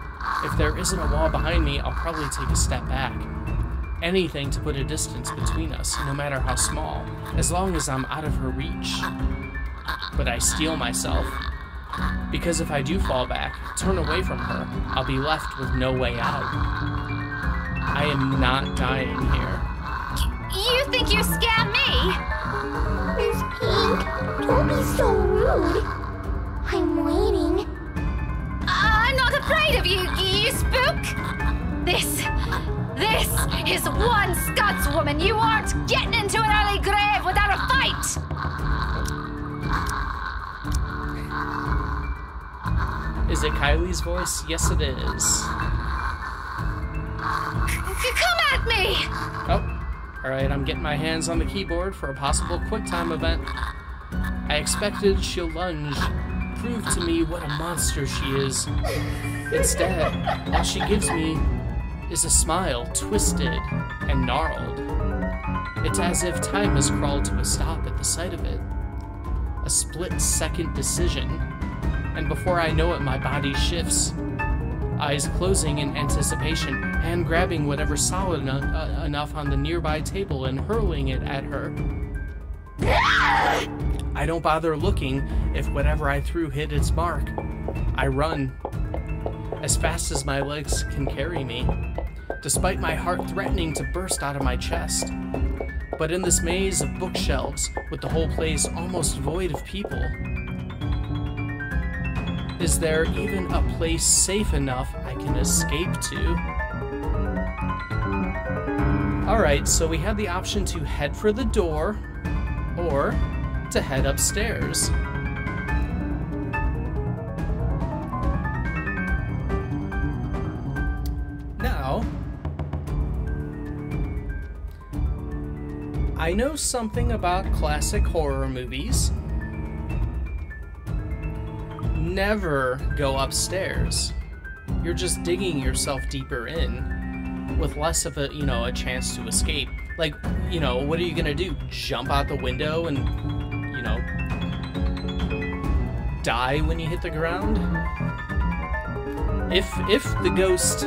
if there isn't a wall behind me, I'll probably take a step back. Anything to put a distance between us, no matter how small, as long as I'm out of her reach. But I steel myself, because if I do fall back, turn away from her, I'll be left with no way out. I am not dying here. You think you scam me? Miss Pink, don't be so rude. I'm waiting. I'm not afraid of you, you spook! This is one Scotswoman. You aren't getting into an early grave without a fight! Is it Kylie's voice? Yes, it is. Come at me! Oh, alright, I'm getting my hands on the keyboard for a possible QuickTime event. I expected she'll lunge, prove to me what a monster she is. Instead, all she gives me is a smile, twisted and gnarled. It's as if time has crawled to a stop at the sight of it. A split-second decision, and before I know it, my body shifts. Eyes closing in anticipation, hand grabbing whatever's solid enough on the nearby table and hurling it at her. I don't bother looking if whatever I threw hit its mark. I run, as fast as my legs can carry me, despite my heart threatening to burst out of my chest. But in this maze of bookshelves, with the whole place almost void of people, is there even a place safe enough I can escape to? Alright, so we had the option to head for the door, or to head upstairs. Now, I know something about classic horror movies. Never go upstairs. You're just digging yourself deeper in, with less of a, a chance to escape. Like, what are you gonna do? Jump out the window and, die when you hit the ground? If the ghost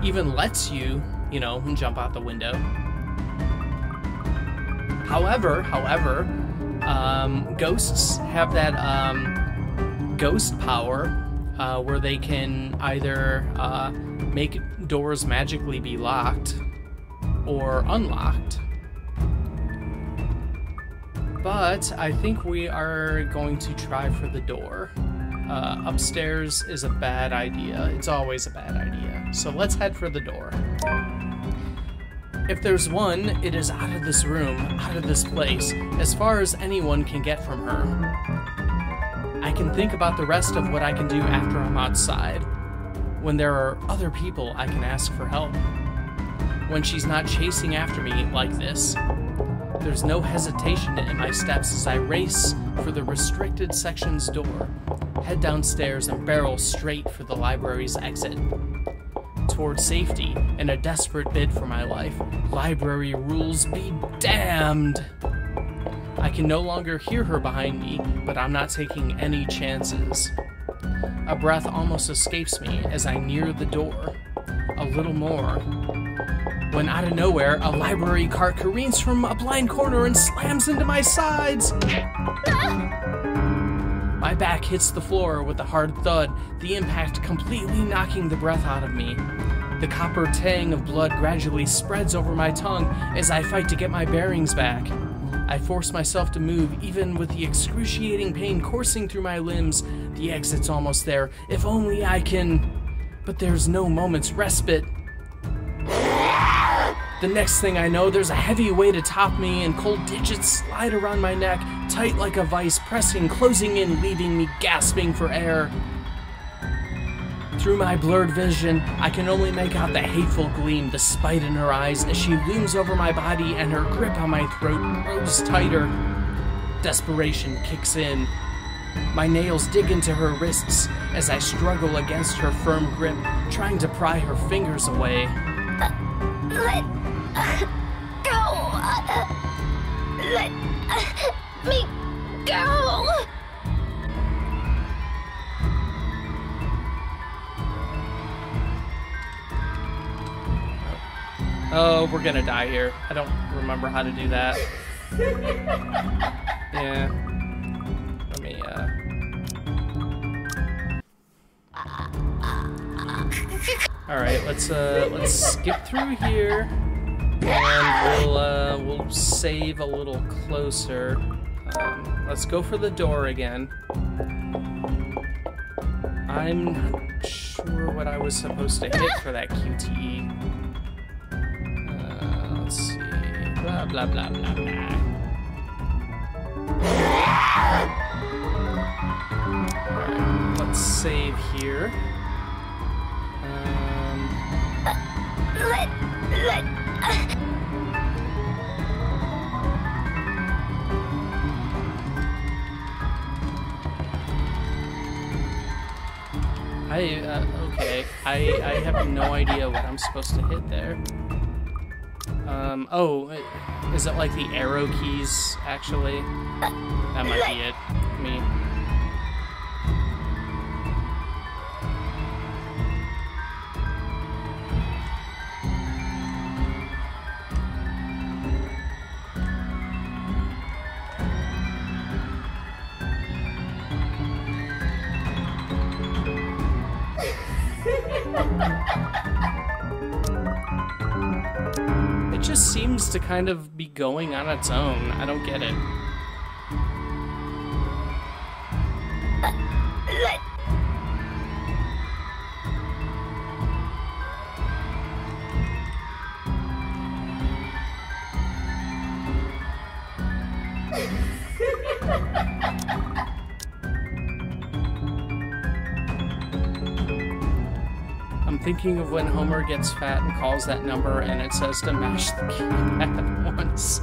even lets you, jump out the window. However, ghosts have that, ghost power where they can either make doors magically be locked or unlocked. But I think we are going to try for the door. Upstairs is a bad idea. It's always a bad idea. So let's head for the door. If there's one, it is out of this room, out of this place, as far as anyone can get from her. I can think about the rest of what I can do after I'm outside, when there are other people I can ask for help. When she's not chasing after me like this. There's no hesitation in my steps as I race for the restricted section's door, head downstairs and barrel straight for the library's exit. Toward safety, in a desperate bid for my life, library rules be damned! I can no longer hear her behind me, but I'm not taking any chances. A breath almost escapes me as I near the door. A little more. When out of nowhere, a library cart careens from a blind corner and slams into my sides! My back hits the floor with a hard thud, the impact completely knocking the breath out of me. The copper tang of blood gradually spreads over my tongue as I fight to get my bearings back. I force myself to move, even with the excruciating pain coursing through my limbs. The exit's almost there. If only I can... But there's no moment's respite. The next thing I know, there's a heavy weight atop me and cold digits slide around my neck, tight like a vice, pressing, closing in, leaving me gasping for air. Through my blurred vision, I can only make out the hateful gleam, the spite in her eyes as she looms over my body and her grip on my throat grows tighter. Desperation kicks in. My nails dig into her wrists as I struggle against her firm grip, trying to pry her fingers away. Let go. Let me go. Oh, we're gonna die here. I don't remember how to do that. Yeah. Let me, Alright, let's skip through here. And we'll save a little closer. Let's go for the door again. I'm not sure what I was supposed to hit for that QTE. Let's see. Blah, blah, blah, blah, blah. Alright, let's save here. Okay. I have no idea what I'm supposed to hit there. Oh, is it like the arrow keys, actually? That might be it. It just seems to kind of be going on its own. I don't get it. I'm thinking of when Homer gets fat and calls that number and it says to mash the keypad once.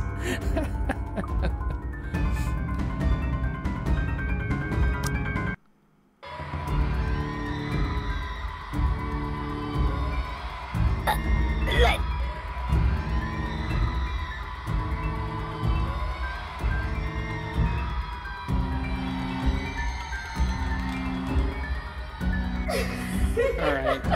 Alright,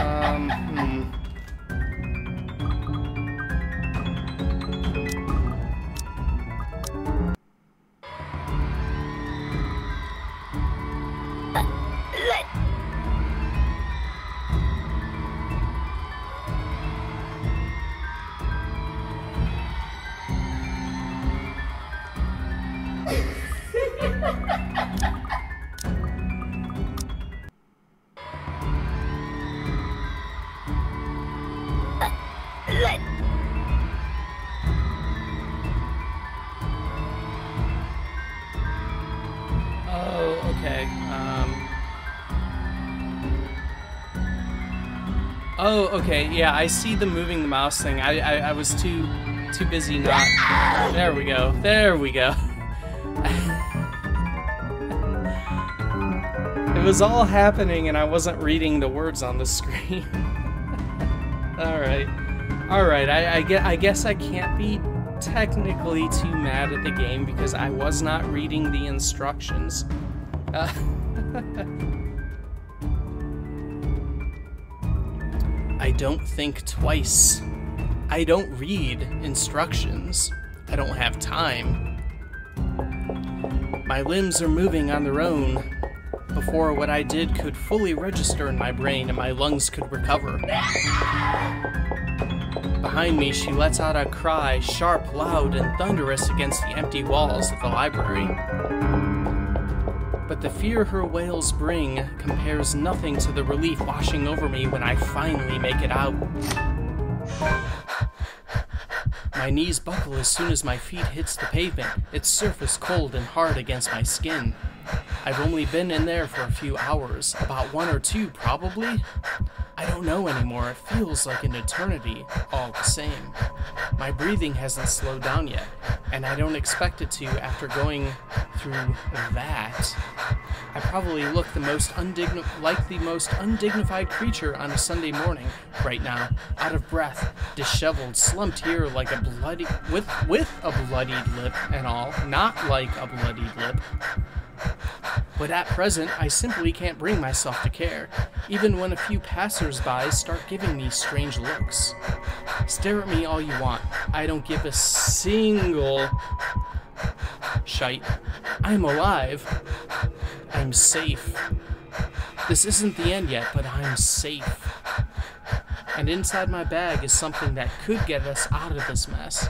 oh, okay, oh, okay, yeah, I see the moving the mouse thing. I was too busy not... There we go, there we go. It was all happening and I wasn't reading the words on the screen. Alright. Alright, I guess I can't be technically too mad at the game because I was not reading the instructions. I don't think twice. I don't read instructions. I don't have time. My limbs are moving on their own before what I did could fully register in my brain and my lungs could recover. Behind me, she lets out a cry, sharp, loud, and thunderous against the empty walls of the library. But the fear her wails bring compares nothing to the relief washing over me when I finally make it out. My knees buckle as soon as my feet hits the pavement, its surface cold and hard against my skin. I've only been in there for a few hours, about 1 or 2 probably. I don't know anymore, it feels like an eternity, all the same. My breathing hasn't slowed down yet, and I don't expect it to after going through that. I probably look like the most undignified creature on a Sunday morning right now, out of breath, disheveled, slumped here like a bloody, with a bloodied lip and all, not like a bloodied lip. But at present, I simply can't bring myself to care, even when a few passers-by start giving me strange looks. Stare at me all you want. I don't give a single shite. I'm alive. I'm safe. This isn't the end yet, but I'm safe. And inside my bag is something that could get us out of this mess.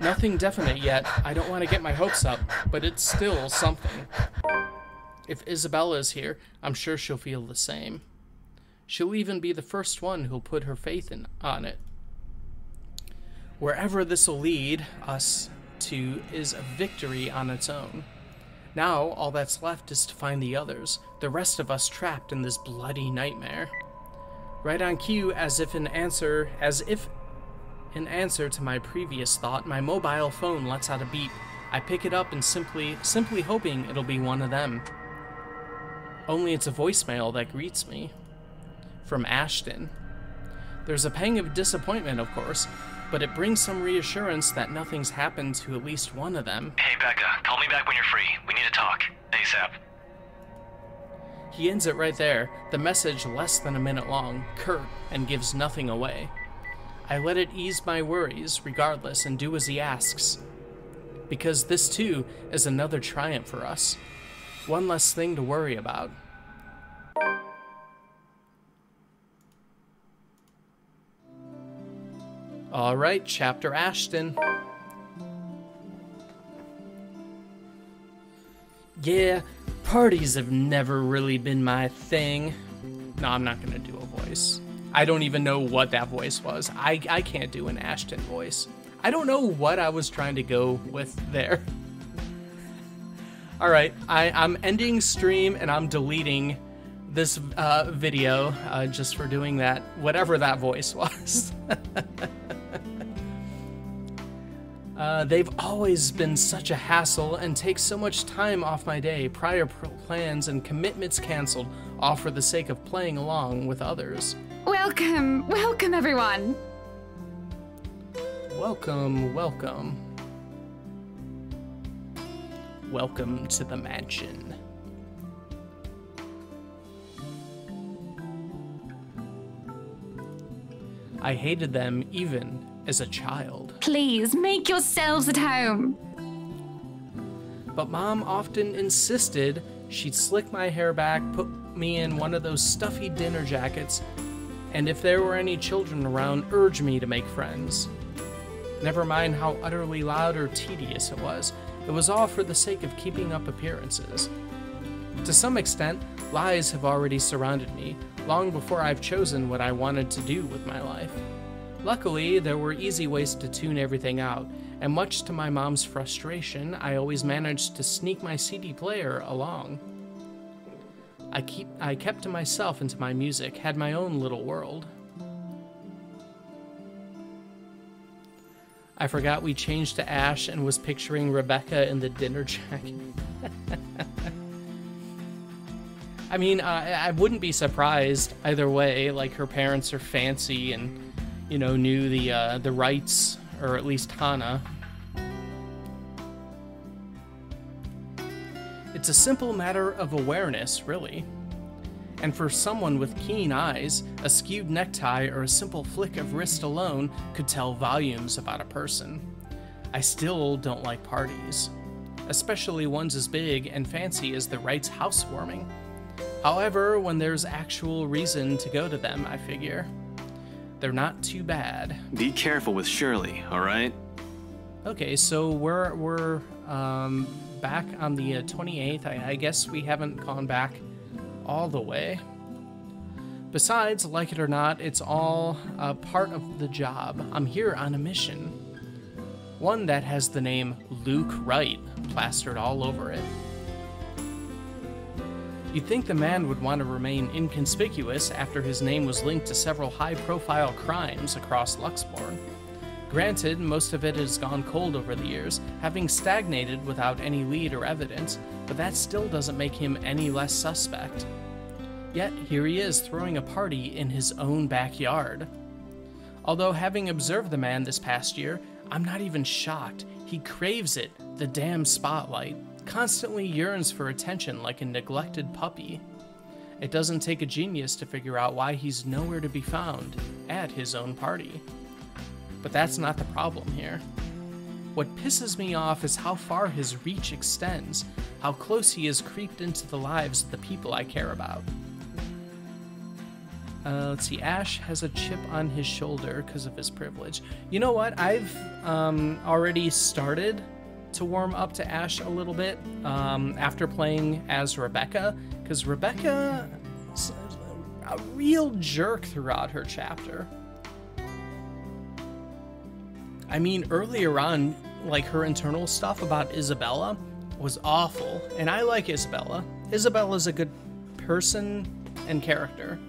Nothing definite yet. I don't want to get my hopes up, but it's still something. If Isabella's here, I'm sure she'll feel the same. She'll even be the first one who'll put her faith on it. Wherever this'll lead us to is a victory on its own. Now, all that's left is to find the others, the rest of us trapped in this bloody nightmare. Right on cue, as if in answer to my previous thought, my mobile phone lets out a beep. I pick it up and simply hoping it'll be one of them. Only it's a voicemail that greets me. From Ashton. There's a pang of disappointment, of course, but it brings some reassurance that nothing's happened to at least one of them. Hey, Becca, call me back when you're free. We need to talk. ASAP. He ends it right there, the message less than a minute long, curt, and gives nothing away. I let it ease my worries, regardless, and do as he asks. Because this, too, is another triumph for us. One less thing to worry about. Alright, Chapter Ashton. Yeah, parties have never really been my thing. No, I'm not gonna do a voice. I don't even know what that voice was. I can't do an Ashton voice. I don't know what I was trying to go with there. Alright, I'm ending stream and I'm deleting this video just for doing that, whatever that voice was. They've always been such a hassle and take so much time off my day, prior plans and commitments canceled, all for the sake of playing along with others. Welcome, welcome everyone. Welcome, welcome. Welcome to the mansion. I hated them even as a child. Please, make yourselves at home. But Mom often insisted she'd slick my hair back, put me in one of those stuffy dinner jackets, and if there were any children around, urge me to make friends. Never mind how utterly loud or tedious it was all for the sake of keeping up appearances. To some extent, lies have already surrounded me, long before I've chosen what I wanted to do with my life. Luckily, there were easy ways to tune everything out, and much to my mom's frustration, I always managed to sneak my CD player along. I kept to myself and to my music, had my own little world. I forgot we changed to Ash and was picturing Rebecca in the dinner jacket. I mean, I wouldn't be surprised either way, like her parents are fancy and, you know, knew the rights, or at least Hana. It's a simple matter of awareness, really. And for someone with keen eyes, a skewed necktie or a simple flick of wrist alone could tell volumes about a person. I still don't like parties, especially ones as big and fancy as the Wright's housewarming. However, when there's actual reason to go to them, I figure. They're not too bad. Be careful with Shirley, alright? Okay, so we're back on the 28th. I guess we haven't gone back all the way. Besides, like it or not, it's all a part of the job. I'm here on a mission. One that has the name Luke Wright plastered all over it. You'd think the man would want to remain inconspicuous after his name was linked to several high-profile crimes across Luxborn. Granted, most of it has gone cold over the years, having stagnated without any lead or evidence, but that still doesn't make him any less suspect. Yet, here he is throwing a party in his own backyard. Although, having observed the man this past year, I'm not even shocked. He craves it, the damn spotlight, constantly yearns for attention like a neglected puppy. It doesn't take a genius to figure out why he's nowhere to be found at his own party. But that's not the problem here. What pisses me off is how far his reach extends, how close he has creeped into the lives of the people I care about. Let's see, Ash has a chip on his shoulder because of his privilege. You know what? I've already started to warm up to Ash a little bit after playing as Rebecca, because Rebecca is a real jerk throughout her chapter. I mean, earlier on, like, her internal stuff about Isabella was awful, and I like Isabella. Isabella's a good person and character.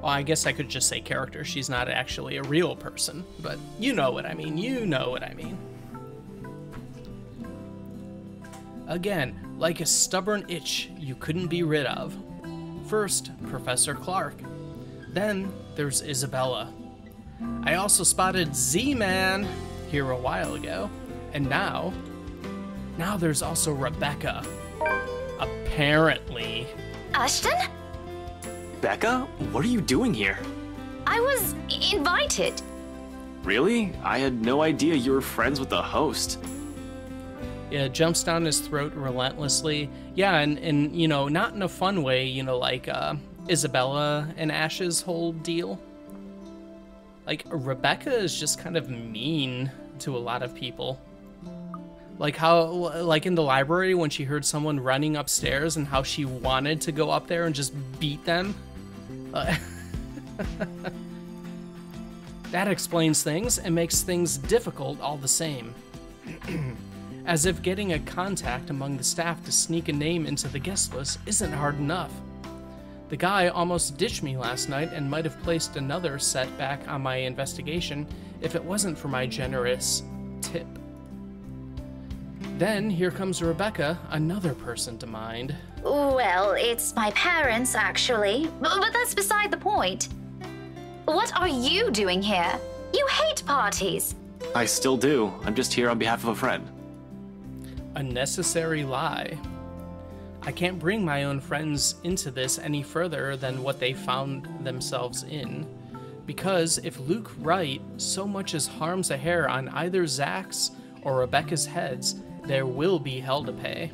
Well, I guess I could just say character. She's not actually a real person, but you know what I mean. You know what I mean. Again, like a stubborn itch you couldn't be rid of. First, Professor Clark. Then, there's Isabella. I also spotted Z-Man here a while ago, and now there's also Rebecca. Apparently. Ashton? Becca, what are you doing here? I was invited. Really? I had no idea you were friends with the host. Yeah, jumps down his throat relentlessly. Yeah, and you know, not in a fun way, you know, like Isabella and Ash's whole deal. Like, Rebecca is just kind of mean to a lot of people. Like how, like in the library when she heard someone running upstairs and how she wanted to go up there and just beat them. That explains things and makes things difficult all the same. As if getting a contact among the staff to sneak a name into the guest list isn't hard enough. The guy almost ditched me last night and might have placed another setback on my investigation if it wasn't for my generous tip. Then here comes Rebecca, another person to mind. Well, it's my parents, actually. But that's beside the point. What are you doing here? You hate parties. I still do. I'm just here on behalf of a friend. A necessary lie. I can't bring my own friends into this any further than what they found themselves in. Because if Luke Wright so much as harms a hair on either Zach's or Rebecca's heads, there will be hell to pay.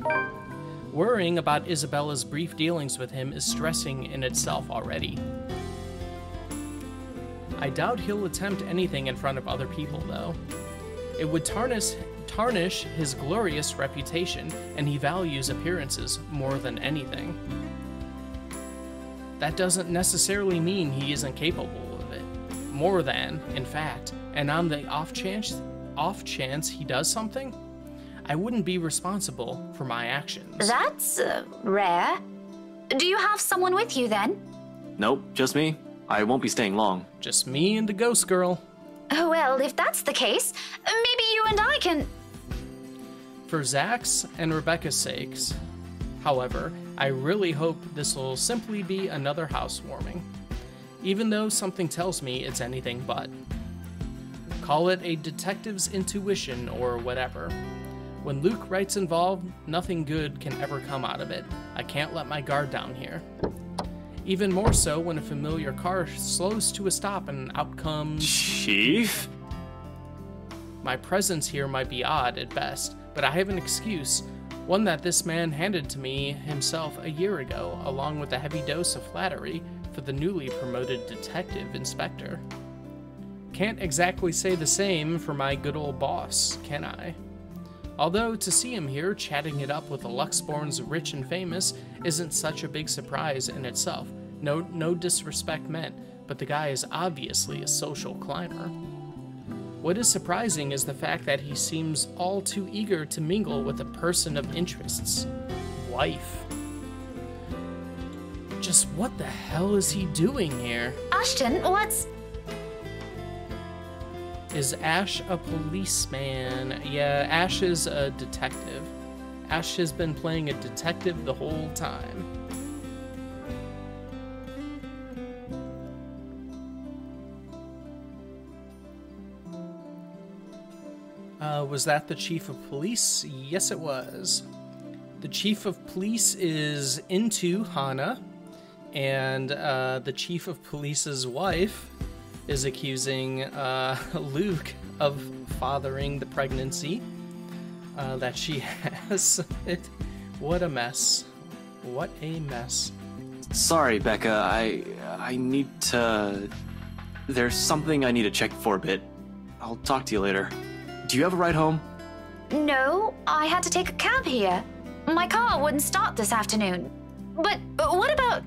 Worrying about Isabella's brief dealings with him is stressing in itself already. I doubt he'll attempt anything in front of other people, though. It would tarnish his glorious reputation, and he values appearances more than anything. That doesn't necessarily mean he isn't capable of it. More than, in fact, and on the off chance he does something, I wouldn't be responsible for my actions. That's rare. Do you have someone with you then? Nope, just me. I won't be staying long. Just me and the ghost girl. Oh, well, if that's the case, maybe you and I can... For Zach's and Rebecca's sakes, however, I really hope this will simply be another housewarming, even though something tells me it's anything but. Call it a detective's intuition or whatever. When Luke Wright's involved, nothing good can ever come out of it. I can't let my guard down here. Even more so when a familiar car slows to a stop and out comes... Chief? My presence here might be odd at best, but I have an excuse, one that this man handed to me himself a year ago, along with a heavy dose of flattery for the newly promoted detective inspector. Can't exactly say the same for my good old boss, can I? Although, to see him here chatting it up with the Luxborn's rich and famous isn't such a big surprise in itself. No disrespect meant, but the guy is obviously a social climber. What is surprising is the fact that he seems all too eager to mingle with a person of interests. Wife. Just what the hell is he doing here? Ashton, what's... Is Ash a policeman? Yeah, Ash is a detective. Ash has been playing a detective the whole time. Was that the chief of police? Yes, it was. The chief of police is into Hana, and the chief of police's wife is accusing Luke of fathering the pregnancy that she has. What a mess. What a mess. Sorry, Becca. I need to... There's something I need to check for a bit. I'll talk to you later. Do you have a ride home? No, I had to take a cab here. My car wouldn't start this afternoon. But what about...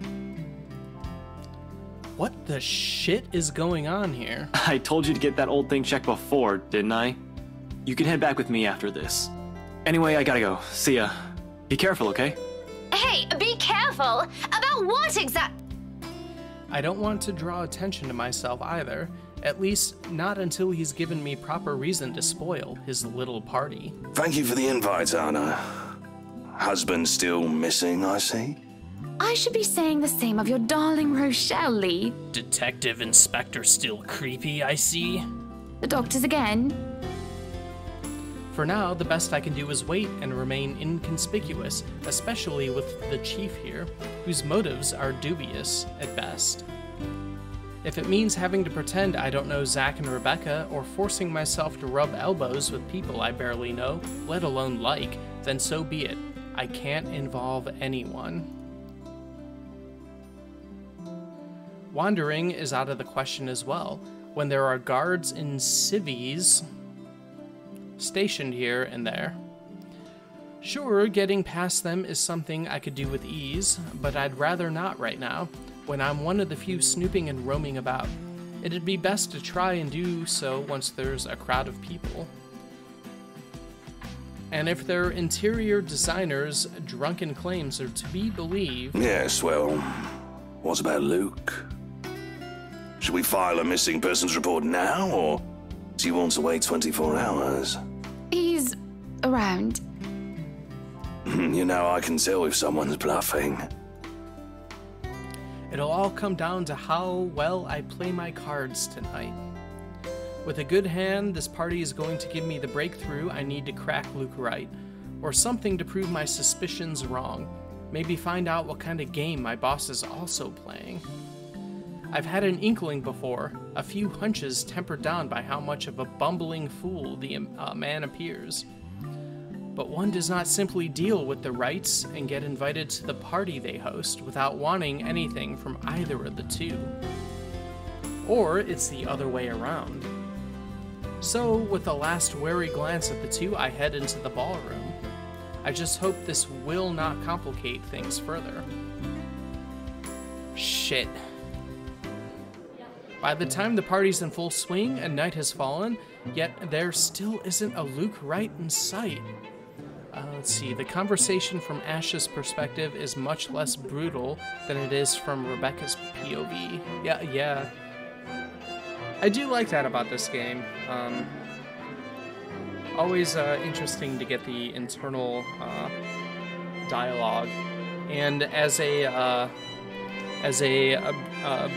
What the shit is going on here? I told you to get that old thing checked before, didn't I? You can head back with me after this. Anyway, I gotta go. See ya. Be careful, okay? Hey, be careful! About what exact... I don't want to draw attention to myself either. At least, not until he's given me proper reason to spoil his little party. Thank you for the invite, Anna. Husband still missing, I see? I should be saying the same of your darling Rochelle, Lee. Detective Inspector still creepy, I see. The doctors again? For now, the best I can do is wait and remain inconspicuous, especially with the chief here, whose motives are dubious at best. If it means having to pretend I don't know Zach and Rebecca, or forcing myself to rub elbows with people I barely know, let alone like, then so be it. I can't involve anyone. Wandering is out of the question as well, when there are guards in civvies stationed here and there. Sure, getting past them is something I could do with ease, but I'd rather not right now, when I'm one of the few snooping and roaming about. It'd be best to try and do so once there's a crowd of people. And if their interior designers' drunken claims are to be believed... Yes, well, what about Luke? Should we file a missing persons report now, or do you want to wait 24 hours? He's around. You know, I can tell if someone's bluffing. It'll all come down to how well I play my cards tonight. With a good hand, this party is going to give me the breakthrough I need to crack Luke right, or something to prove my suspicions wrong. Maybe find out what kind of game my boss is also playing. I've had an inkling before, a few hunches tempered down by how much of a bumbling fool the man appears. But one does not simply deal with the rights and get invited to the party they host without wanting anything from either of the two. Or it's the other way around. So, with a last wary glance at the two, I head into the ballroom. I just hope this will not complicate things further. Shit. By the time the party's in full swing and night has fallen, yet there still isn't a Luke Wright in sight. Let's see, the conversation from Ash's perspective is much less brutal than it is from Rebecca's POV. Yeah. I do like that about this game. Always interesting to get the internal dialogue. And as a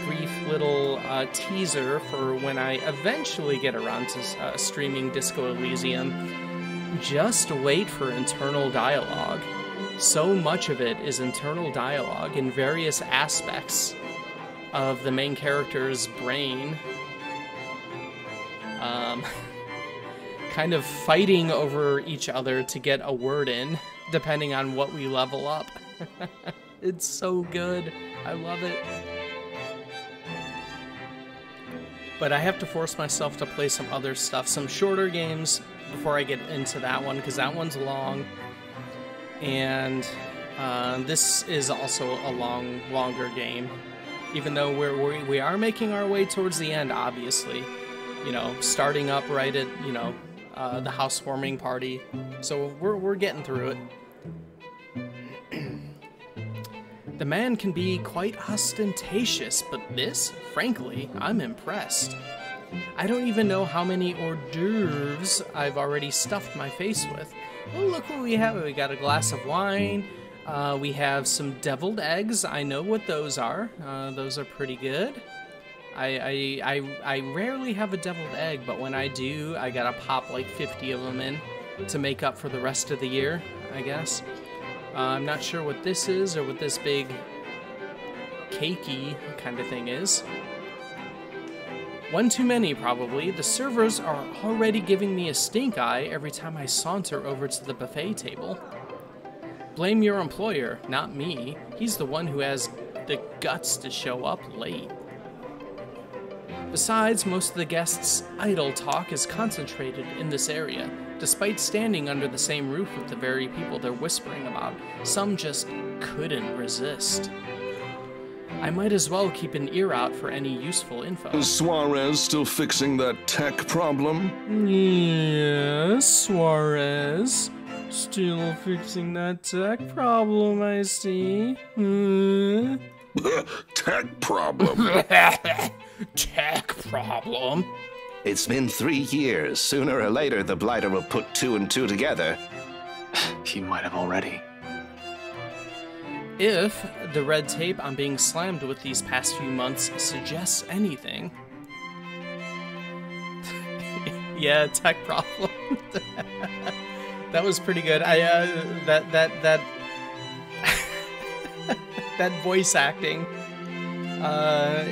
brief little teaser for when I eventually get around to streaming Disco Elysium, just wait for internal dialogue. So much of it is internal dialogue in various aspects of the main character's brain. Kind of fighting over each other to get a word in, depending on what we level up. It's so good. I love it. But I have to force myself to play some other stuff, some shorter games before I get into that one, because that one's long. And this is also a longer game. Even though we are making our way towards the end, obviously. You know, starting up right at, you know, the housewarming party. So we're getting through it. The man can be quite ostentatious, but this, frankly, I'm impressed. I don't even know how many hors d'oeuvres I've already stuffed my face with. Oh, look what we have. We got a glass of wine. We have some deviled eggs. I know what those are. Those are pretty good. I rarely have a deviled egg, but when I do, I gotta pop like 50 of them in to make up for the rest of the year, I guess. I'm not sure what this is or what this big cakey kind of thing is. One too many, probably. The servers are already giving me a stink eye every time I saunter over to the buffet table. Blame your employer, not me. He's the one who has the guts to show up late. Besides, most of the guests' idle talk is concentrated in this area. Despite standing under the same roof with the very people they're whispering about, some just couldn't resist. I might as well keep an ear out for any useful info. Is Suarez still fixing that tech problem? Yes, Suarez. Still fixing that tech problem, I see. Tech problem? Tech problem? It's been 3 years. Sooner or later, the Blighter will put 2 and 2 together. He might have already. If the red tape I'm being slammed with these past few months suggests anything... Yeah, tech problem. That was pretty good. That voice acting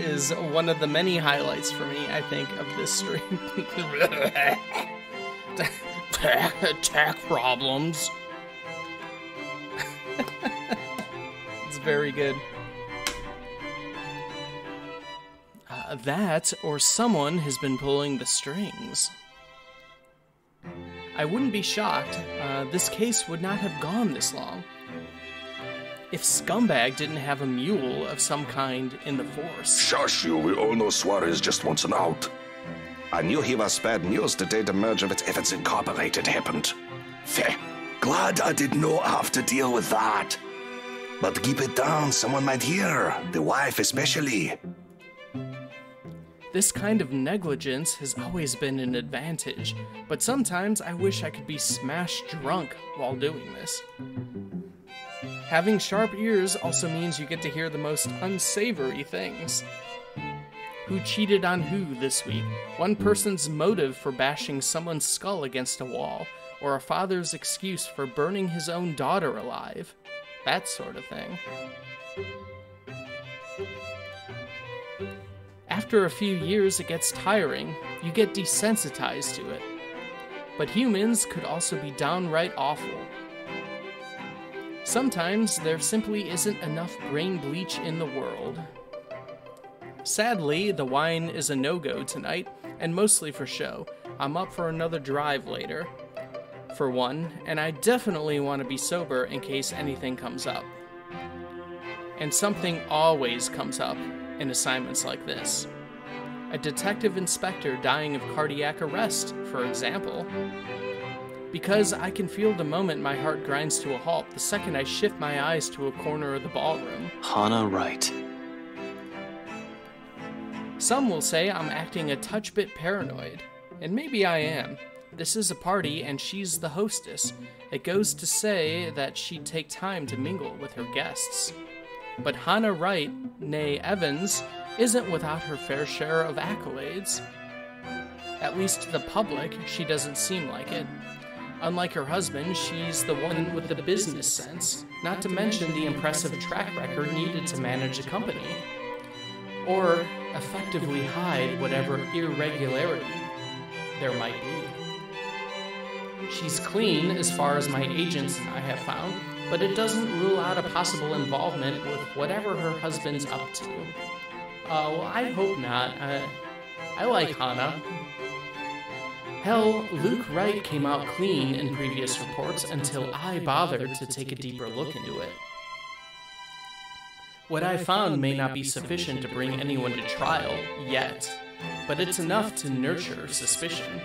is one of the many highlights for me, I think, of this stream. Tech problems. It's very good. That or someone has been pulling the strings. I wouldn't be shocked. This case would not have gone this long if Scumbag didn't have a mule of some kind in the force. Shush you, we all know Suarez just wants an out. I knew he was bad news the day the merger with Evans Incorporated happened. Feh, glad I did not have to deal with that. But keep it down, someone might hear, the wife especially. This kind of negligence has always been an advantage, but sometimes I wish I could be smashed drunk while doing this. Having sharp ears also means you get to hear the most unsavory things. Who cheated on who this week? One person's motive for bashing someone's skull against a wall, or a father's excuse for burning his own daughter alive. That sort of thing. After a few years, it gets tiring. You get desensitized to it. But humans could also be downright awful. Sometimes there simply isn't enough brain bleach in the world. Sadly, the wine is a no-go tonight, and mostly for show. I'm up for another drive later, for one, and I definitely want to be sober in case anything comes up. And something always comes up in assignments like this. A detective inspector dying of cardiac arrest, for example. Because I can feel the moment my heart grinds to a halt the second I shift my eyes to a corner of the ballroom. Hannah Wright. Some will say I'm acting a touch bit paranoid, and maybe I am. This is a party and she's the hostess. It goes to say that she'd take time to mingle with her guests. But Hannah Wright, née Evans, isn't without her fair share of accolades. At least to the public, she doesn't seem like it. Unlike her husband, she's the one with the business sense, not to mention the impressive track record needed to manage a company, or effectively hide whatever irregularity there might be. She's clean as far as my agents and I have found, but it doesn't rule out a possible involvement with whatever her husband's up to. Well, I hope not. I like Hana. Hell, Luke Wright came out clean in previous reports until I bothered to take a deeper look into it. What I found may not be sufficient to bring anyone to trial yet, but it's enough to nurture suspicion.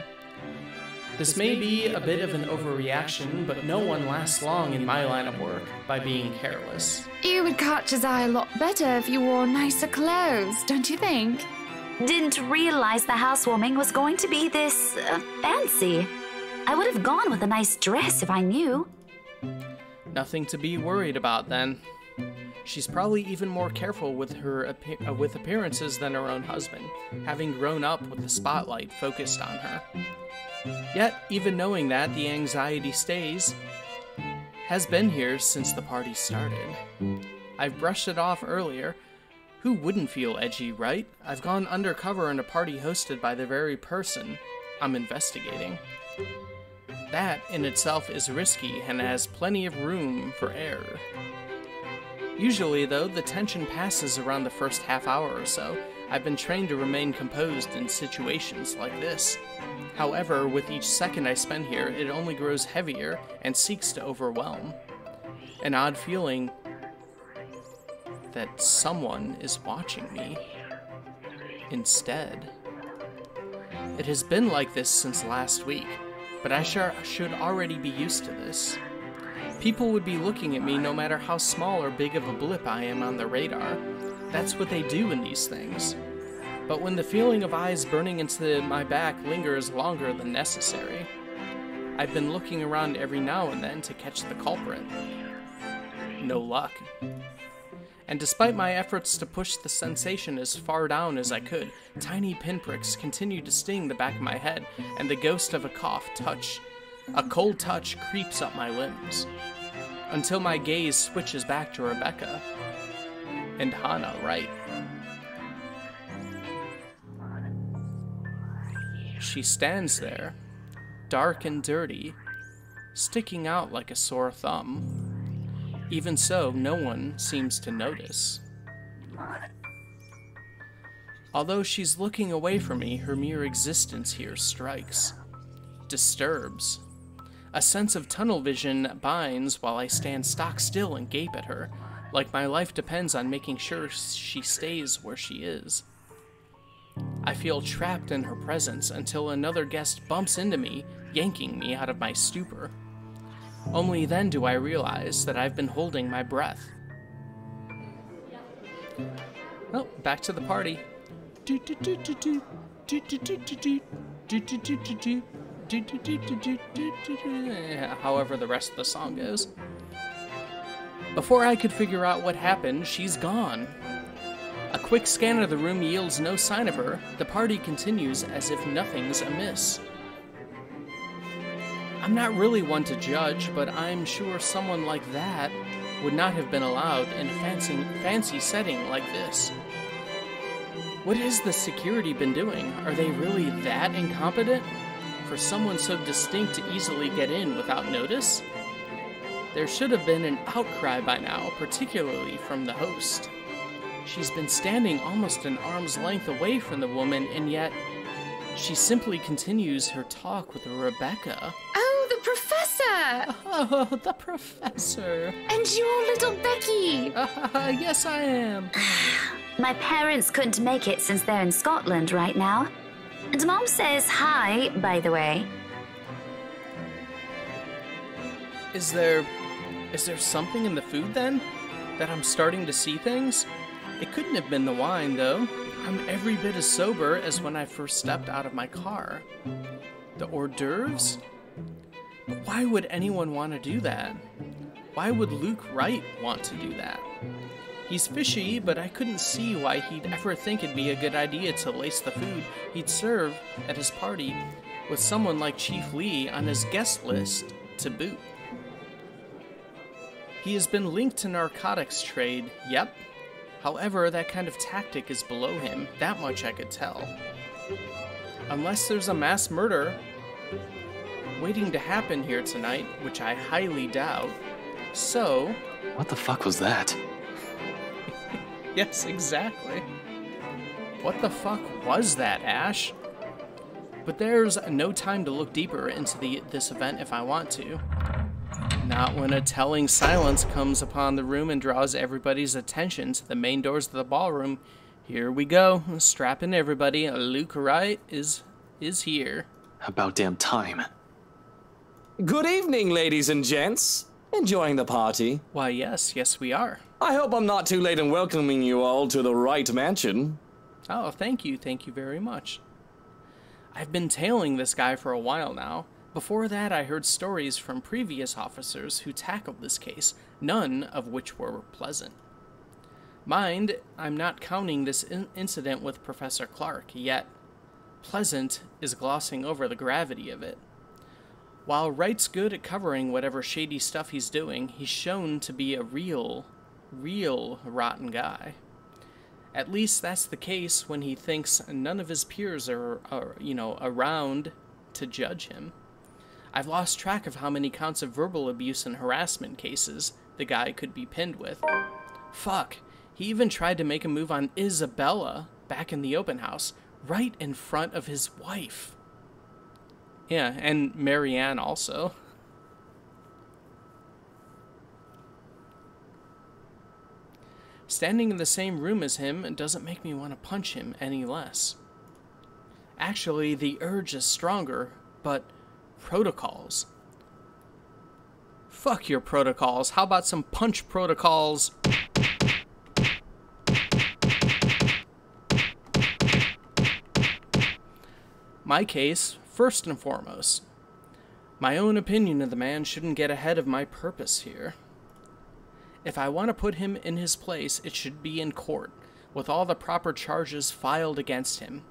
This may be a bit of an overreaction, but no one lasts long in my line of work by being careless. You would catch his eye a lot better if you wore nicer clothes, don't you think? Didn't realize the housewarming was going to be this fancy. I would have gone with a nice dress if I knew. Nothing to be worried about then. She's probably even more careful with her with appearances than her own husband, having grown up with the spotlight focused on her. Yet, even knowing that, the anxiety has been here since the party started. I've brushed it off earlier. Who wouldn't feel edgy, right? I've gone undercover in a party hosted by the very person I'm investigating. That in itself is risky and has plenty of room for error. Usually, though, the tension passes around the first half hour or so. I've been trained to remain composed in situations like this. However, with each second I spend here, it only grows heavier and seeks to overwhelm. An odd feeling that someone is watching me instead. It has been like this since last week, but I should already be used to this. People would be looking at me no matter how small or big of a blip I am on the radar. That's what they do in these things. But when the feeling of eyes burning into my back lingers longer than necessary, I've been looking around every now and then to catch the culprit. No luck. And despite my efforts to push the sensation as far down as I could, tiny pinpricks continue to sting the back of my head, and the ghost of a cold touch creeps up my limbs, until my gaze switches back to Rebecca and Hana Wright. She stands there, dark and dirty, sticking out like a sore thumb. Even so, no one seems to notice. Although she's looking away from me, her mere existence here strikes, disturbs. A sense of tunnel vision binds while I stand stock still and gape at her, like my life depends on making sure she stays where she is. I feel trapped in her presence until another guest bumps into me, yanking me out of my stupor. Only then do I realize that I've been holding my breath. Well, back to the party. However the rest of the song goes. Before I could figure out what happened, she's gone. A quick scan of the room yields no sign of her. The party continues as if nothing's amiss. I'm not really one to judge, but I'm sure someone like that would not have been allowed in a fancy setting like this. What has the security been doing? Are they really that incompetent? For someone so distinct to easily get in without notice? There should have been an outcry by now, particularly from the host. She's been standing almost an arm's length away from the woman, and yet she simply continues her talk with Rebecca. Oh, the professor! Oh, the professor. And you're little Becky. Yes, I am. My parents couldn't make it since they're in Scotland right now. And Mom says hi, by the way. Is there something in the food then? That I'm starting to see things? It couldn't have been the wine, though. I'm every bit as sober as when I first stepped out of my car. The hors d'oeuvres? But why would anyone want to do that? Why would Luke Wright want to do that? He's fishy, but I couldn't see why he'd ever think it'd be a good idea to lace the food he'd serve at his party with someone like Chief Lee on his guest list to boot. He has been linked to narcotics trade, yep. However, that kind of tactic is below him, that much I could tell. Unless there's a mass murder waiting to happen here tonight, which I highly doubt. So... What the fuck was that? Yes, exactly. What the fuck was that, Ash? But there's no time to look deeper into this event if I want to. Not when a telling silence comes upon the room and draws everybody's attention to the main doors of the ballroom. Here we go. Strap in, everybody. Luke Wright is here. About damn time. Good evening, ladies and gents. Enjoying the party? Why, yes we are. I hope I'm not too late in welcoming you all to the Wright Mansion. Oh, thank you very much. I've been tailing this guy for a while now. Before that, I heard stories from previous officers who tackled this case, none of which were pleasant. Mind, I'm not counting this incident with Professor Clark, yet pleasant is glossing over the gravity of it. While Wright's good at covering whatever shady stuff he's doing, he's shown to be a real rotten guy. At least that's the case when he thinks none of his peers are around to judge him. I've lost track of how many counts of verbal abuse and harassment cases the guy could be pinned with. Fuck, he even tried to make a move on Isabella back in the open house, right in front of his wife. Yeah, and Marianne also. Standing in the same room as him doesn't make me want to punch him any less. Actually, the urge is stronger, but protocols. Fuck your protocols. How about some punch protocols? My case, first and foremost. My own opinion of the man shouldn't get ahead of my purpose here. If I want to put him in his place, it should be in court, with all the proper charges filed against him.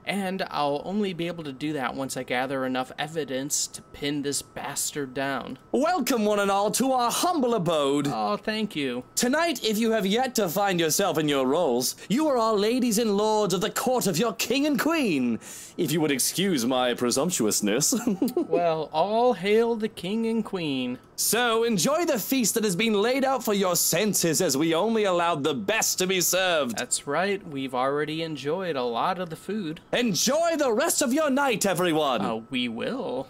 And I'll only be able to do that once I gather enough evidence to pin this bastard down. Welcome, one and all, to our humble abode. Oh, thank you. Tonight, if you have yet to find yourself in your roles, you are our ladies and lords of the court of your king and queen. If you would excuse my presumptuousness. Well, all hail the king and queen. So, enjoy the feast that has been laid out for your senses, as we only allowed the best to be served. That's right, we've already enjoyed a lot of the food. Enjoy the rest of your night, everyone! We will.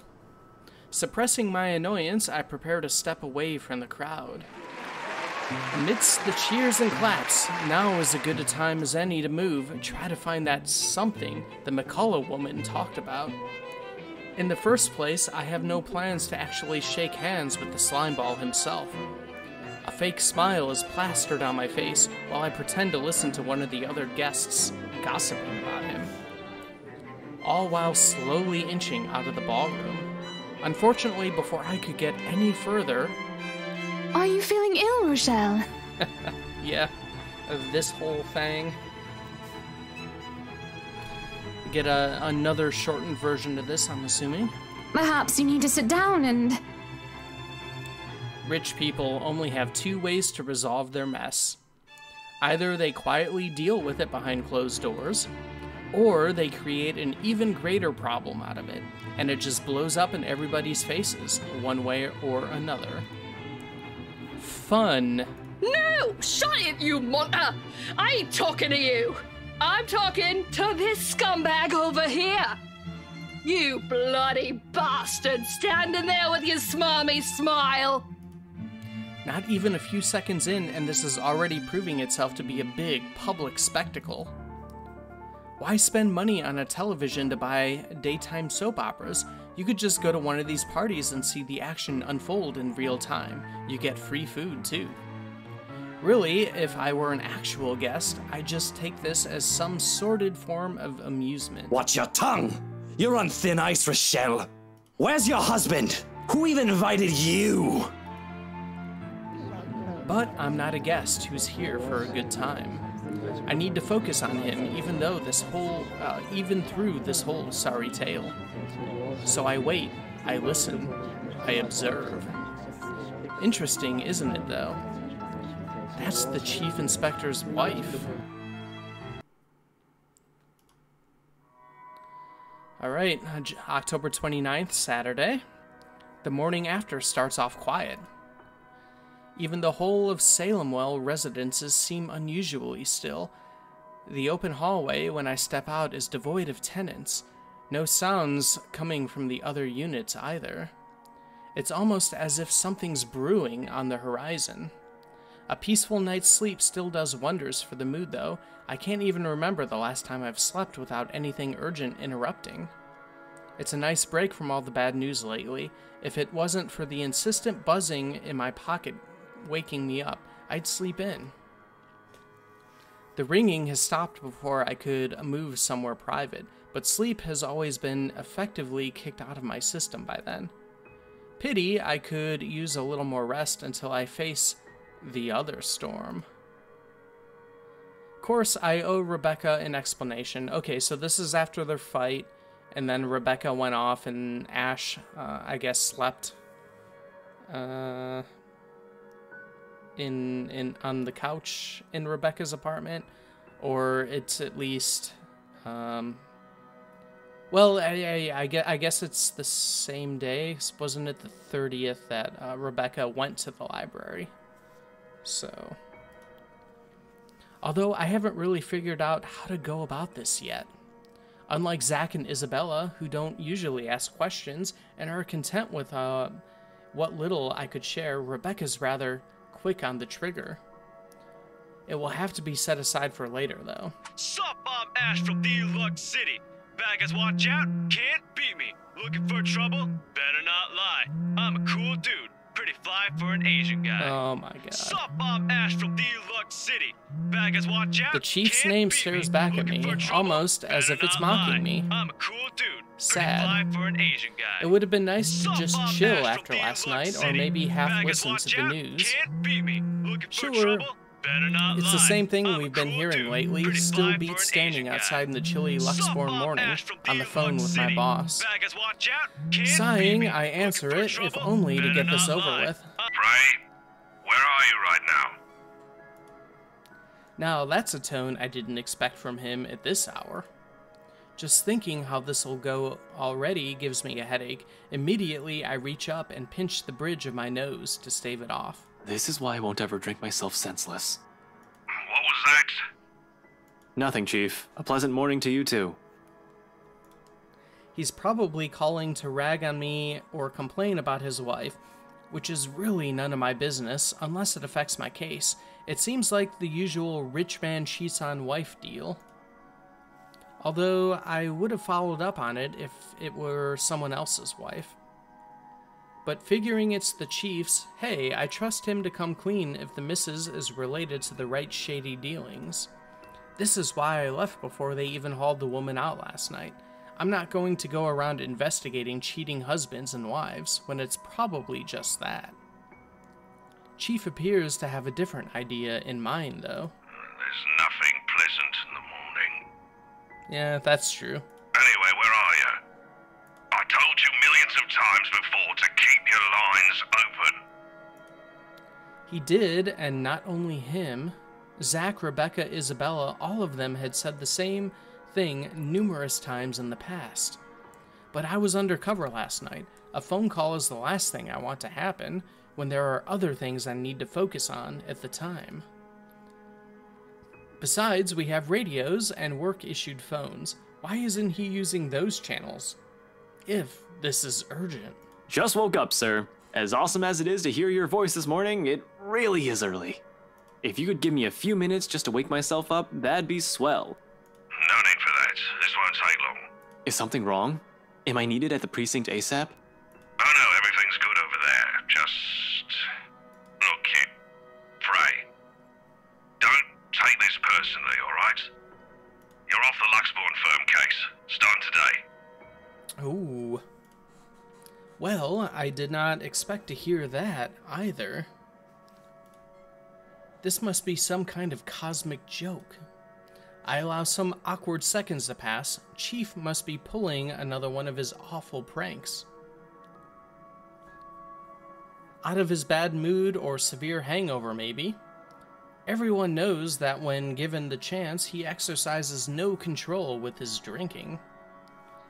Suppressing my annoyance, I prepare to step away from the crowd. Amidst the cheers and claps, now is as good a time as any to move and try to find that something the McCullough woman talked about. In the first place, I have no plans to actually shake hands with the slimeball himself. A fake smile is plastered on my face while I pretend to listen to one of the other guests gossiping about him, all while slowly inching out of the ballroom. Unfortunately, before I could get any further... Are you feeling ill, Rochelle? Yeah, of this whole thing. Get another shortened version of this, I'm assuming. Perhaps you need to sit down and... Rich people only have two ways to resolve their mess. Either they quietly deal with it behind closed doors, or they create an even greater problem out of it, and it just blows up in everybody's faces, one way or another. Fun. No! Shut it, you monster! I ain't talking to you! I'm talking to this scumbag over here! You bloody bastard standing there with your smarmy smile! Not even a few seconds in, and this is already proving itself to be a big public spectacle. Why spend money on a television to buy daytime soap operas? You could just go to one of these parties and see the action unfold in real time. You get free food, too. Really, if I were an actual guest, I'd just take this as some sordid form of amusement. Watch your tongue! You're on thin ice, Rochelle. Where's your husband? Who even invited you? But I'm not a guest who's here for a good time. I need to focus on him, even through this whole sorry tale. So I wait, I listen, I observe. Interesting, isn't it, though? That's the chief inspector's wife. Alright, October 29th, Saturday. The morning after starts off quiet. Even the whole of Salemwell residences seem unusually still. The open hallway when I step out is devoid of tenants. No sounds coming from the other units either. It's almost as if something's brewing on the horizon. A peaceful night's sleep still does wonders for the mood, though. I can't even remember the last time I've slept without anything urgent interrupting. It's a nice break from all the bad news lately. If it wasn't for the insistent buzzing in my pocket waking me up, I'd sleep in. The ringing has stopped before I could move somewhere private, but sleep has always been effectively kicked out of my system by then. Pity I could use a little more rest until I face the other storm. Of course, I owe Rebecca an explanation. Okay, so this is after their fight, and then Rebecca went off, and Ash, I guess, slept on the couch in Rebecca's apartment, or it's at least, well, I guess it's the same day. Wasn't it the 30th that Rebecca went to the library? So, although I haven't really figured out how to go about this yet. Unlike Zach and Isabella, who don't usually ask questions and are content with what little I could share, Rebecca's rather quick on the trigger. It will have to be set aside for later, though. Sup, I'm Ash from Deluxe City. Baggers, watch out, can't beat me. Looking for trouble? Better not lie. I'm a cool dude. Pretty fly for an Asian guy. Oh my god. Sup, I'm Ash from Deluxe City. Baggers, watch out. The chief's name stares back at me, almost as if it's mocking me. I'm a cool dude. Sad. Fly for an Asian guy. It would have been nice to just chill after last night, or maybe half listen to the news. Sure. It's the same thing we've been hearing lately. Still beats standing outside in the chilly Luxborn morning on the phone with my boss. Sighing, I answer it, if only to get this over with. Frey, where are you right now? Now that's a tone I didn't expect from him at this hour. Just thinking how this'll go already gives me a headache. Immediately, I reach up and pinch the bridge of my nose to stave it off. This is why I won't ever drink myself senseless. What was that? Nothing, Chief. A pleasant morning to you, too. He's probably calling to rag on me or complain about his wife, which is really none of my business unless it affects my case. It seems like the usual rich man cheats on wife deal. Although I would have followed up on it if it were someone else's wife. But figuring it's the chief's, hey, I trust him to come clean if the missus is related to the right shady dealings. This is why I left before they even hauled the woman out last night. I'm not going to go around investigating cheating husbands and wives when it's probably just that. Chief appears to have a different idea in mind, though. There's nothing pleasant in the morning. Yeah, that's true. Anyway, where are you? I told you millions of times before to keep your lines open. He did, and not only him. Zach, Rebecca, Isabella, all of them had said the same thing numerous times in the past. But I was undercover last night. A phone call is the last thing I want to happen when there are other things I need to focus on at the time. Besides, we have radios and work-issued phones. Why isn't he using those channels? If this is urgent. Just woke up, sir. As awesome as it is to hear your voice this morning, it really is early. If you could give me a few minutes just to wake myself up, that'd be swell. No need for that. This won't take long. Is something wrong? Am I needed at the precinct ASAP? Oh no, everything's good over there. Just... Look, kid. Frey. Don't take this personally, alright? You're off the Luxborn firm case. Starting today. Ooh. Well, I did not expect to hear that either. This must be some kind of cosmic joke. I allow some awkward seconds to pass. Chief must be pulling another one of his awful pranks. Out of his bad mood or severe hangover, maybe. Everyone knows that when given the chance, he exercises no control with his drinking.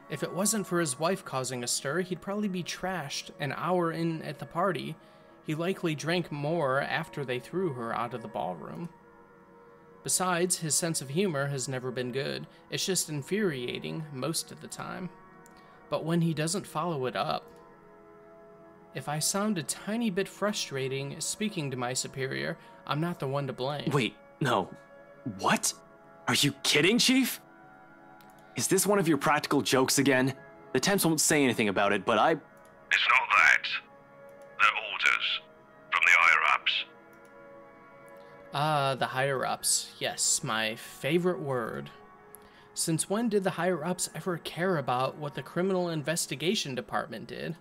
If it wasn't for his wife causing a stir, he'd probably be trashed an hour in at the party. He likely drank more after they threw her out of the ballroom. Besides, his sense of humor has never been good. It's just infuriating most of the time. But when he doesn't follow it up, if I sound a tiny bit frustrating speaking to my superior, I'm not the one to blame. Wait, no. What? Are you kidding, Chief? Is this one of your practical jokes again? The temps won't say anything about it, but It's not that. They're orders from the higher-ups. Ah, the higher-ups. Yes, my favorite word. Since when did the higher-ups ever care about what the criminal investigation department did?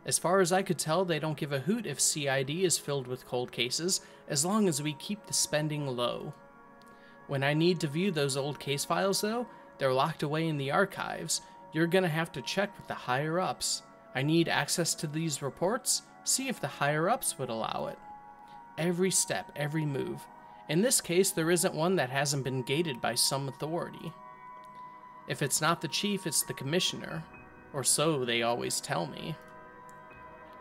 As far as I could tell, they don't give a hoot if CID is filled with cold cases, as long as we keep the spending low. When I need to view those old case files, though, they're locked away in the archives. You're gonna have to check with the higher-ups. I need access to these reports, see if the higher-ups would allow it. Every step, every move. In this case, there isn't one that hasn't been gated by some authority. If it's not the chief, it's the commissioner. Or so they always tell me.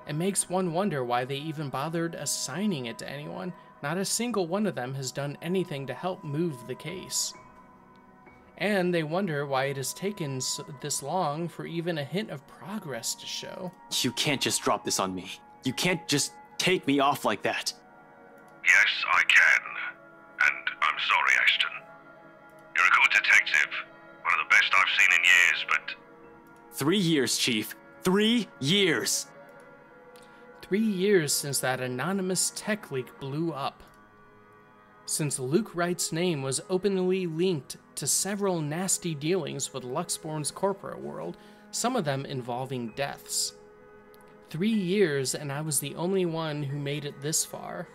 It makes one wonder why they even bothered assigning it to anyone. Not a single one of them has done anything to help move the case. And they wonder why it has taken this long for even a hint of progress to show. you can't just drop this on me. You can't just take me off like that. Yes, I can. And I'm sorry, Ashton. You're a good detective. One of the best I've seen in years, but... 3 years, Chief. 3 years! 3 years since that anonymous tech leak blew up. Since Luke Wright's name was openly linked to several nasty dealings with Luxborn's corporate world, some of them involving deaths. 3 years, and I was the only one who made it this far.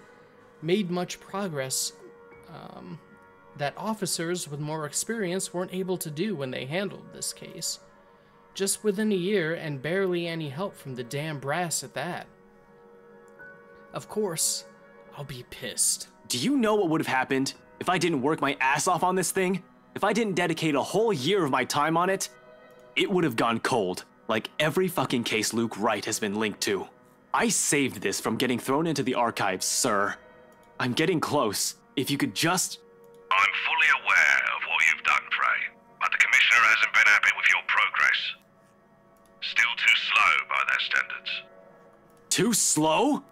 Made much progress that officers with more experience weren't able to do when they handled this case. Just within a year, and barely any help from the damn brass at that. Of course, I'll be pissed. Do you know what would have happened if I didn't work my ass off on this thing? If I didn't dedicate a whole year of my time on it? It would have gone cold, like every fucking case Luke Wright has been linked to. I saved this from getting thrown into the archives, sir. I'm getting close. If you could just... I'm fully aware of what you've done, Frey, but the Commissioner hasn't been happy with your progress. Still too slow by their standards. Too slow?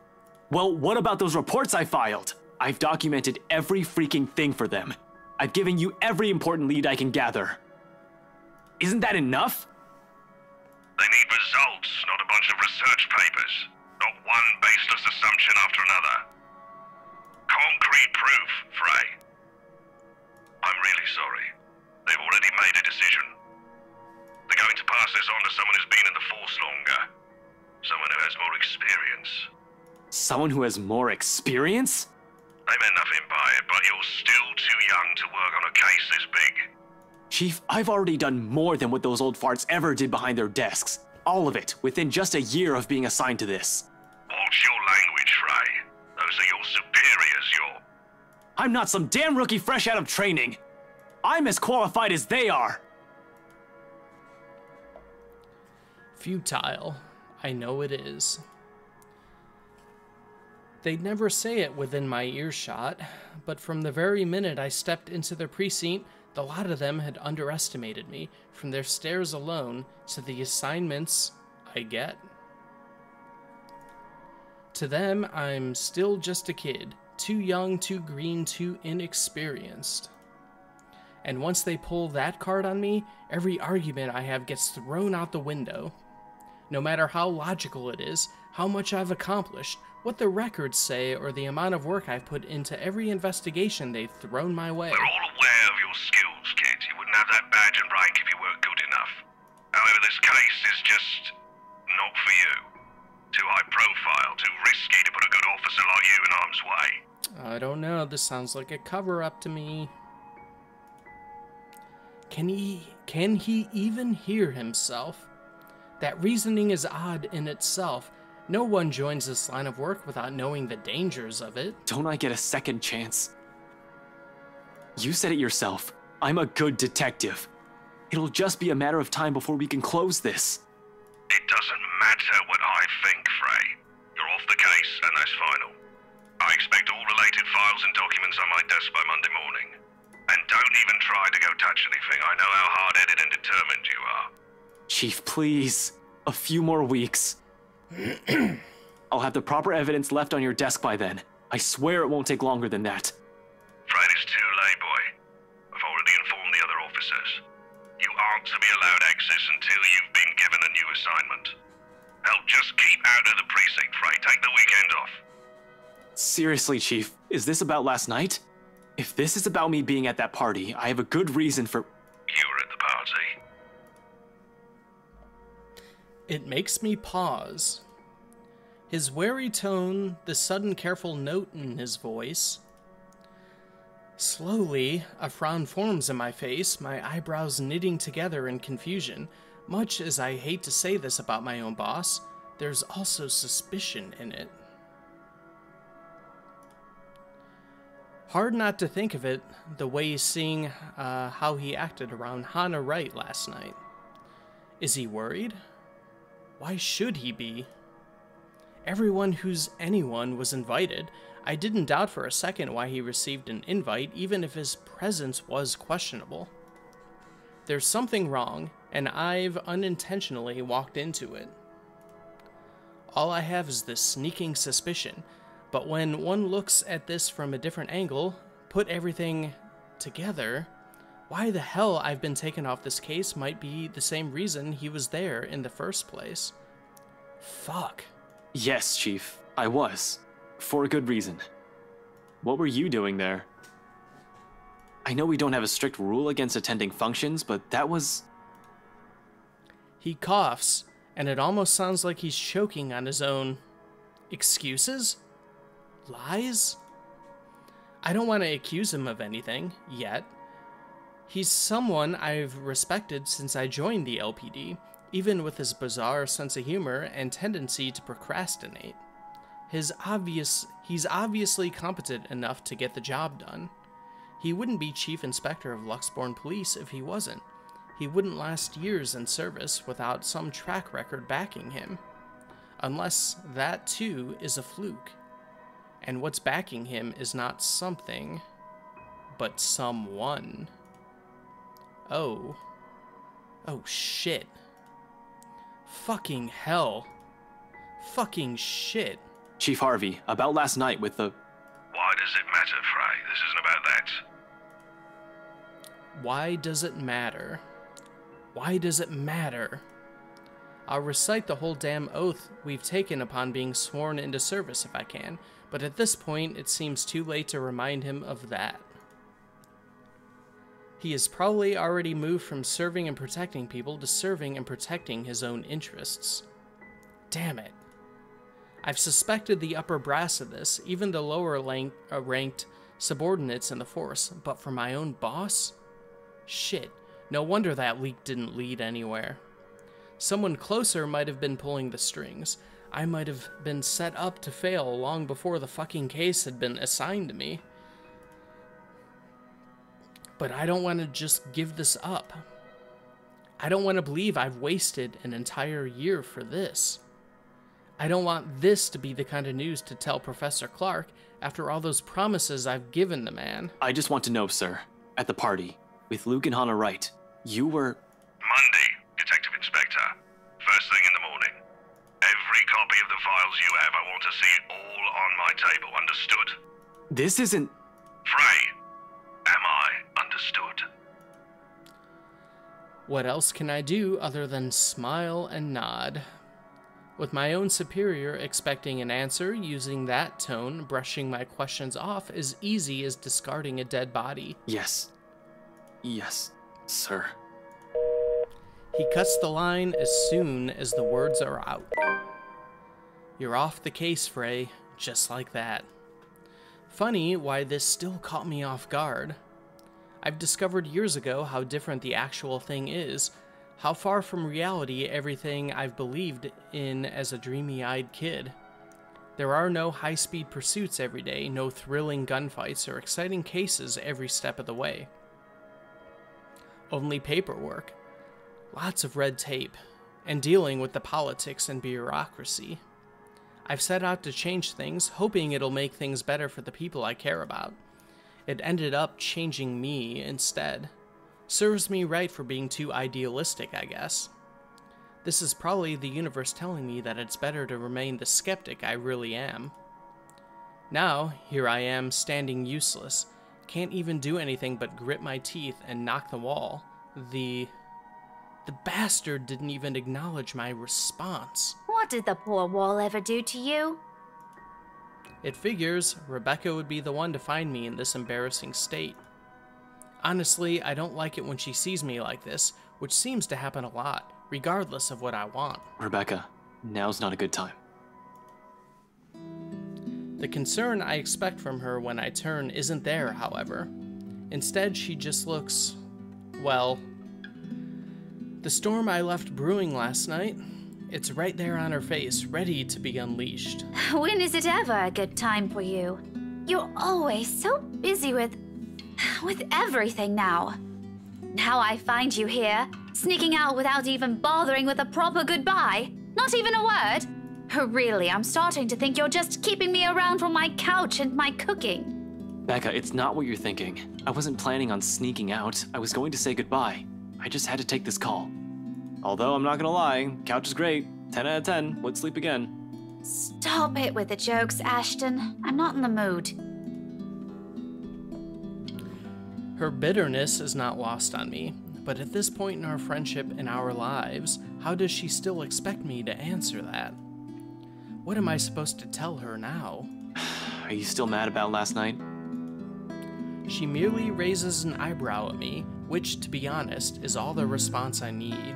Well, what about those reports I filed? I've documented every freaking thing for them. I've given you every important lead I can gather. Isn't that enough? They need results, not a bunch of research papers. Not one baseless assumption after another. Concrete proof, Frey. I'm really sorry. They've already made a decision. They're going to pass this on to someone who's been in the force longer. Someone who has more experience. Someone who has more experience? They meant nothing by it, but you're still too young to work on a case this big. Chief, I've already done more than what those old farts ever did behind their desks. All of it, within just a year of being assigned to this. Watch your language, Frey. Those are your superiors, I'm not some damn rookie fresh out of training. I'm as qualified as they are. Futile. I know it is. They'd never say it within my earshot, but from the very minute I stepped into their precinct, the lot of them had underestimated me, from their stares alone to the assignments I get. To them, I'm still just a kid, too young, too green, too inexperienced. And once they pull that card on me, every argument I have gets thrown out the window. No matter how logical it is, how much I've accomplished, what the records say, or the amount of work I've put into every investigation they've thrown my way. We're all aware of your skills, kid. You wouldn't have that badge and rank if you weren't good enough. However, this case is just not for you. Too high profile, too risky to put a good officer like you in harm's way. I don't know, this sounds like a cover-up to me. Can he even hear himself? That reasoning is odd in itself. No one joins this line of work without knowing the dangers of it. Don't I get a second chance? You said it yourself. I'm a good detective. It'll just be a matter of time before we can close this. It doesn't matter what I think, Frey. You're off the case, and that's final. I expect all related files and documents on my desk by Monday morning. And don't even try to go touch anything. I know how hard-headed and determined you are. Chief, please. A few more weeks. I'll have the proper evidence left on your desk by then. I swear it won't take longer than that. Afraid it's too late, boy. I've already informed the other officers. You aren't to be allowed access until you've been given a new assignment. Hell, just keep out of the precinct, Frey. Take the weekend off. Seriously, Chief, is this about last night? If this is about me being at that party, I have a good reason for— You were at the party. It makes me pause. His wary tone, the sudden careful note in his voice. Slowly, a frown forms in my face, my eyebrows knitting together in confusion. Much as I hate to say this about my own boss, there's also suspicion in it. Hard not to think of it the way seeing how he acted around Hannah Wright last night. Is he worried? Why should he be? Everyone who's anyone was invited. I didn't doubt for a second why he received an invite, even if his presence was questionable. There's something wrong, and I've unintentionally walked into it. All I have is this sneaking suspicion, but when one looks at this from a different angle, put everything together, why the hell I've been taken off this case might be the same reason he was there in the first place. Fuck. Yes, Chief, I was. For a good reason. What were you doing there? I know we don't have a strict rule against attending functions, but that was... He coughs, and it almost sounds like he's choking on his own excuses? Lies? I don't want to accuse him of anything, yet. He's someone I've respected since I joined the LPD, even with his bizarre sense of humor and tendency to procrastinate. He's obviously competent enough to get the job done. He wouldn't be Chief Inspector of Luxbourne Police if he wasn't. He wouldn't last years in service without some track record backing him. Unless that, too, is a fluke. And what's backing him is not something, but someone. Oh. Oh, shit. Fucking hell. Fucking shit. Chief Harvey, about last night with the... Why does it matter, Frey? This isn't about that. Why does it matter? Why does it matter? I'll recite the whole damn oath we've taken upon being sworn into service if I can, but at this point it seems too late to remind him of that. He has probably already moved from serving and protecting people to serving and protecting his own interests. Damn it. I've suspected the upper brass of this, even the lower ranked subordinates in the force, but for my own boss? Shit, no wonder that leak didn't lead anywhere. Someone closer might have been pulling the strings. I might have been set up to fail long before the fucking case had been assigned to me. But I don't want to just give this up. I don't want to believe I've wasted an entire year for this. I don't want this to be the kind of news to tell Professor Clark after all those promises I've given the man. I just want to know, sir, at the party, with Luke and Hannah Wright, you were... Monday, Detective Inspector. First thing in the morning. Every copy of the files you have, I want to see it all on my table, understood? This isn't... Frey, am I understood? What else can I do other than smile and nod? With my own superior expecting an answer, using that tone, brushing my questions off as easy as discarding a dead body. Yes. Yes, sir. He cuts the line as soon as the words are out. You're off the case, Frey, just like that. Funny why this still caught me off guard. I've discovered years ago how different the actual thing is, how far from reality everything I've believed in as a dreamy-eyed kid. There are no high-speed pursuits every day, no thrilling gunfights or exciting cases every step of the way. Only paperwork, lots of red tape, and dealing with the politics and bureaucracy. I've set out to change things, hoping it'll make things better for the people I care about. It ended up changing me instead. Serves me right for being too idealistic, I guess. This is probably the universe telling me that it's better to remain the skeptic I really am. Now, here I am, standing useless. Can't even do anything but grit my teeth and knock the wall. The bastard didn't even acknowledge my response. What did the poor wall ever do to you? It figures Rebecca would be the one to find me in this embarrassing state. Honestly, I don't like it when she sees me like this, which seems to happen a lot, regardless of what I want. Rebecca, now's not a good time. The concern I expect from her when I turn isn't there, however. Instead, she just looks, well, the storm I left brewing last night, it's right there on her face, ready to be unleashed. When is it ever a good time for you? You're always so busy with everything now. Now I find you here, sneaking out without even bothering with a proper goodbye. Not even a word. Really, I'm starting to think you're just keeping me around for my couch and my cooking. Becca, it's not what you're thinking. I wasn't planning on sneaking out. I was going to say goodbye. I just had to take this call. Although I'm not gonna lie, couch is great. 10 out of 10, would sleep again. Stop it with the jokes, Ashton. I'm not in the mood. Her bitterness is not lost on me, but at this point in our friendship and our lives, how does she still expect me to answer that? What am I supposed to tell her now? Are you still mad about last night? She merely raises an eyebrow at me, which, to be honest, is all the response I need.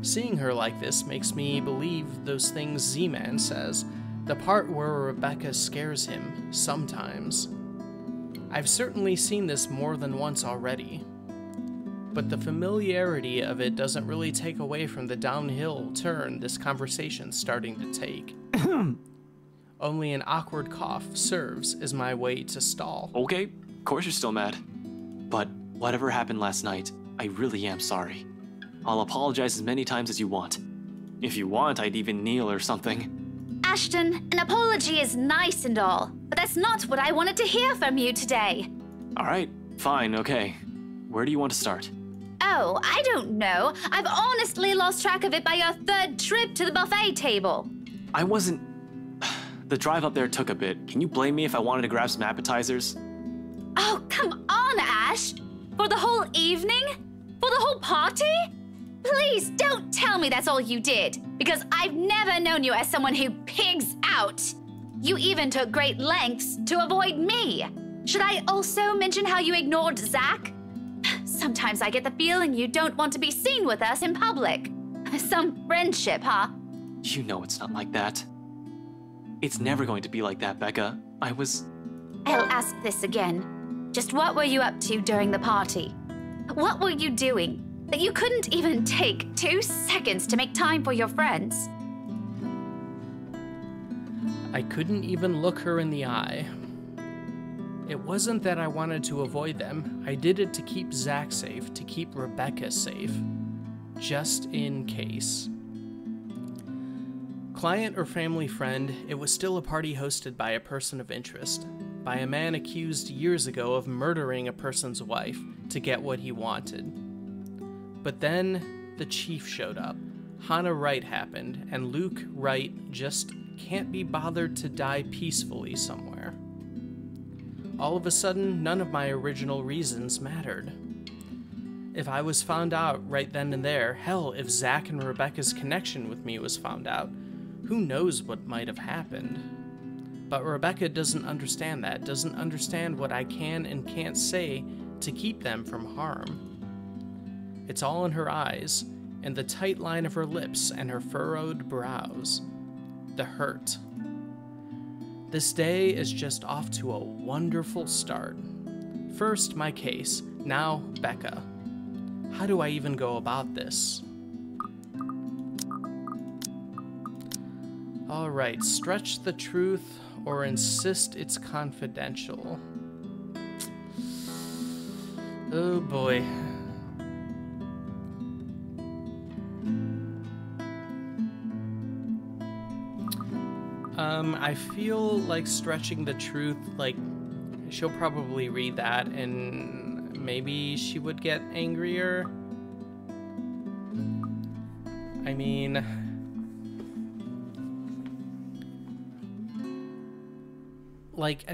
Seeing her like this makes me believe those things Z-Man says, the part where Rebecca scares him, sometimes. I've certainly seen this more than once already, but the familiarity of it doesn't really take away from the downhill turn this conversation's starting to take. Only an awkward cough serves as my way to stall. Okay, of course you're still mad. But whatever happened last night, I really am sorry. I'll apologize as many times as you want. If you want, I'd even kneel or something. Ashton, an apology is nice and all, but that's not what I wanted to hear from you today. All right, fine, okay. Where do you want to start? Oh, I don't know. I've honestly lost track of it by your third trip to the buffet table. I wasn't... The drive up there took a bit. Can you blame me if I wanted to grab some appetizers? Oh, come on, Ash! For the whole evening? For the whole party? Please don't tell me that's all you did, because I've never known you as someone who pigs out. You even took great lengths to avoid me. Should I also mention how you ignored Zach? Sometimes I get the feeling you don't want to be seen with us in public. Some friendship, huh? You know it's not like that. It's never going to be like that, Becca. I'll ask this again. Just what were you up to during the party? What were you doing that you couldn't even take 2 seconds to make time for your friends? I couldn't even look her in the eye. It wasn't that I wanted to avoid them. I did it to keep Zach safe, to keep Rebecca safe. Just in case. Client or family friend, it was still a party hosted by a person of interest, by a man accused years ago of murdering a person's wife to get what he wanted. But then the chief showed up, Hannah Wright happened, and Luke Wright just can't be bothered to die peacefully somewhere. All of a sudden, none of my original reasons mattered. If I was found out right then and there, hell, if Zach and Rebecca's connection with me was found out, who knows what might have happened. But Rebecca doesn't understand that, doesn't understand what I can and can't say to keep them from harm. It's all in her eyes, in the tight line of her lips and her furrowed brows. The hurt. This day is just off to a wonderful start. First, my case, now Becca. How do I even go about this? Alright, stretch the truth or insist it's confidential. Oh boy. I feel like stretching the truth, like, she'll probably read that and maybe she would get angrier. I mean, like,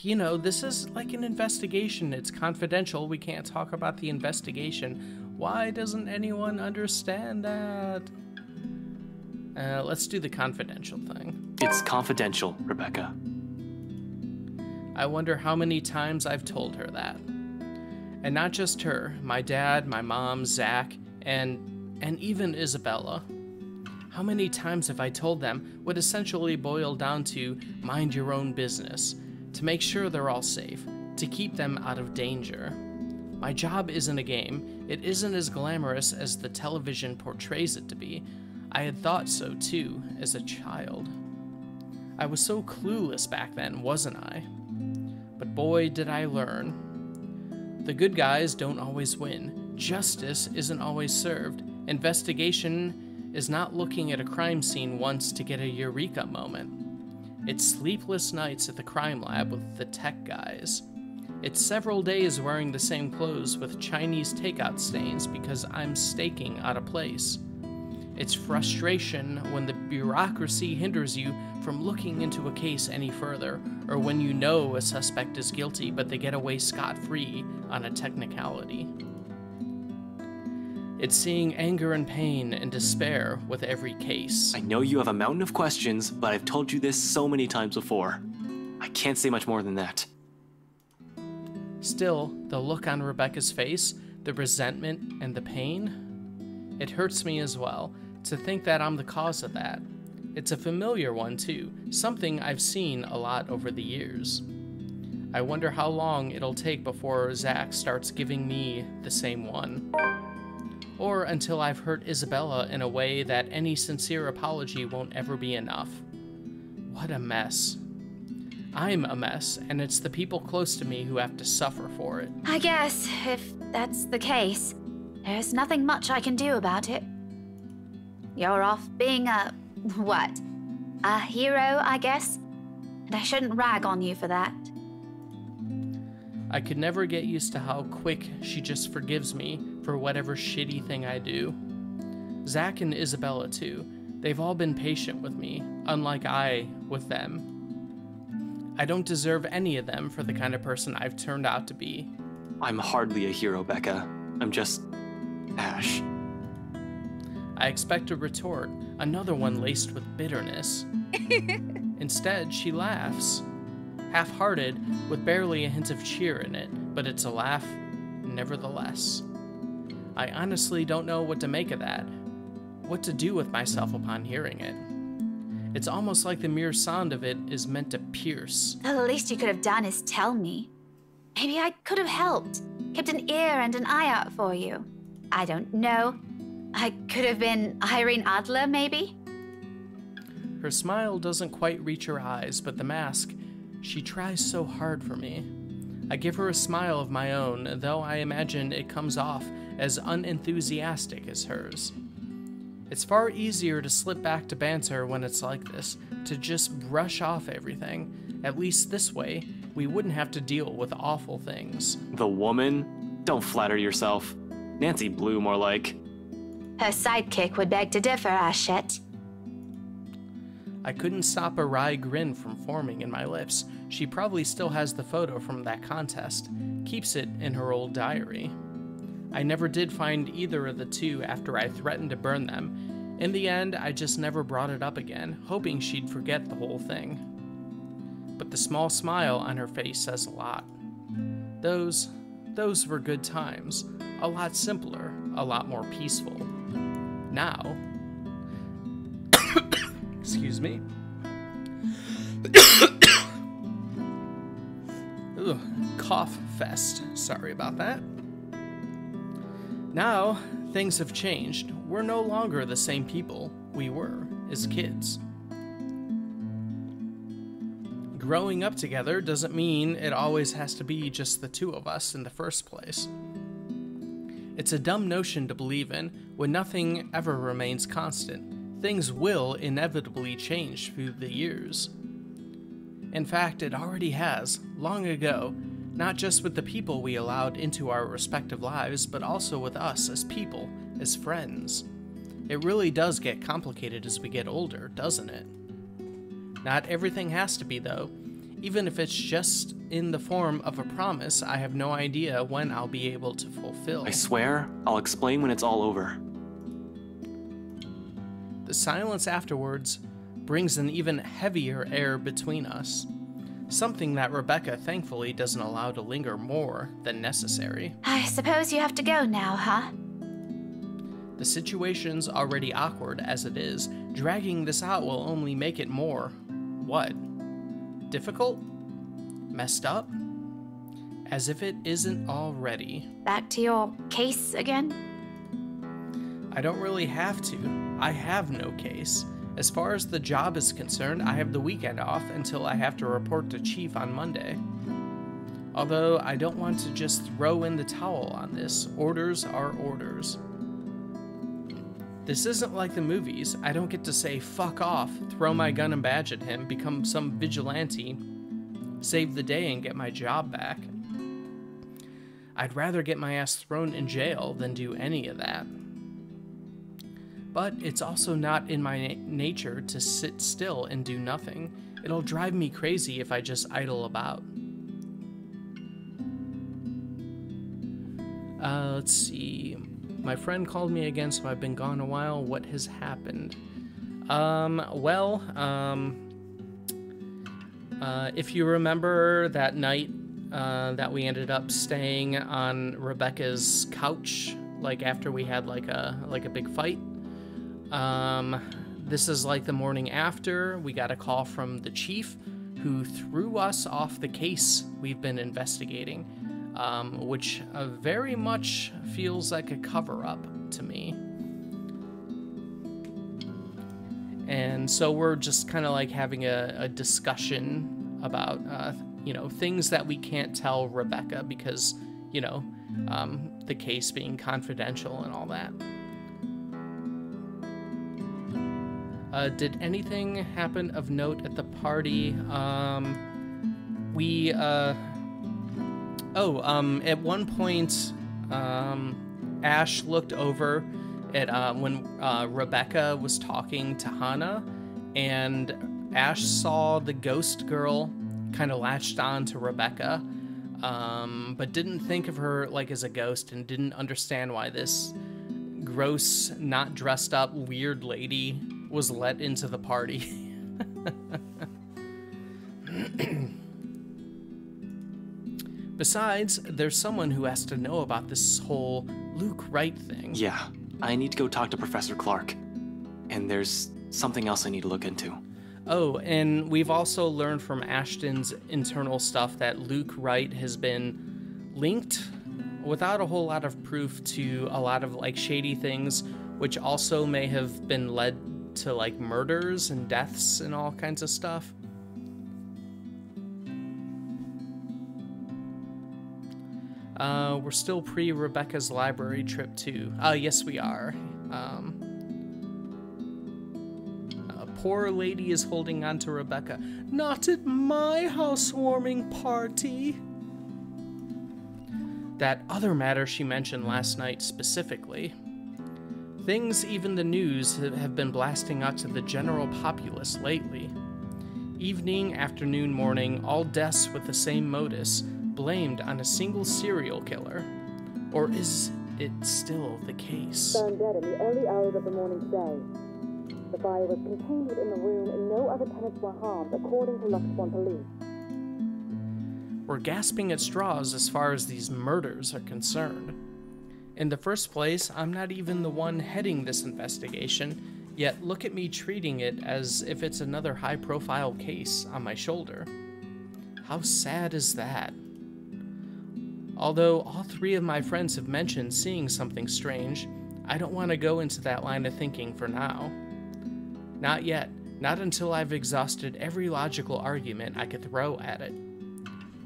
you know, this is like an investigation. It's confidential. We can't talk about the investigation. Why doesn't anyone understand that? Let's do the confidential thing. It's confidential, Rebecca. I wonder how many times I've told her that. And not just her, my dad, my mom, Zach, and even Isabella. How many times have I told them what essentially boiled down to mind your own business, to make sure they're all safe, to keep them out of danger. My job isn't a game. It isn't as glamorous as the television portrays it to be. I had thought so too, as a child. I was so clueless back then, wasn't I? But boy, did I learn. The good guys don't always win. Justice isn't always served. Investigation is not looking at a crime scene once to get a eureka moment. It's sleepless nights at the crime lab with the tech guys. It's several days wearing the same clothes with Chinese takeout stains because I'm staking out of place. It's frustration when the bureaucracy hinders you from looking into a case any further, or when you know a suspect is guilty but they get away scot-free on a technicality. It's seeing anger and pain and despair with every case. I know you have a mountain of questions, but I've told you this so many times before. I can't say much more than that. Still, the look on Rebecca's face, the resentment and the pain, it hurts me as well to think that I'm the cause of that. It's a familiar one too, something I've seen a lot over the years. I wonder how long it'll take before Zach starts giving me the same one. Or until I've hurt Isabella in a way that any sincere apology won't ever be enough. What a mess. I'm a mess, and it's the people close to me who have to suffer for it. I guess, if that's the case, there's nothing much I can do about it. You're off being a... what? A hero, I guess? And I shouldn't rag on you for that. I could never get used to how quick she just forgives me for whatever shitty thing I do. Zach and Isabella too. They've all been patient with me, unlike I with them. I don't deserve any of them for the kind of person I've turned out to be. I'm hardly a hero, Becca. I'm just... Ash. I expect a retort, another one laced with bitterness. Instead, she laughs. Half-hearted, with barely a hint of cheer in it, but it's a laugh nevertheless. I honestly don't know what to make of that, what to do with myself upon hearing it. It's almost like the mere sound of it is meant to pierce. The least you could have done is tell me. Maybe I could have helped, kept an ear and an eye out for you. I don't know. I could have been Irene Adler, maybe? Her smile doesn't quite reach her eyes, but the mask, she tries so hard for me. I give her a smile of my own, though I imagine it comes off as unenthusiastic as hers. It's far easier to slip back to banter when it's like this, to just brush off everything. At least this way, we wouldn't have to deal with awful things. The woman? Don't flatter yourself. Nancy Blue, more like. Her sidekick would beg to differ, Ashette. I couldn't stop a wry grin from forming in my lips. She probably still has the photo from that contest, keeps it in her old diary. I never did find either of the two after I threatened to burn them. In the end, I just never brought it up again, hoping she'd forget the whole thing. But the small smile on her face says a lot. Those were good times. A lot simpler, a lot more peaceful. Now... Excuse me. Ugh, cough fest. Sorry about that. Now, things have changed. We're no longer the same people we were as kids. Growing up together doesn't mean it always has to be just the two of us in the first place. It's a dumb notion to believe in when nothing ever remains constant. Things will inevitably change through the years. In fact, it already has, long ago, not just with the people we allowed into our respective lives, but also with us as people, as friends. It really does get complicated as we get older, doesn't it? Not everything has to be, though. Even if it's just in the form of a promise, I have no idea when I'll be able to fulfill. I swear, I'll explain when it's all over. The silence afterwards brings an even heavier air between us. Something that Rebecca thankfully doesn't allow to linger more than necessary. I suppose you have to go now, huh? The situation's already awkward as it is. Dragging this out will only make it more... what? Difficult? Messed up? As if it isn't already. Back to your case again? I don't really have to. I have no case. As far as the job is concerned, I have the weekend off until I have to report to Chief on Monday. Although I don't want to just throw in the towel on this. Orders are orders. This isn't like the movies. I don't get to say, fuck off, throw my gun and badge at him, become some vigilante, save the day and get my job back. I'd rather get my ass thrown in jail than do any of that. But it's also not in my nature to sit still and do nothing. It'll drive me crazy if I just idle about. Let's see. My friend called me again, so I've been gone a while. What has happened? If you remember that night that we ended up staying on Rebecca's couch, like after we had like a big fight. This is like the morning after. We got a call from the chief who threw us off the case we've been investigating, which very much feels like a cover-up to me. And so we're just kind of like having a discussion about, things that we can't tell Rebecca because, the case being confidential and all that. Did anything happen of note at the party? At one point, Ash looked over at when Rebecca was talking to Hannah, and Ash saw the ghost girl kind of latched on to Rebecca, but didn't think of her like as a ghost and didn't understand why this gross, not dressed up, weird lady was let into the party. Besides, there's someone who has to know about this whole Luke Wright thing. Yeah, I need to go talk to Professor Clark. And there's something else I need to look into. Oh, and we've also learned from Ashton's internal stuff that Luke Wright has been linked, without a whole lot of proof, to a lot of like shady things, which also may have been led to like murders and deaths and all kinds of stuff. We're still pre-Rebecca's library trip too. Yes we are. Poor lady is holding on to Rebecca. Not at my housewarming party. That other matter she mentioned last night specifically. Things even the news have been blasting out to the general populace lately. Evening, afternoon, morning, all deaths with the same modus, blamed on a single serial killer. Or is it still the case? Found dead in the early hours of the morning today. The fire was contained within the room and no other tenants were harmed, according to Luxbourne police. We're gasping at straws as far as these murders are concerned. In the first place, I'm not even the one heading this investigation, yet look at me treating it as if it's another high-profile case on my shoulder. How sad is that? Although all three of my friends have mentioned seeing something strange, I don't want to go into that line of thinking for now. Not yet. Not until I've exhausted every logical argument I could throw at it.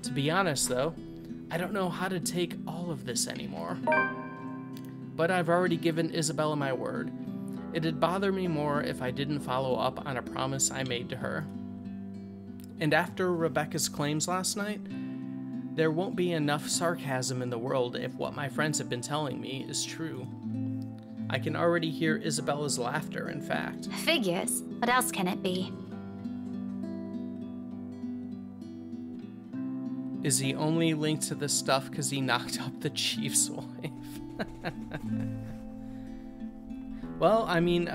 To be honest, though, I don't know how to take all of this anymore. But I've already given Isabella my word. It'd bother me more if I didn't follow up on a promise I made to her. And after Rebecca's claims last night, there won't be enough sarcasm in the world if what my friends have been telling me is true. I can already hear Isabella's laughter, in fact. Figures. What else can it be? Is he only linked to this stuff because he knocked up the chief's wife? Well, I mean,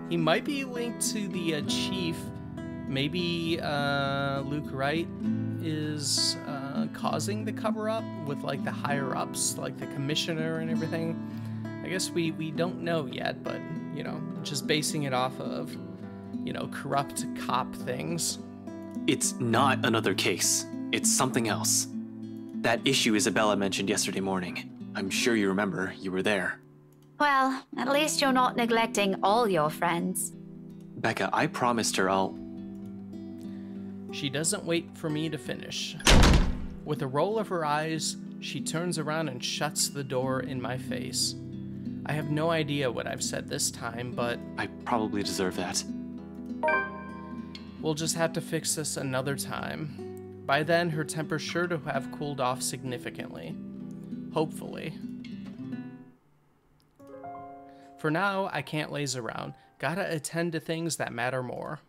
he might be linked to the chief. Maybe Luke Wright is causing the cover-up with, like, the higher-ups, like the commissioner and everything. I guess we don't know yet, but, you know, just basing it off of, you know, corrupt cop things. It's not another case. It's something else. That issue Isabella mentioned yesterday morning. I'm sure you remember. You were there. Well, at least you're not neglecting all your friends. Becca, I promised her I'll... She doesn't wait for me to finish. With a roll of her eyes, she turns around and shuts the door in my face. I have no idea what I've said this time, but... I probably deserve that. We'll just have to fix this another time. By then, her temper's sure to have cooled off significantly. Hopefully. For now, I can't laze around. Gotta attend to things that matter more.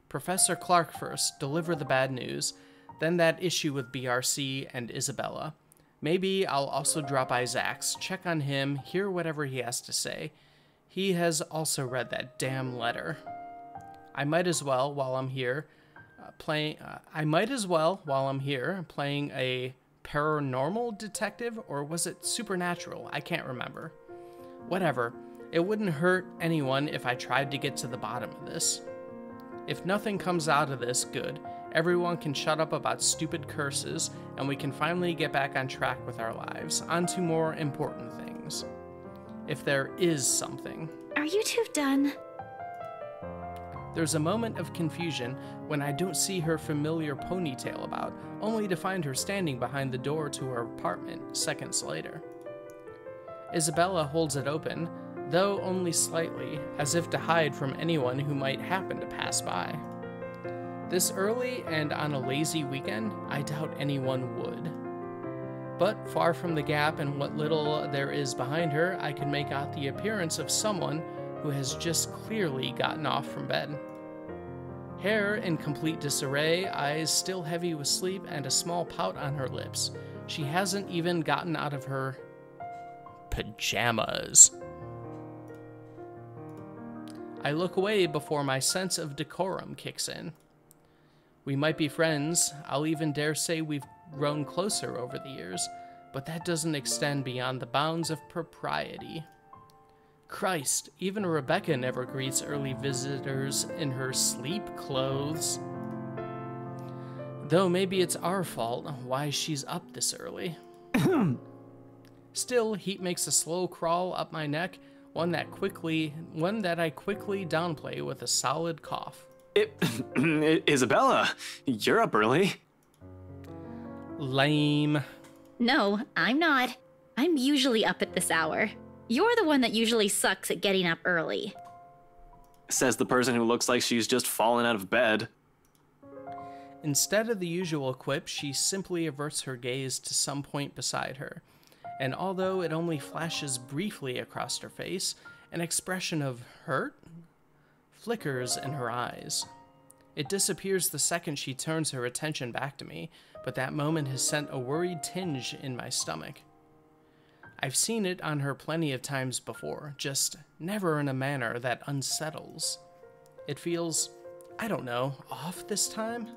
Professor Clark first, deliver the bad news, then that issue with BRC and Isabella. Maybe I'll also drop by Zach's, check on him, hear whatever he has to say. He has also read that damn letter. I might as well, while I'm here, playing a paranormal detective, or was it supernatural? I can't remember. Whatever. It wouldn't hurt anyone if I tried to get to the bottom of this. If nothing comes out of this, good. Everyone can shut up about stupid curses, and we can finally get back on track with our lives, on to more important things. If there is something. Are you two done? There's a moment of confusion when I don't see her familiar ponytail about, only to find her standing behind the door to her apartment seconds later. Isabella holds it open, though only slightly, as if to hide from anyone who might happen to pass by. This early and on a lazy weekend, I doubt anyone would. But far from the gap and what little there is behind her, I can make out the appearance of someone who has just clearly gotten off from bed. Hair in complete disarray, eyes still heavy with sleep, and a small pout on her lips. She hasn't even gotten out of her pajamas. I look away before my sense of decorum kicks in. We might be friends, I'll even dare say we've grown closer over the years, but that doesn't extend beyond the bounds of propriety. Christ, even Rebecca never greets early visitors in her sleep clothes. Though maybe it's our fault why she's up this early. Still, heat makes a slow crawl up my neck, one that I quickly downplay with a solid cough. Isabella, you're up early. Lame. No, I'm not. I'm usually up at this hour. You're the one that usually sucks at getting up early. Says the person who looks like she's just fallen out of bed. Instead of the usual quip, she simply averts her gaze to some point beside her, and although it only flashes briefly across her face, an expression of hurt flickers in her eyes. It disappears the second she turns her attention back to me, but that moment has sent a worried tinge in my stomach. I've seen it on her plenty of times before, just never in a manner that unsettles. It feels, I don't know, off this time?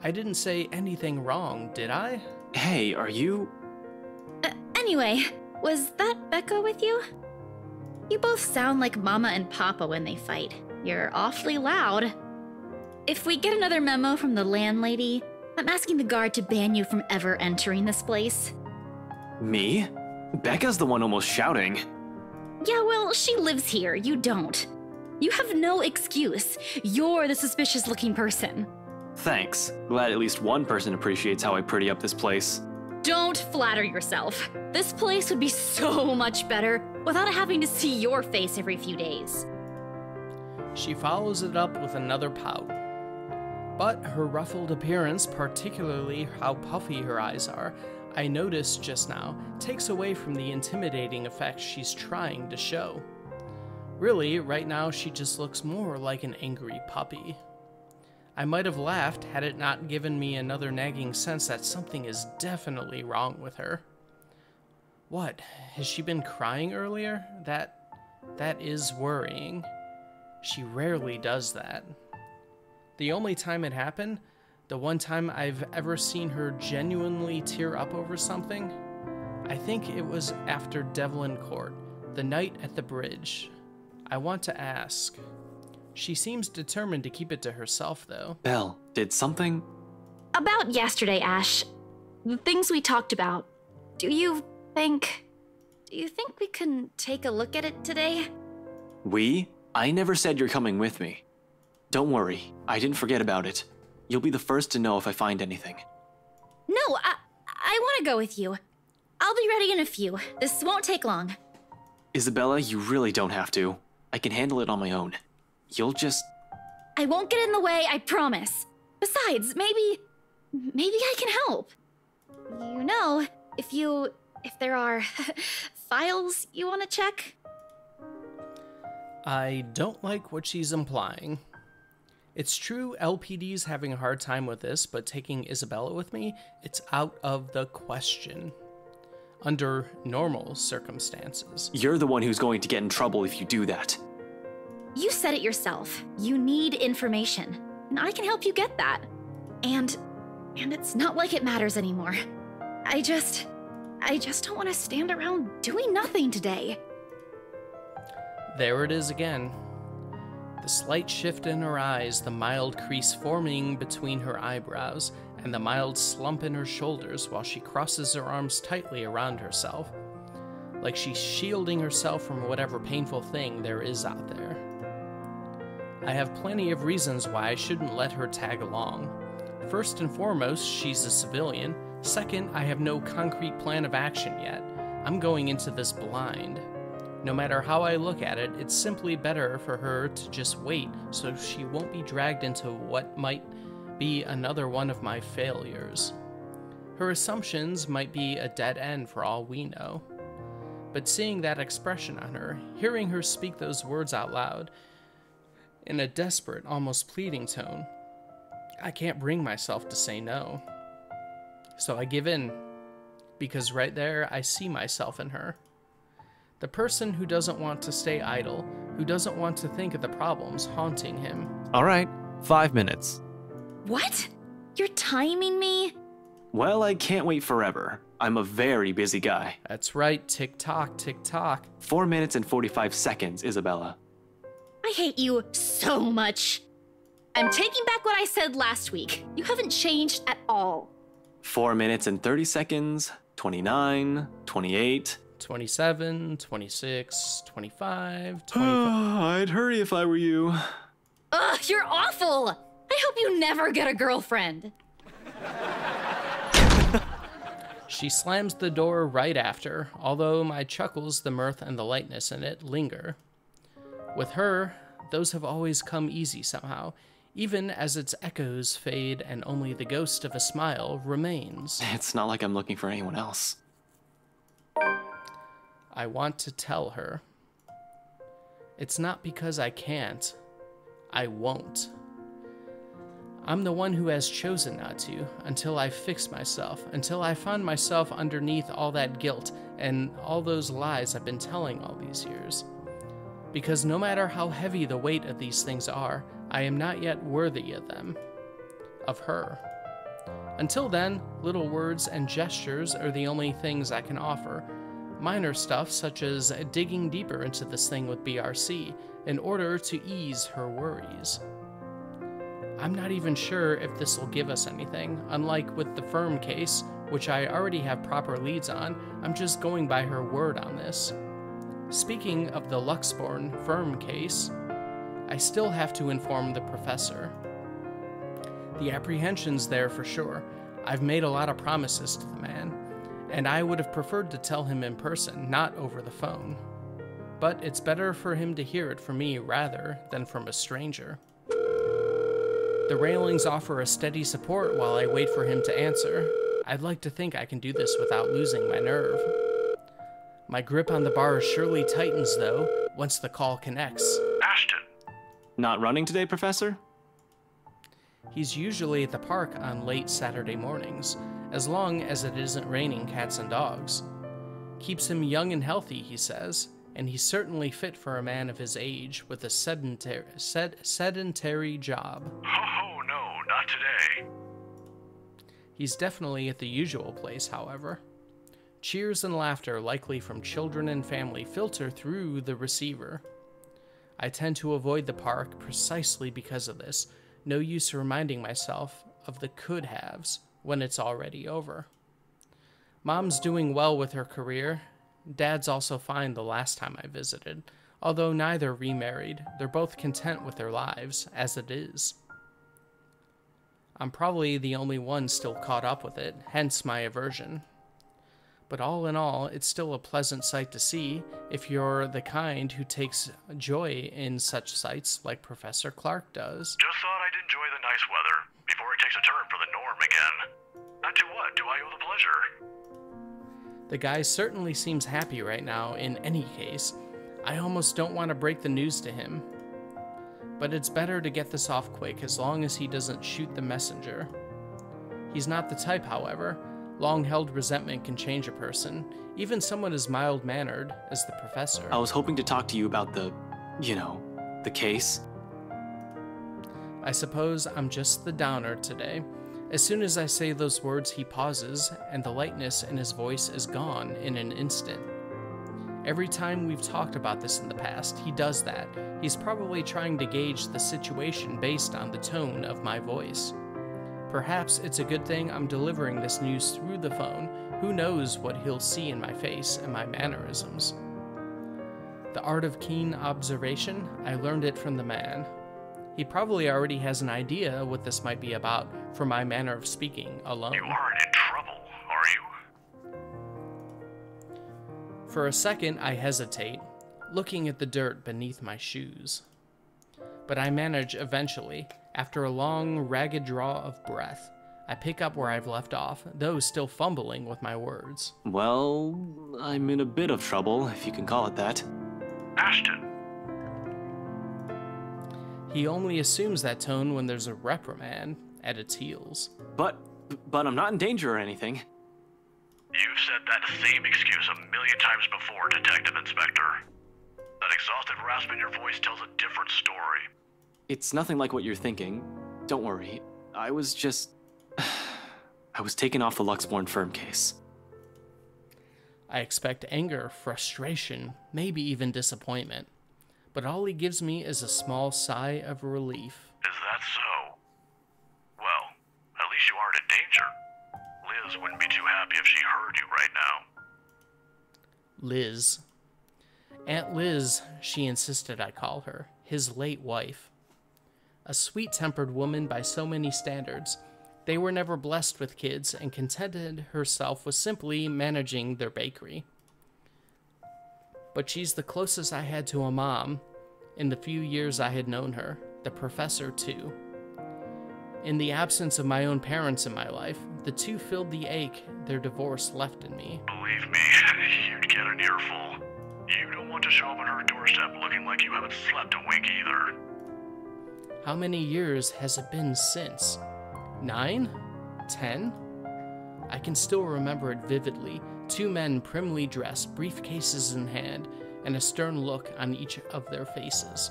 I didn't say anything wrong, did I? Hey, are you... Anyway, was that Becca with you? You both sound like Mama and Papa when they fight. You're awfully loud. If we get another memo from the landlady, I'm asking the guard to ban you from ever entering this place. Me? Becca's the one almost shouting. Yeah, well, she lives here. You don't. You have no excuse. You're the suspicious-looking person. Thanks. Glad at least one person appreciates how I pretty up this place. Don't flatter yourself. This place would be so much better without having to see your face every few days. She follows it up with another pout. But her ruffled appearance, particularly how puffy her eyes are, I noticed just now, takes away from the intimidating effect she's trying to show. Really, right now she just looks more like an angry puppy. I might have laughed had it not given me another nagging sense that something is definitely wrong with her. What? Has she been crying earlier? That is worrying. She rarely does that. The only time it happened, the one time I've ever seen her genuinely tear up over something, I think it was after Devlin Court, the night at the bridge. I want to ask. She seems determined to keep it to herself, though. Belle, did something... About yesterday, Ash. The things we talked about. Do you think we can take a look at it today? We? I never said you're coming with me. Don't worry, I didn't forget about it. You'll be the first to know if I find anything. No, I want to go with you. I'll be ready in a few. This won't take long. Isabella, you really don't have to. I can handle it on my own. You'll just... I won't get in the way, I promise. Besides, maybe I can help. You know, if there are files you want to check. I don't like what she's implying. It's true LPD's having a hard time with this, but taking Isabella with me, it's out of the question. Under normal circumstances. You're the one who's going to get in trouble if you do that. You said it yourself. You need information, and I can help you get that. And it's not like it matters anymore. I just don't want to stand around doing nothing today. There it is again. The slight shift in her eyes, the mild crease forming between her eyebrows, and the mild slump in her shoulders while she crosses her arms tightly around herself, like she's shielding herself from whatever painful thing there is out there. I have plenty of reasons why I shouldn't let her tag along. First and foremost, she's a civilian. Second, I have no concrete plan of action yet. I'm going into this blind. No matter how I look at it, it's simply better for her to just wait so she won't be dragged into what might be another one of my failures. Her assumptions might be a dead end for all we know. But seeing that expression on her, hearing her speak those words out loud, in a desperate, almost pleading tone, I can't bring myself to say no. So I give in, because right there I see myself in her. The person who doesn't want to stay idle, who doesn't want to think of the problems haunting him. All right, 5 minutes. What? You're timing me? Well, I can't wait forever. I'm a very busy guy. That's right, tick-tock, tick-tock. 4 minutes and 45 seconds, Isabella. I hate you so much. I'm taking back what I said last week. You haven't changed at all. 4 minutes and 30 seconds, 29, 28... 27, 26, 25, 25... I'd hurry if I were you. Ugh, you're awful! I hope you never get a girlfriend. She slams the door right after, although my chuckles, the mirth, and the lightness in it linger. With her, those have always come easy somehow, even as its echoes fade and only the ghost of a smile remains. It's not like I'm looking for anyone else. I want to tell her. It's not because I can't. I won't. I'm the one who has chosen not to, until I fix myself, until I find myself underneath all that guilt and all those lies I've been telling all these years. Because no matter how heavy the weight of these things are, I am not yet worthy of them. Of her. Until then, little words and gestures are the only things I can offer. Minor stuff such as digging deeper into this thing with BRC in order to ease her worries. I'm not even sure if this will give us anything. Unlike with the firm case, which I already have proper leads on, I'm just going by her word on this. Speaking of the Luxborn firm case, I still have to inform the professor. The apprehension's there for sure. I've made a lot of promises to the man, and I would have preferred to tell him in person, not over the phone. But it's better for him to hear it from me rather than from a stranger. The railings offer a steady support while I wait for him to answer. I'd like to think I can do this without losing my nerve. My grip on the bar surely tightens, though, once the call connects. Ashton. Not running today, Professor? He's usually at the park on late Saturday mornings, as long as it isn't raining cats and dogs. Keeps him young and healthy, he says, and he's certainly fit for a man of his age with a sedentary job. Oh, no, not today. He's definitely at the usual place, however. Cheers and laughter, likely from children and family, filter through the receiver. I tend to avoid the park precisely because of this. No use reminding myself of the could-haves when it's already over. Mom's doing well with her career. Dad's also fine the last time I visited. Although neither remarried, they're both content with their lives, as it is. I'm probably the only one still caught up with it, hence my aversion. But all in all, it's still a pleasant sight to see if you're the kind who takes joy in such sights like Professor Clark does. Just thought I'd enjoy the nice weather before it takes a turn for the norm again. And to what do I owe the pleasure? The guy certainly seems happy right now in any case. I almost don't want to break the news to him. But it's better to get this off quick as long as he doesn't shoot the messenger. He's not the type, however. Long-held resentment can change a person, even someone as mild-mannered as the professor. I was hoping to talk to you about the case. I suppose I'm just the downer today. As soon as I say those words, he pauses, and the lightness in his voice is gone in an instant. Every time we've talked about this in the past, he does that. He's probably trying to gauge the situation based on the tone of my voice. Perhaps it's a good thing I'm delivering this news through the phone. Who knows what he'll see in my face and my mannerisms. The art of keen observation, I learned it from the man. He probably already has an idea what this might be about from my manner of speaking alone. You aren't in trouble, are you? For a second, I hesitate, looking at the dirt beneath my shoes. But I manage eventually. After a long, ragged draw of breath, I pick up where I've left off, though still fumbling with my words. Well, I'm in a bit of trouble, if you can call it that. Ashton. He only assumes that tone when there's a reprimand at its heels. But I'm not in danger or anything. You've said that same excuse a million times before, Detective Inspector. That exhausted rasp in your voice tells a different story. It's nothing like what you're thinking. Don't worry. I was taken off the Luxborn firm case. I expect anger, frustration, maybe even disappointment. But all he gives me is a small sigh of relief. Is that so? Well, at least you aren't in danger. Liz wouldn't be too happy if she heard you right now. Liz. Aunt Liz, she insisted I call her, his late wife. A sweet-tempered woman by so many standards. They were never blessed with kids and contented herself with simply managing their bakery. But she's the closest I had to a mom in the few years I had known her, the professor too. In the absence of my own parents in my life, the two filled the ache their divorce left in me. Believe me, you'd get an earful. You don't want to show up on her doorstep looking like you haven't slept a wink either. How many years has it been since? 9? 10? I can still remember it vividly. Two men primly dressed, briefcases in hand, and a stern look on each of their faces.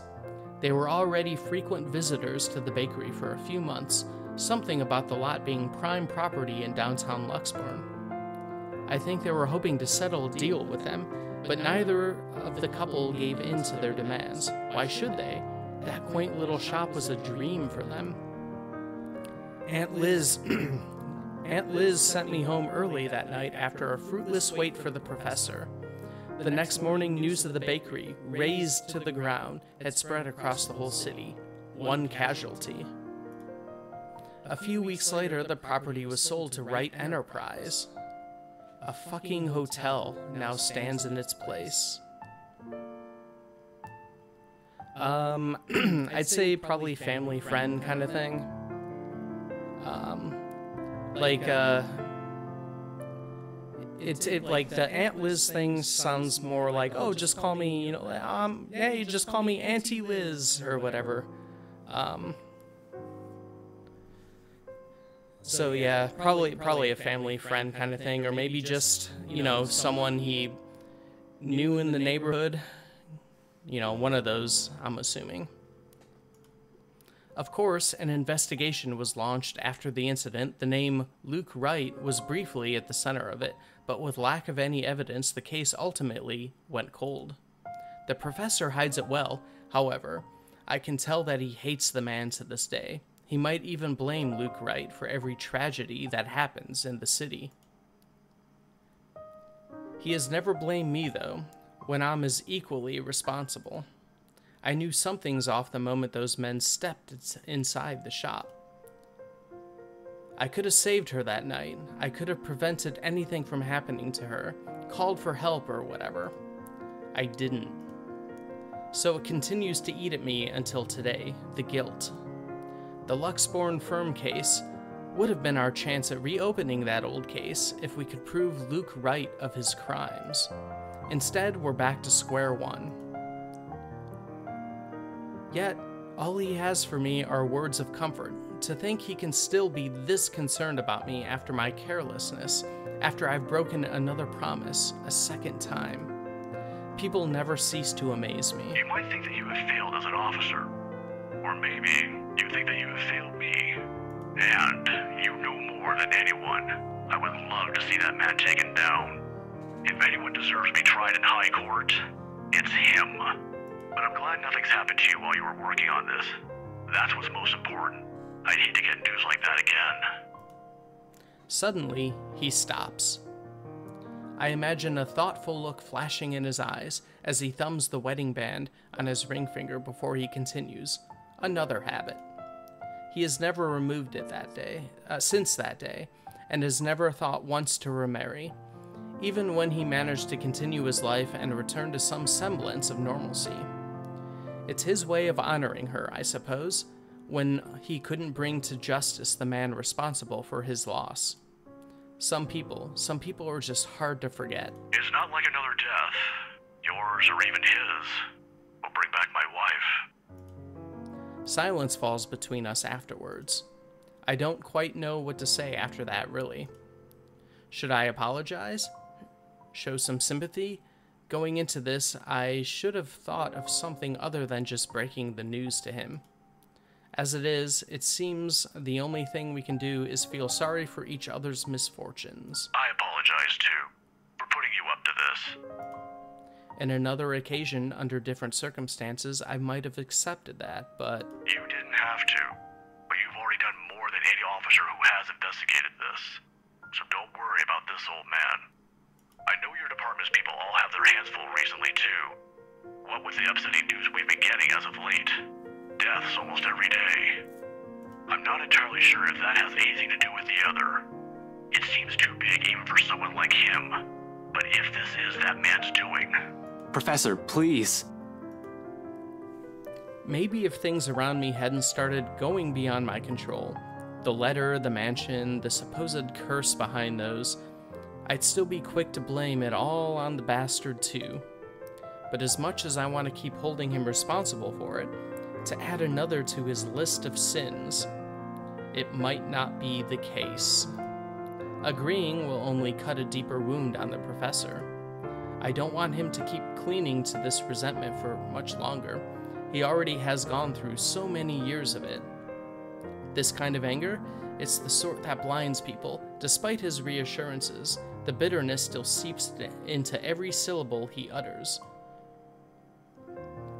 They were already frequent visitors to the bakery for a few months, something about the lot being prime property in downtown Luxborn. I think they were hoping to settle a deal with them, but neither of the couple gave in to their demands. Why should they? That quaint little shop was a dream for them. Aunt Liz sent me home early that night after a fruitless wait for the professor. The next morning, news of the bakery, razed to the ground, had spread across the whole city. One casualty. A few weeks later, the property was sold to Wright Enterprise. A fucking hotel now stands in its place. I'd say probably family friend kind of thing. Like like the Aunt Liz thing sounds more like, oh, just call me, you know, hey, just call me Auntie Liz or whatever. So yeah, probably a family friend kind of thing, or maybe just, you know, someone he knew in the neighborhood. You know, one of those, I'm assuming. Of course, an investigation was launched after the incident. The name Luke Wright was briefly at the center of it, but with lack of any evidence, the case ultimately went cold. The professor hides it well, however. I can tell that he hates the man to this day. He might even blame Luke Wright for every tragedy that happens in the city. He has never blamed me, though, when I'm as equally responsible. I knew something's off the moment those men stepped inside the shop. I could have saved her that night. I could have prevented anything from happening to her, called for help or whatever. I didn't. So it continues to eat at me until today, the guilt. The Luxborn firm case would have been our chance at reopening that old case if we could prove Luke right of his crimes. Instead, we're back to square one. Yet, all he has for me are words of comfort. To think he can still be this concerned about me after my carelessness, after I've broken another promise a second time. People never cease to amaze me. You might think that you have failed as an officer. Or maybe you think that you have failed me. And you know more than anyone. I would love to see that man taken down. If anyone deserves to be tried in high court, it's him. But I'm glad nothing's happened to you while you were working on this. That's what's most important. I'd hate to get news like that again. Suddenly, he stops. I imagine a thoughtful look flashing in his eyes as he thumbs the wedding band on his ring finger before he continues. Another habit. He has never removed it since that day, and has never thought once to remarry, even when he managed to continue his life and return to some semblance of normalcy. It's his way of honoring her, I suppose, when he couldn't bring to justice the man responsible for his loss. Some people are just hard to forget. It's not like another death. Yours or even his will bring back my wife. Silence falls between us afterwards. I don't quite know what to say after that, really. Should I apologize? Show some sympathy? Going into this, I should have thought of something other than just breaking the news to him. As it is, it seems the only thing we can do is feel sorry for each other's misfortunes. I apologize, too, for putting you up to this. In another occasion, under different circumstances, I might have accepted that, but... You didn't have to, but you've already done more than any officer who has investigated this. So don't worry about this, old man. I know your department's people all have their hands full recently, too. What with the upsetting news we've been getting as of late. Deaths almost every day. I'm not entirely sure if that has anything to do with the other. It seems too big even for someone like him. But if this is that man's doing... Professor, please. Maybe if things around me hadn't started going beyond my control, the letter, the mansion, the supposed curse behind those, I'd still be quick to blame it all on the bastard too. But as much as I want to keep holding him responsible for it, to add another to his list of sins, it might not be the case. Agreeing will only cut a deeper wound on the professor. I don't want him to keep clinging to this resentment for much longer. He already has gone through so many years of it. This kind of anger, it's the sort that blinds people. Despite his reassurances, the bitterness still seeps into every syllable he utters.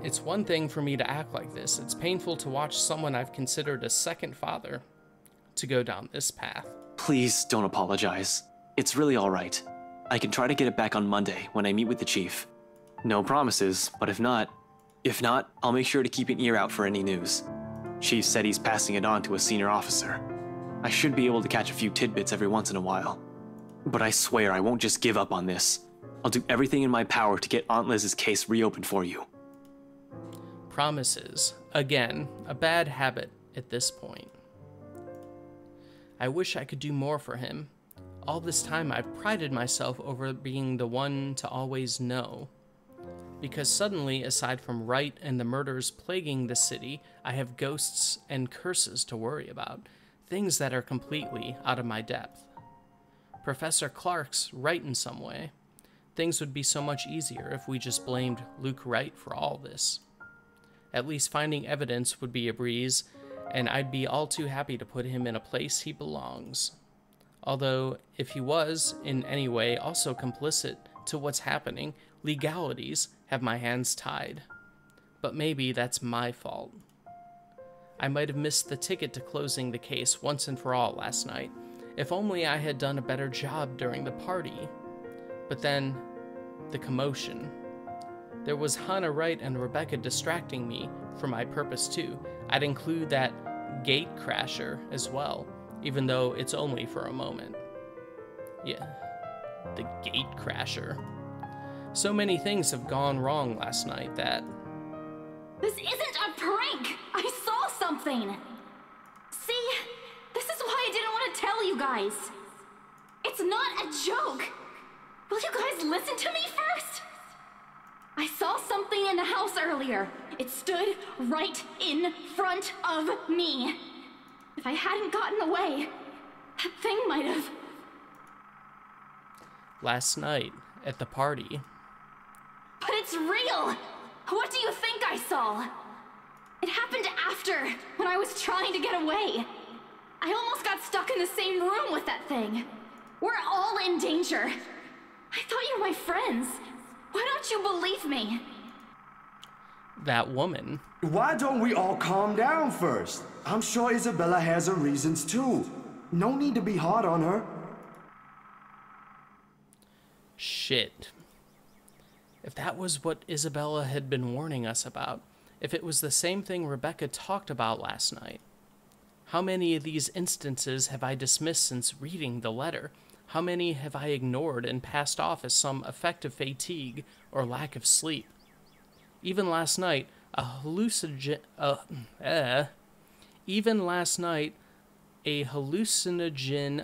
It's one thing for me to act like this. It's painful to watch someone I've considered a second father to go down this path. Please don't apologize. It's really all right. I can try to get it back on Monday when I meet with the chief. No promises, but if not, I'll make sure to keep an ear out for any news. Chief said he's passing it on to a senior officer. I should be able to catch a few tidbits every once in a while. But I swear I won't just give up on this. I'll do everything in my power to get Aunt Liz's case reopened for you. Promises. Again, a bad habit at this point. I wish I could do more for him. All this time I've prided myself over being the one to always know. Because suddenly, aside from Wright and the murders plaguing the city, I have ghosts and curses to worry about, things that are completely out of my depth. Professor Clark's right in some way. Things would be so much easier if we just blamed Luke Wright for all this. At least finding evidence would be a breeze, and I'd be all too happy to put him in a place he belongs. Although, if he was, in any way, also complicit to what's happening, legalities have my hands tied. But maybe that's my fault. I might have missed the ticket to closing the case once and for all last night. If only I had done a better job during the party. But then, the commotion. There was Hannah Wright and Rebecca distracting me from my purpose too. I'd include that gate crasher as well, even though it's only for a moment. Yeah, the gate crasher. So many things have gone wrong last night that... This isn't a prank! I saw something! See? This is why I didn't want to tell you guys! It's not a joke! Will you guys listen to me first? I saw something in the house earlier. It stood right in front of me. If I hadn't gotten away, that thing might have... Last night, at the party... But it's real! What do you think I saw? It happened after, when I was trying to get away. I almost got stuck in the same room with that thing. We're all in danger. I thought you were my friends. Why don't you believe me? That woman. Why don't we all calm down first? I'm sure Isabella has her reasons too. No need to be hard on her. Shit. If that was what Isabella had been warning us about, if it was the same thing Rebecca talked about last night, how many of these instances have I dismissed since reading the letter? How many have I ignored and passed off as some effective fatigue or lack of sleep? Even last night, a hallucinogen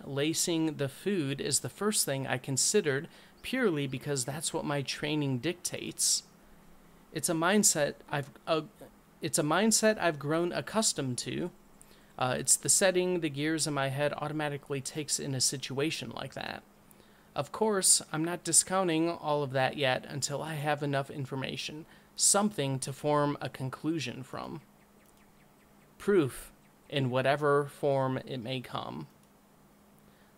lacing the food is the first thing I considered, purely because that's what my training dictates. It's a mindset I've grown accustomed to. It's the setting the gears in my head automatically takes in a situation like that. Of course, I'm not discounting all of that yet until I have enough information, something to form a conclusion from. Proof, in whatever form it may come.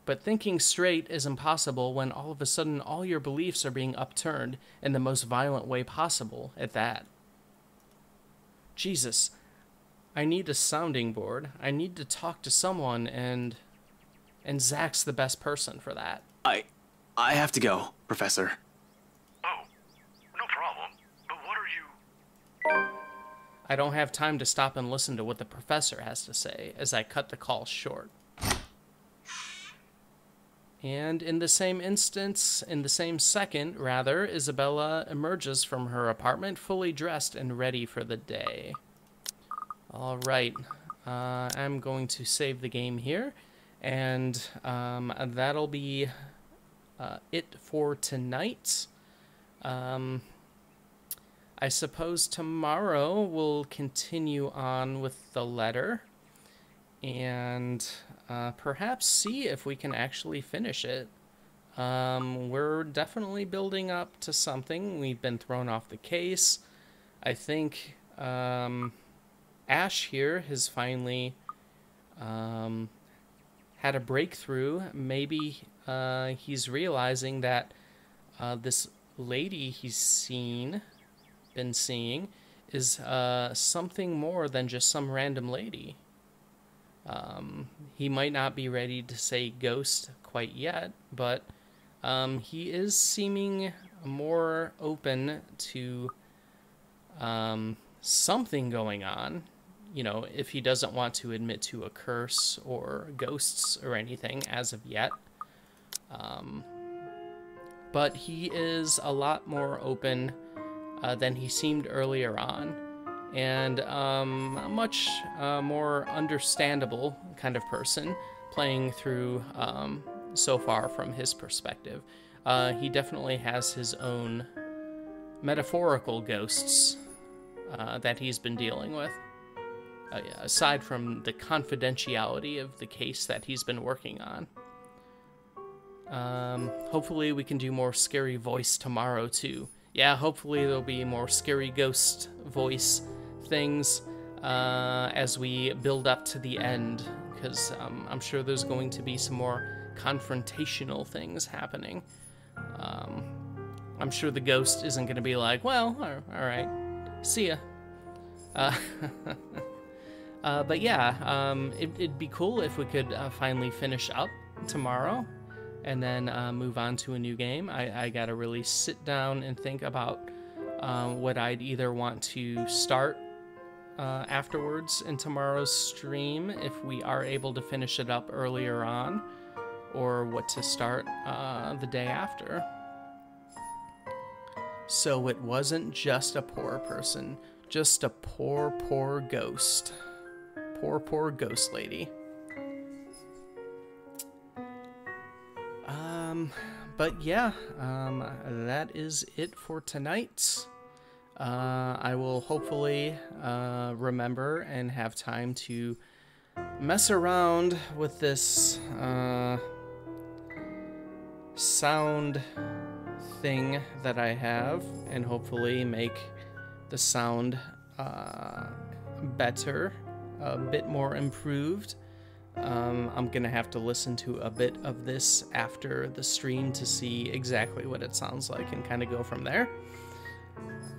But thinking straight is impossible when all of a sudden all your beliefs are being upturned in the most violent way possible at that. Jesus, I need a sounding board. I need to talk to someone, and Zach's the best person for that. I have to go, Professor. Oh, no problem. But what are you... I don't have time to stop and listen to what the professor has to say as I cut the call short. And in the same second, Isabella emerges from her apartment fully dressed and ready for the day. All right, I'm going to save the game here, and that'll be it for tonight. I suppose tomorrow we'll continue on with the letter, and perhaps see if we can actually finish it. We're definitely building up to something. We've been thrown off the case. I think Ash here has finally had a breakthrough. Maybe he's realizing that this lady he's been seeing is something more than just some random lady. He might not be ready to say ghost quite yet, but he is seeming more open to something going on. You know, if he doesn't want to admit to a curse or ghosts or anything as of yet. But he is a lot more open than he seemed earlier on, and a much more understandable kind of person playing through so far from his perspective. He definitely has his own metaphorical ghosts that he's been dealing with, aside from the confidentiality of the case that he's been working on. Hopefully we can do more scary voice tomorrow too. Yeah, hopefully there'll be more scary ghost voice things as we build up to the end, because I'm sure there's going to be some more confrontational things happening. I'm sure the ghost isn't going to be like, well, all right, see ya. But yeah, it'd be cool if we could finally finish up tomorrow and then move on to a new game. I gotta really sit down and think about what I'd either want to start afterwards in tomorrow's stream if we are able to finish it up earlier on, or what to start the day after. So it wasn't just a poor person, just a poor, poor ghost. Poor, poor ghost lady. But yeah, that is it for tonight. I will hopefully remember and have time to mess around with this sound thing that I have, and hopefully make the sound better, a bit more improved. I'm gonna have to listen to a bit of this after the stream to see exactly what it sounds like and kind of go from there.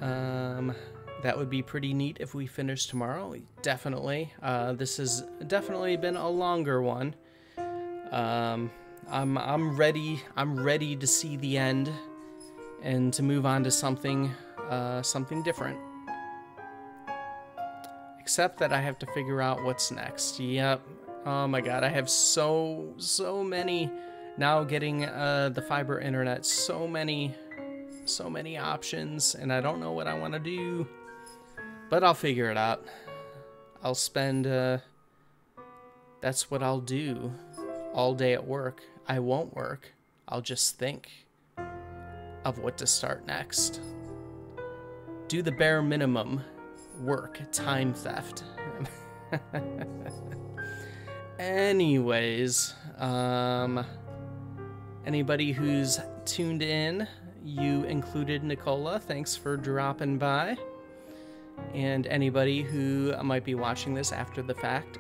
That would be pretty neat if we finish tomorrow. Definitely. This has definitely been a longer one. I'm ready to see the end and to move on to something different. Except that I have to figure out what's next. Yep. Oh my god, I have so many now getting the fiber internet, so many options, and I don't know what I want to do, but I'll figure it out. I'll spend that's what I'll do all day at work. I won't work. I'll just think of what to start next. Do the bare minimum work, time theft. Anyways, anybody who's tuned in, you included Nicola, thanks for dropping by. And anybody who might be watching this after the fact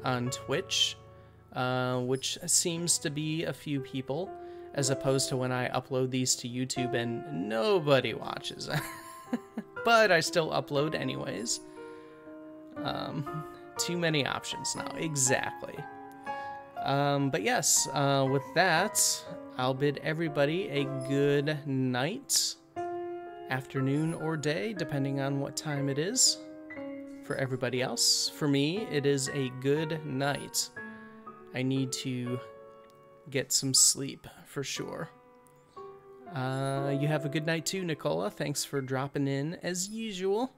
on Twitch, which seems to be a few people, as opposed to when I upload these to YouTube and nobody watches. But I still upload anyways. Too many options now, exactly. But yes, with that, I'll bid everybody a good night, afternoon or day, depending on what time it is for everybody else. For me, it is a good night. I need to get some sleep for sure. You have a good night too, Nicola. Thanks for dropping in as usual.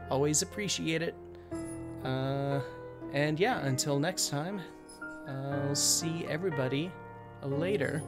Always appreciate it. And yeah, until next time, I'll see everybody later.